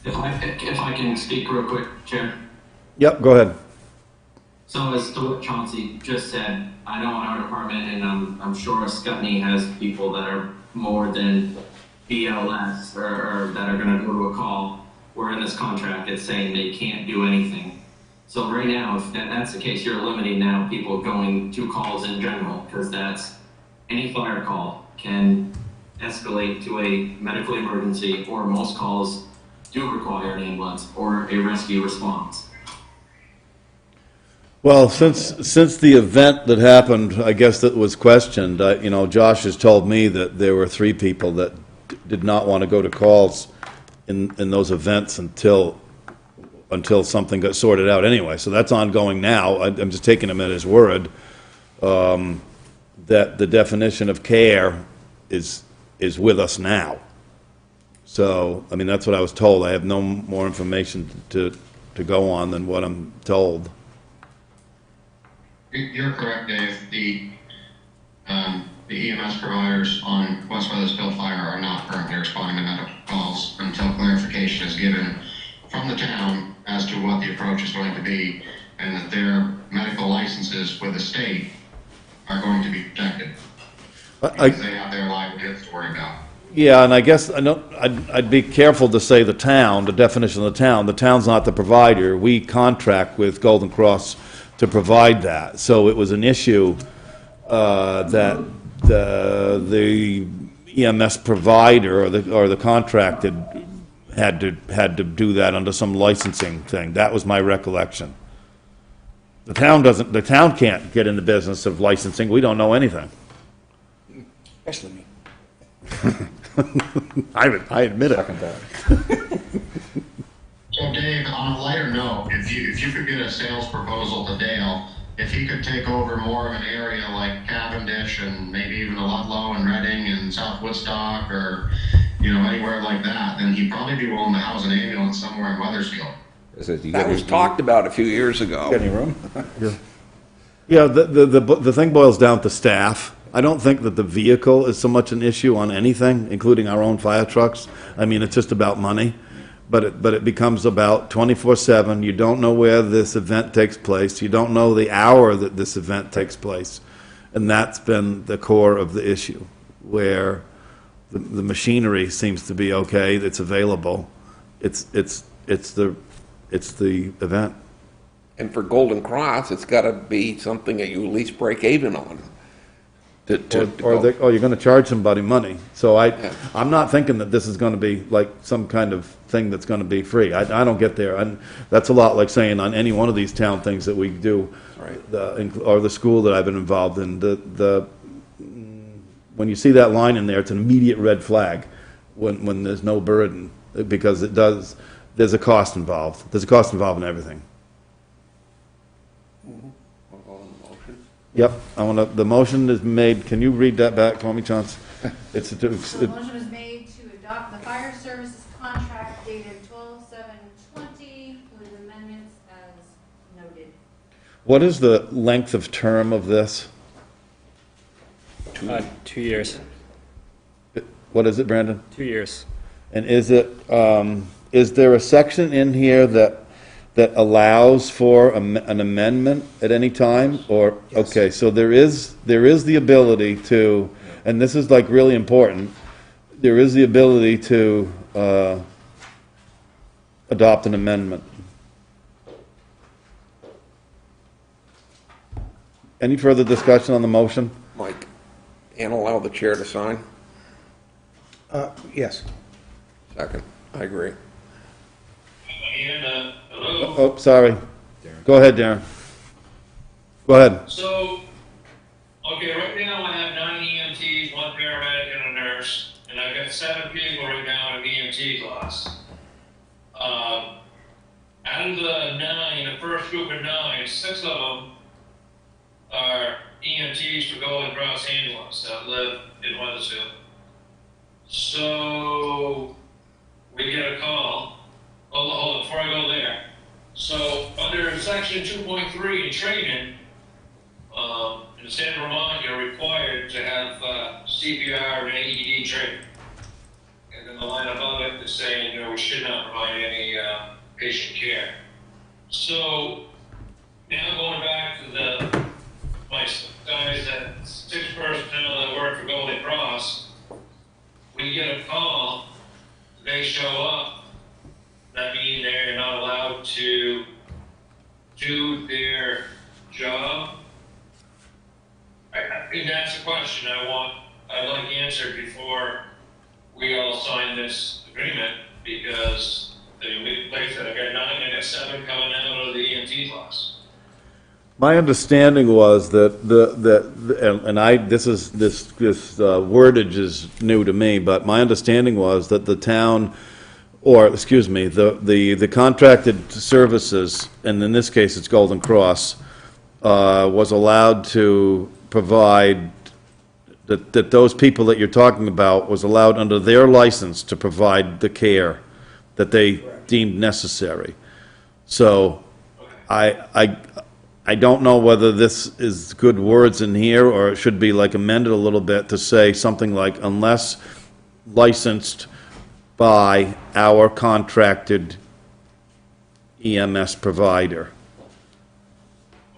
Speaker 14: If I can speak real quick, Chair.
Speaker 1: Yep, go ahead.
Speaker 14: So as to what Chauncey just said, I know in our department, and I'm sure Scutney has people that are more than BLS or that are going to go to a call. We're in this contract that's saying they can't do anything. So right now, if that's the case, you're limiting now people going to calls in general, because that's any fire call can escalate to a medical emergency, or most calls do require an ambulance or a rescue response.
Speaker 1: Well, since the event that happened, I guess that was questioned, Josh has told me that there were 3 people that did not want to go to calls in those events until something got sorted out anyway. So that's ongoing now. I'm just taking him at his word that the definition of care is with us now. So, I mean, that's what I was told. I have no more information to go on than what I'm told.
Speaker 10: You're correct, Dave. The EMS providers on West Weathersfield Fire are not currently responding to medical calls until clarification is given from the town as to what the approach is going to be, and that their medical licenses with the state are going to be protected. Because they have their livelihoods to worry about.
Speaker 1: Yeah, and I guess I'd be careful to say the town, the definition of the town. The town's not the provider. We contract with Golden Cross to provide that. So it was an issue that the EMS provider or the contracted had to do that under some licensing thing. That was my recollection. The town can't get in the business of licensing. We don't know anything.
Speaker 2: Especially me.
Speaker 1: I admit it.
Speaker 10: So Dave, on a lighter note, if you could get a sales proposal to Dale, if he could take over more of an area like Cavendish and maybe even a Ludlow and Reading and South Woodstock or anywhere like that, then he'd probably be willing to house an ambulance somewhere in Weathersfield.
Speaker 4: That was talked about a few years ago.
Speaker 3: Got any room?
Speaker 1: Yeah, the thing boils down to staff. I don't think that the vehicle is so much an issue on anything, including our own fire trucks. I mean, it's just about money. But it becomes about 24/7. You don't know where this event takes place. You don't know the hour that this event takes place. And that's been the core of the issue, where the machinery seems to be okay, it's available. It's the event.
Speaker 4: And for Golden Cross, it's got to be something that you at least break even on.
Speaker 1: Or you're going to charge somebody money. So I'm not thinking that this is going to be like some kind of thing that's going to be free. I don't get there. And that's a lot like saying on any one of these town things that we do, right. Or the school that I've been involved in. When you see that line in there, it's an immediate red flag when there's no burden, because there's a cost involved. There's a cost involved in everything. Yep, the motion is made. Can you read that back for me, Chauncey?
Speaker 6: So the motion was made to adopt the fire services contract dated 12/7/20 with amendments as noted.
Speaker 1: What is the length of term of this?
Speaker 5: 2 years.
Speaker 1: What is it, Brandon?
Speaker 5: 2 years.
Speaker 1: And is there a section in here that allows for an amendment at any time, or yes. Okay, so there is the ability to, and this is like really important, there is the ability to adopt an amendment. Any further discussion on the motion?
Speaker 4: Mike, and allow the chair to sign?
Speaker 2: Yes.
Speaker 4: Second, I agree.
Speaker 12: And, hello?
Speaker 1: Oh, sorry. Go ahead, Darren. Go ahead.
Speaker 12: So, okay, right now I have 9 EMTs, 1 paramedic, and a nurse, and I've got 7 people right now in EMT class. Out of the 9, the first group of 9, 6 of them are EMTs for Golden Cross Ambulance that live in Weathersfield. So, we get a call. Hold on, before I go there. So, under section 2.3 in training, in the state of Vermont, you're required to have CPR and AED training. And then the line above it is saying, we should not provide any patient care. So, now going back to my guys that 6 personnel that work for Golden Cross, we get a call, they show up, that means they're not allowed to do their job. I think that's a question I'd like answered before we all sign this agreement, because like I said, I got 9, I got 7 coming out of the EMT class.
Speaker 1: My understanding was that this wordage is new to me, but my understanding was that the town, or excuse me, the contracted services, and in this case it's Golden Cross, was allowed to provide, that those people that you're talking about was allowed under their license to provide the care that they deemed necessary. So I don't know whether this is good words in here, or it should be like amended a little bit to say something like, unless licensed by our contracted EMS provider.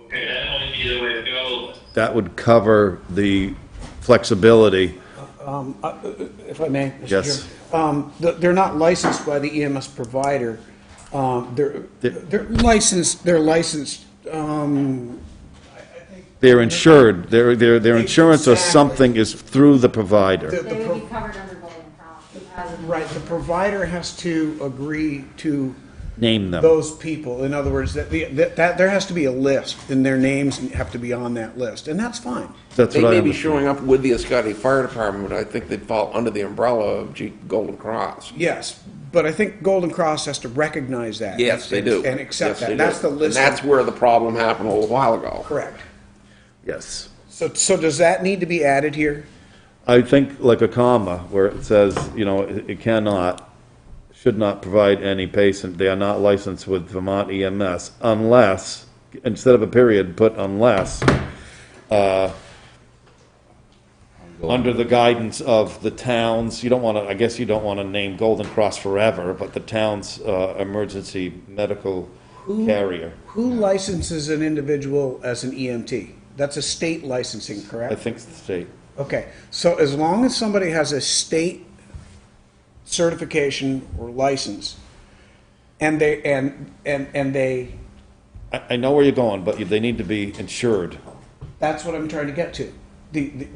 Speaker 12: Okay, that might be the way to go.
Speaker 1: That would cover the flexibility.
Speaker 2: If I may, Mr.
Speaker 1: Yes.
Speaker 2: Chairman. They're not licensed by the EMS provider. They're licensed.
Speaker 1: They're insured. Their insurance or something is through the provider.
Speaker 6: They would be covered under Golden Cross.
Speaker 2: Right, the provider has to agree to
Speaker 1: Name them.
Speaker 2: those people. In other words, that there has to be a list, and their names have to be on that list, and that's fine.
Speaker 1: That's
Speaker 4: They
Speaker 1: what I
Speaker 4: may be
Speaker 1: understand.
Speaker 4: showing up with the Ascoti Fire Department, but I think they'd fall under the umbrella of Golden Cross.
Speaker 2: Yes, but I think Golden Cross has to recognize that.
Speaker 4: Yes, they do.
Speaker 2: And accept
Speaker 4: Yes, they
Speaker 2: that.
Speaker 4: do.
Speaker 2: That's the list.
Speaker 4: And that's where the problem happened a little while ago.
Speaker 2: Correct.
Speaker 1: Yes.
Speaker 2: So does that need to be added here?
Speaker 1: I think like a comma where it says, it should not provide any patient, they are not licensed with Vermont EMS unless, instead of a period, put unless, under the guidance of the towns, you don't want to, I guess you don't want to name Golden Cross forever, but the town's emergency medical carrier.
Speaker 2: Who licenses an individual as an EMT? That's a state licensing, correct?
Speaker 1: I think it's the state.
Speaker 2: Okay, so as long as somebody has a state certification or license, and they,
Speaker 1: I know where you're going, but they need to be insured.
Speaker 2: that's what I'm trying to get to.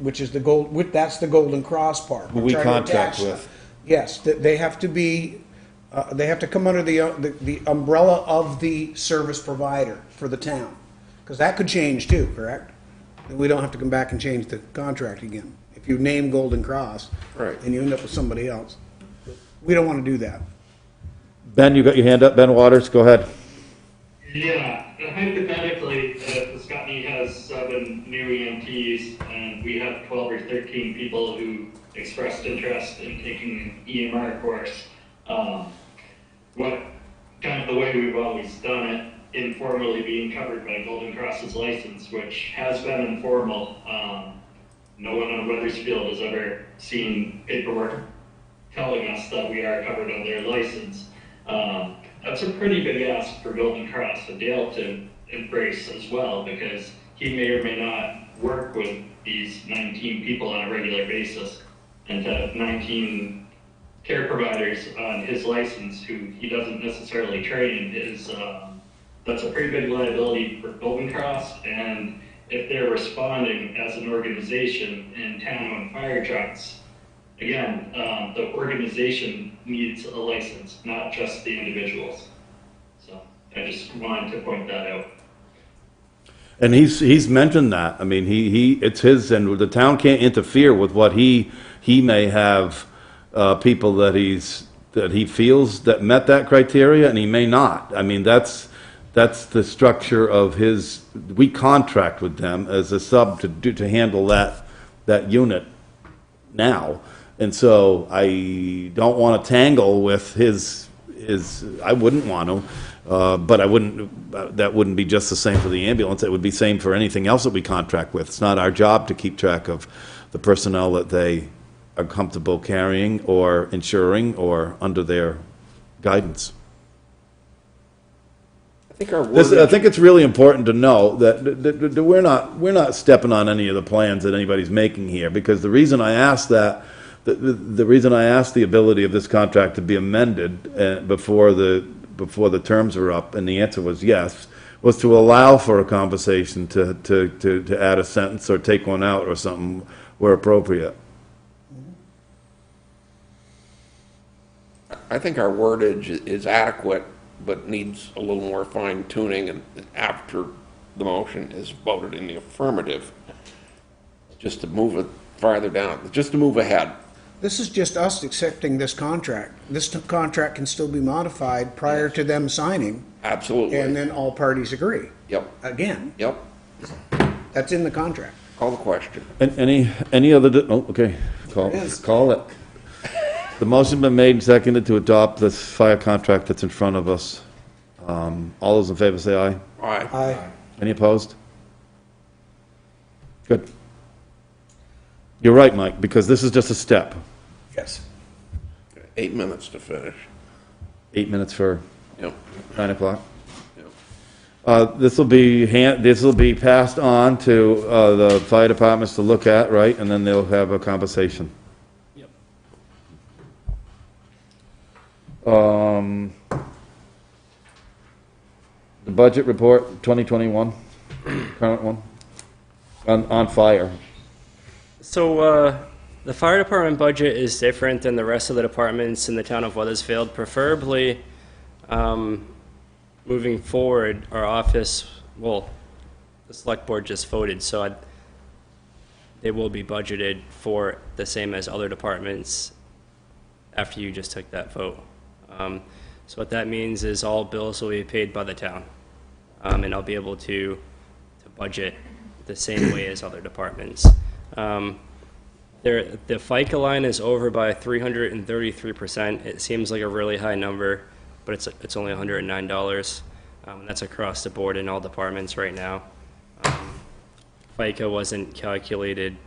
Speaker 2: Which is that's the Golden Cross part.
Speaker 1: Who
Speaker 2: I'm
Speaker 1: we
Speaker 2: trying to
Speaker 1: contract
Speaker 2: attach
Speaker 1: with.
Speaker 2: Yes, they have to be, they have to come under the umbrella of the service provider for the town. Because that could change too, correct? We don't have to come back and change the contract again. If you name Golden Cross,
Speaker 4: Right.
Speaker 2: and you end up with somebody else. We don't want to do that.
Speaker 1: Ben, you got your hand up, Ben Waters, go ahead.
Speaker 13: Yeah, hypothetically, if Scotty has 7 new EMTs and we have 12 or 13 people who expressed interest in taking an EMR course, what kind of the way we've always done it, informally being covered by Golden Cross's license, which has been informal. No one on Weathersfield has ever seen paperwork telling us that we are covered on their license. That's a pretty big ask for Golden Cross and Dale to embrace as well, because he may or may not work with these 19 people on a regular basis, and to have 19 care providers on his license who he doesn't necessarily train is that's a pretty big liability for Golden Cross. And if they're responding as an organization in town on fire trucks, again, the organization needs a license, not just the individuals. So I just wanted to point that out.
Speaker 3: And he's mentioned that. I mean, it's his, and the town can't interfere with what he may have people that he feels that met that criteria, and he may not. I mean, that's the structure of his. We contract with them as a sub to handle that unit now, and so I don't want to tangle with his. I wouldn't want to. But I wouldn't, that wouldn't be just the same for the ambulance. It would be same for anything else that we contract with. It's not our job to keep track of the personnel that they are comfortable carrying or insuring or under their guidance.
Speaker 4: I think our
Speaker 3: I think it's really important to know that we're not stepping on any of the plans that anybody's making here, because the reason I asked that, the reason I asked the ability of this contract to be amended before the terms were up, and the answer was yes, was to allow for a conversation to add a sentence or take one out or something where appropriate.
Speaker 4: I think our wordage is adequate, but needs a little more fine tuning, and after the motion is voted in the affirmative, just to move it farther down, just to move ahead.
Speaker 2: This is just us accepting this contract. This contract can still be modified prior to them signing.
Speaker 4: Absolutely.
Speaker 2: And then all parties agree.
Speaker 4: Yep.
Speaker 2: Again.
Speaker 4: Yep.
Speaker 2: That's in the contract.
Speaker 4: Call the question.
Speaker 3: And any other, okay, call it. The motion's been made and seconded to adopt this fire contract that's in front of us. All those in favor say aye.
Speaker 4: Aye.
Speaker 2: Aye.
Speaker 3: Any opposed? Good. You're right, Mike, because this is just a step.
Speaker 2: Yes.
Speaker 4: 8 minutes to finish.
Speaker 3: 8 minutes for
Speaker 4: Yep.
Speaker 3: 9 o'clock.
Speaker 4: Yep.
Speaker 3: This will be passed on to the fire departments to look at, right? And then they'll have a conversation.
Speaker 5: Yep.
Speaker 3: The budget report, 2021, current one, on fire.
Speaker 5: So, the fire department budget is different than the rest of the departments in the town of Weathersfield. Preferably, moving forward, our office, well, the select board just voted, so they will be budgeted for the same as other departments after you just took that vote. So what that means is all bills will be paid by the town, and I'll be able to budget the same way as other departments. The FICA line is over by 333%. It seems like a really high number, but it's only $109. And that's across the board in all departments right now. FICA wasn't calculated.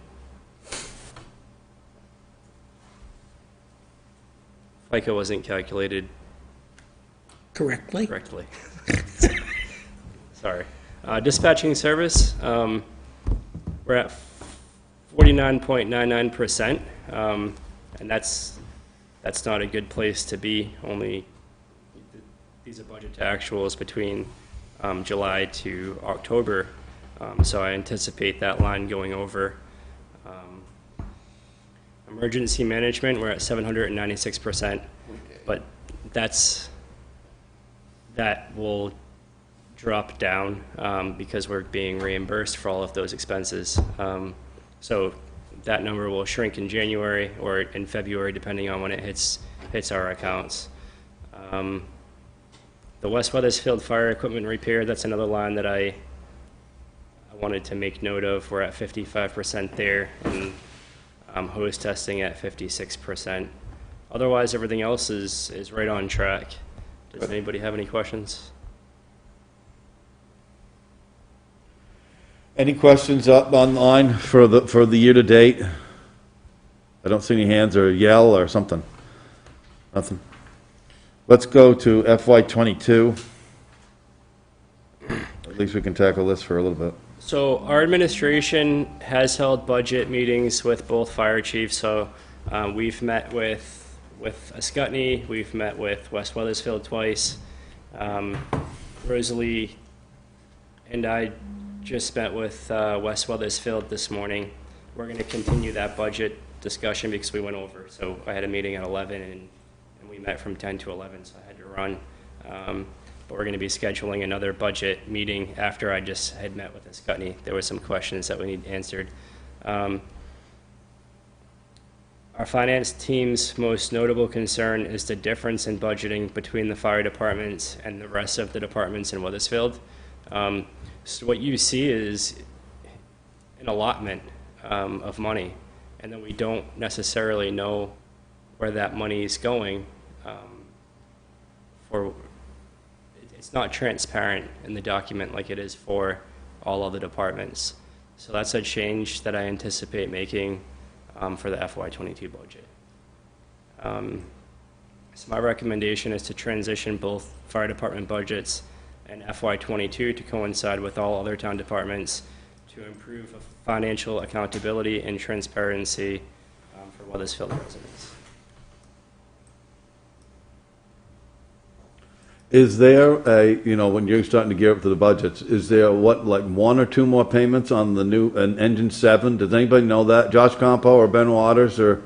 Speaker 5: FICA wasn't calculated
Speaker 2: Correctly.
Speaker 5: Sorry. Dispatching service, we're at 49.99%, and that's not a good place to be. Only these are budget to actuals between July to October, so I anticipate that line going over. Emergency management, we're at 796%, but that will drop down because we're being reimbursed for all of those expenses. So that number will shrink in January or in February, depending on when it hits our accounts. The West Weathersfield fire equipment repair, that's another line that I wanted to make note of. We're at 55% there, and hose testing at 56%. Otherwise, everything else is right on track. Does anybody have any questions?
Speaker 3: Any questions up online for the year to date? I don't see any hands or yell or something. Nothing. Let's go to FY22. At least we can tackle this for a little bit.
Speaker 5: So our administration has held budget meetings with both fire chiefs. So we've met with Ascutney, we've met with West Weathersfield twice. Rosalie and I just met with West Weathersfield this morning. We're going to continue that budget discussion because we went over. So I had a meeting at 11 and we met from 10 to 11, so I had to run. But we're going to be scheduling another budget meeting after I just had met with Scottney. There were some questions that we need answered. Our finance team's most notable concern is the difference in budgeting between the fire departments and the rest of the departments in Weathersfield. So what you see is an allotment of money, and then we don't necessarily know where that money is going. It's not transparent in the document like it is for all other departments. So that's a change that I anticipate making for the FY22 budget. So my recommendation is to transition both fire department budgets and FY22 to coincide with all other town departments to improve financial accountability and transparency for Weathersfield residents.
Speaker 1: Is there a, when you're starting to gear up to the budgets, is there like 1 or 2 more payments on the new, engine 7? Does anybody know that? Josh Campo or Ben Waters or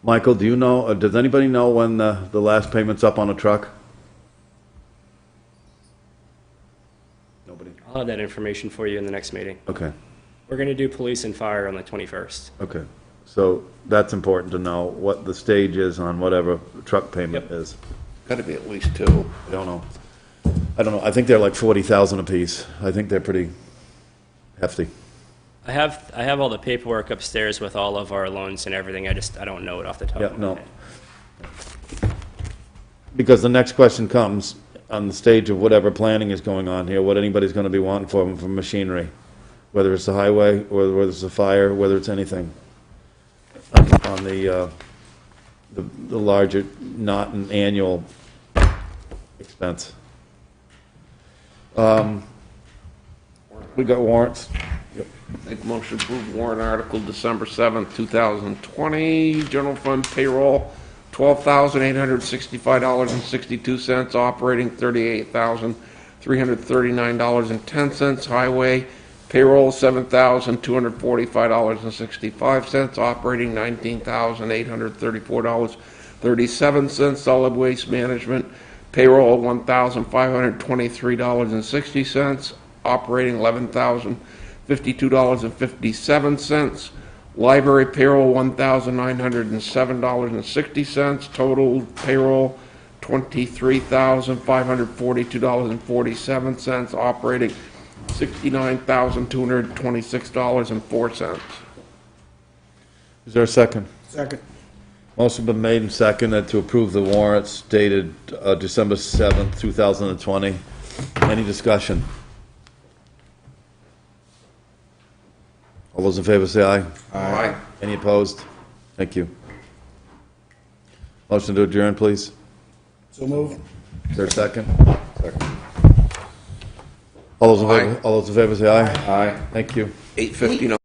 Speaker 1: Michael, do you know, or does anybody know when the last payment's up on a truck? Nobody.
Speaker 5: I'll have that information for you in the next meeting.
Speaker 1: Okay.
Speaker 5: We're going to do police and fire on the 21st.
Speaker 1: Okay. So that's important to know what the stage is on whatever truck payment is.
Speaker 4: Got to be at least 2.
Speaker 1: I don't know. I think they're like 40,000 apiece. I think they're pretty hefty.
Speaker 5: I have all the paperwork upstairs with all of our loans and everything. I don't know it off the top of my head.
Speaker 1: Because the next question comes on the stage of whatever planning is going on here, what anybody's going to be wanting from machinery, whether it's the highway or whether it's the fire, whether it's anything on the larger, not an annual expense. We got warrants. Yep.
Speaker 4: Make a motion to approve warrant article December 7th, 2020. General fund payroll, $12,865.62. Operating, $38,339.10. Highway payroll, $7,245.65. Operating, $19,834.37. Solid waste management payroll, $1,523.60. Operating, $11,052.57. Library payroll, $1,907.60. Total payroll, $23,542.47. Operating, $69,226.04.
Speaker 1: Is there a second?
Speaker 2: Second.
Speaker 1: Motion been made and seconded to approve the warrants dated December 7th, 2020. Any discussion? All those in favor say aye.
Speaker 4: Aye.
Speaker 1: Any opposed? Thank you. Motion to adjourn, please.
Speaker 2: So move.
Speaker 1: Is there a second? Second. All those in favor say aye. Aye. Thank you.
Speaker 4: 8:59.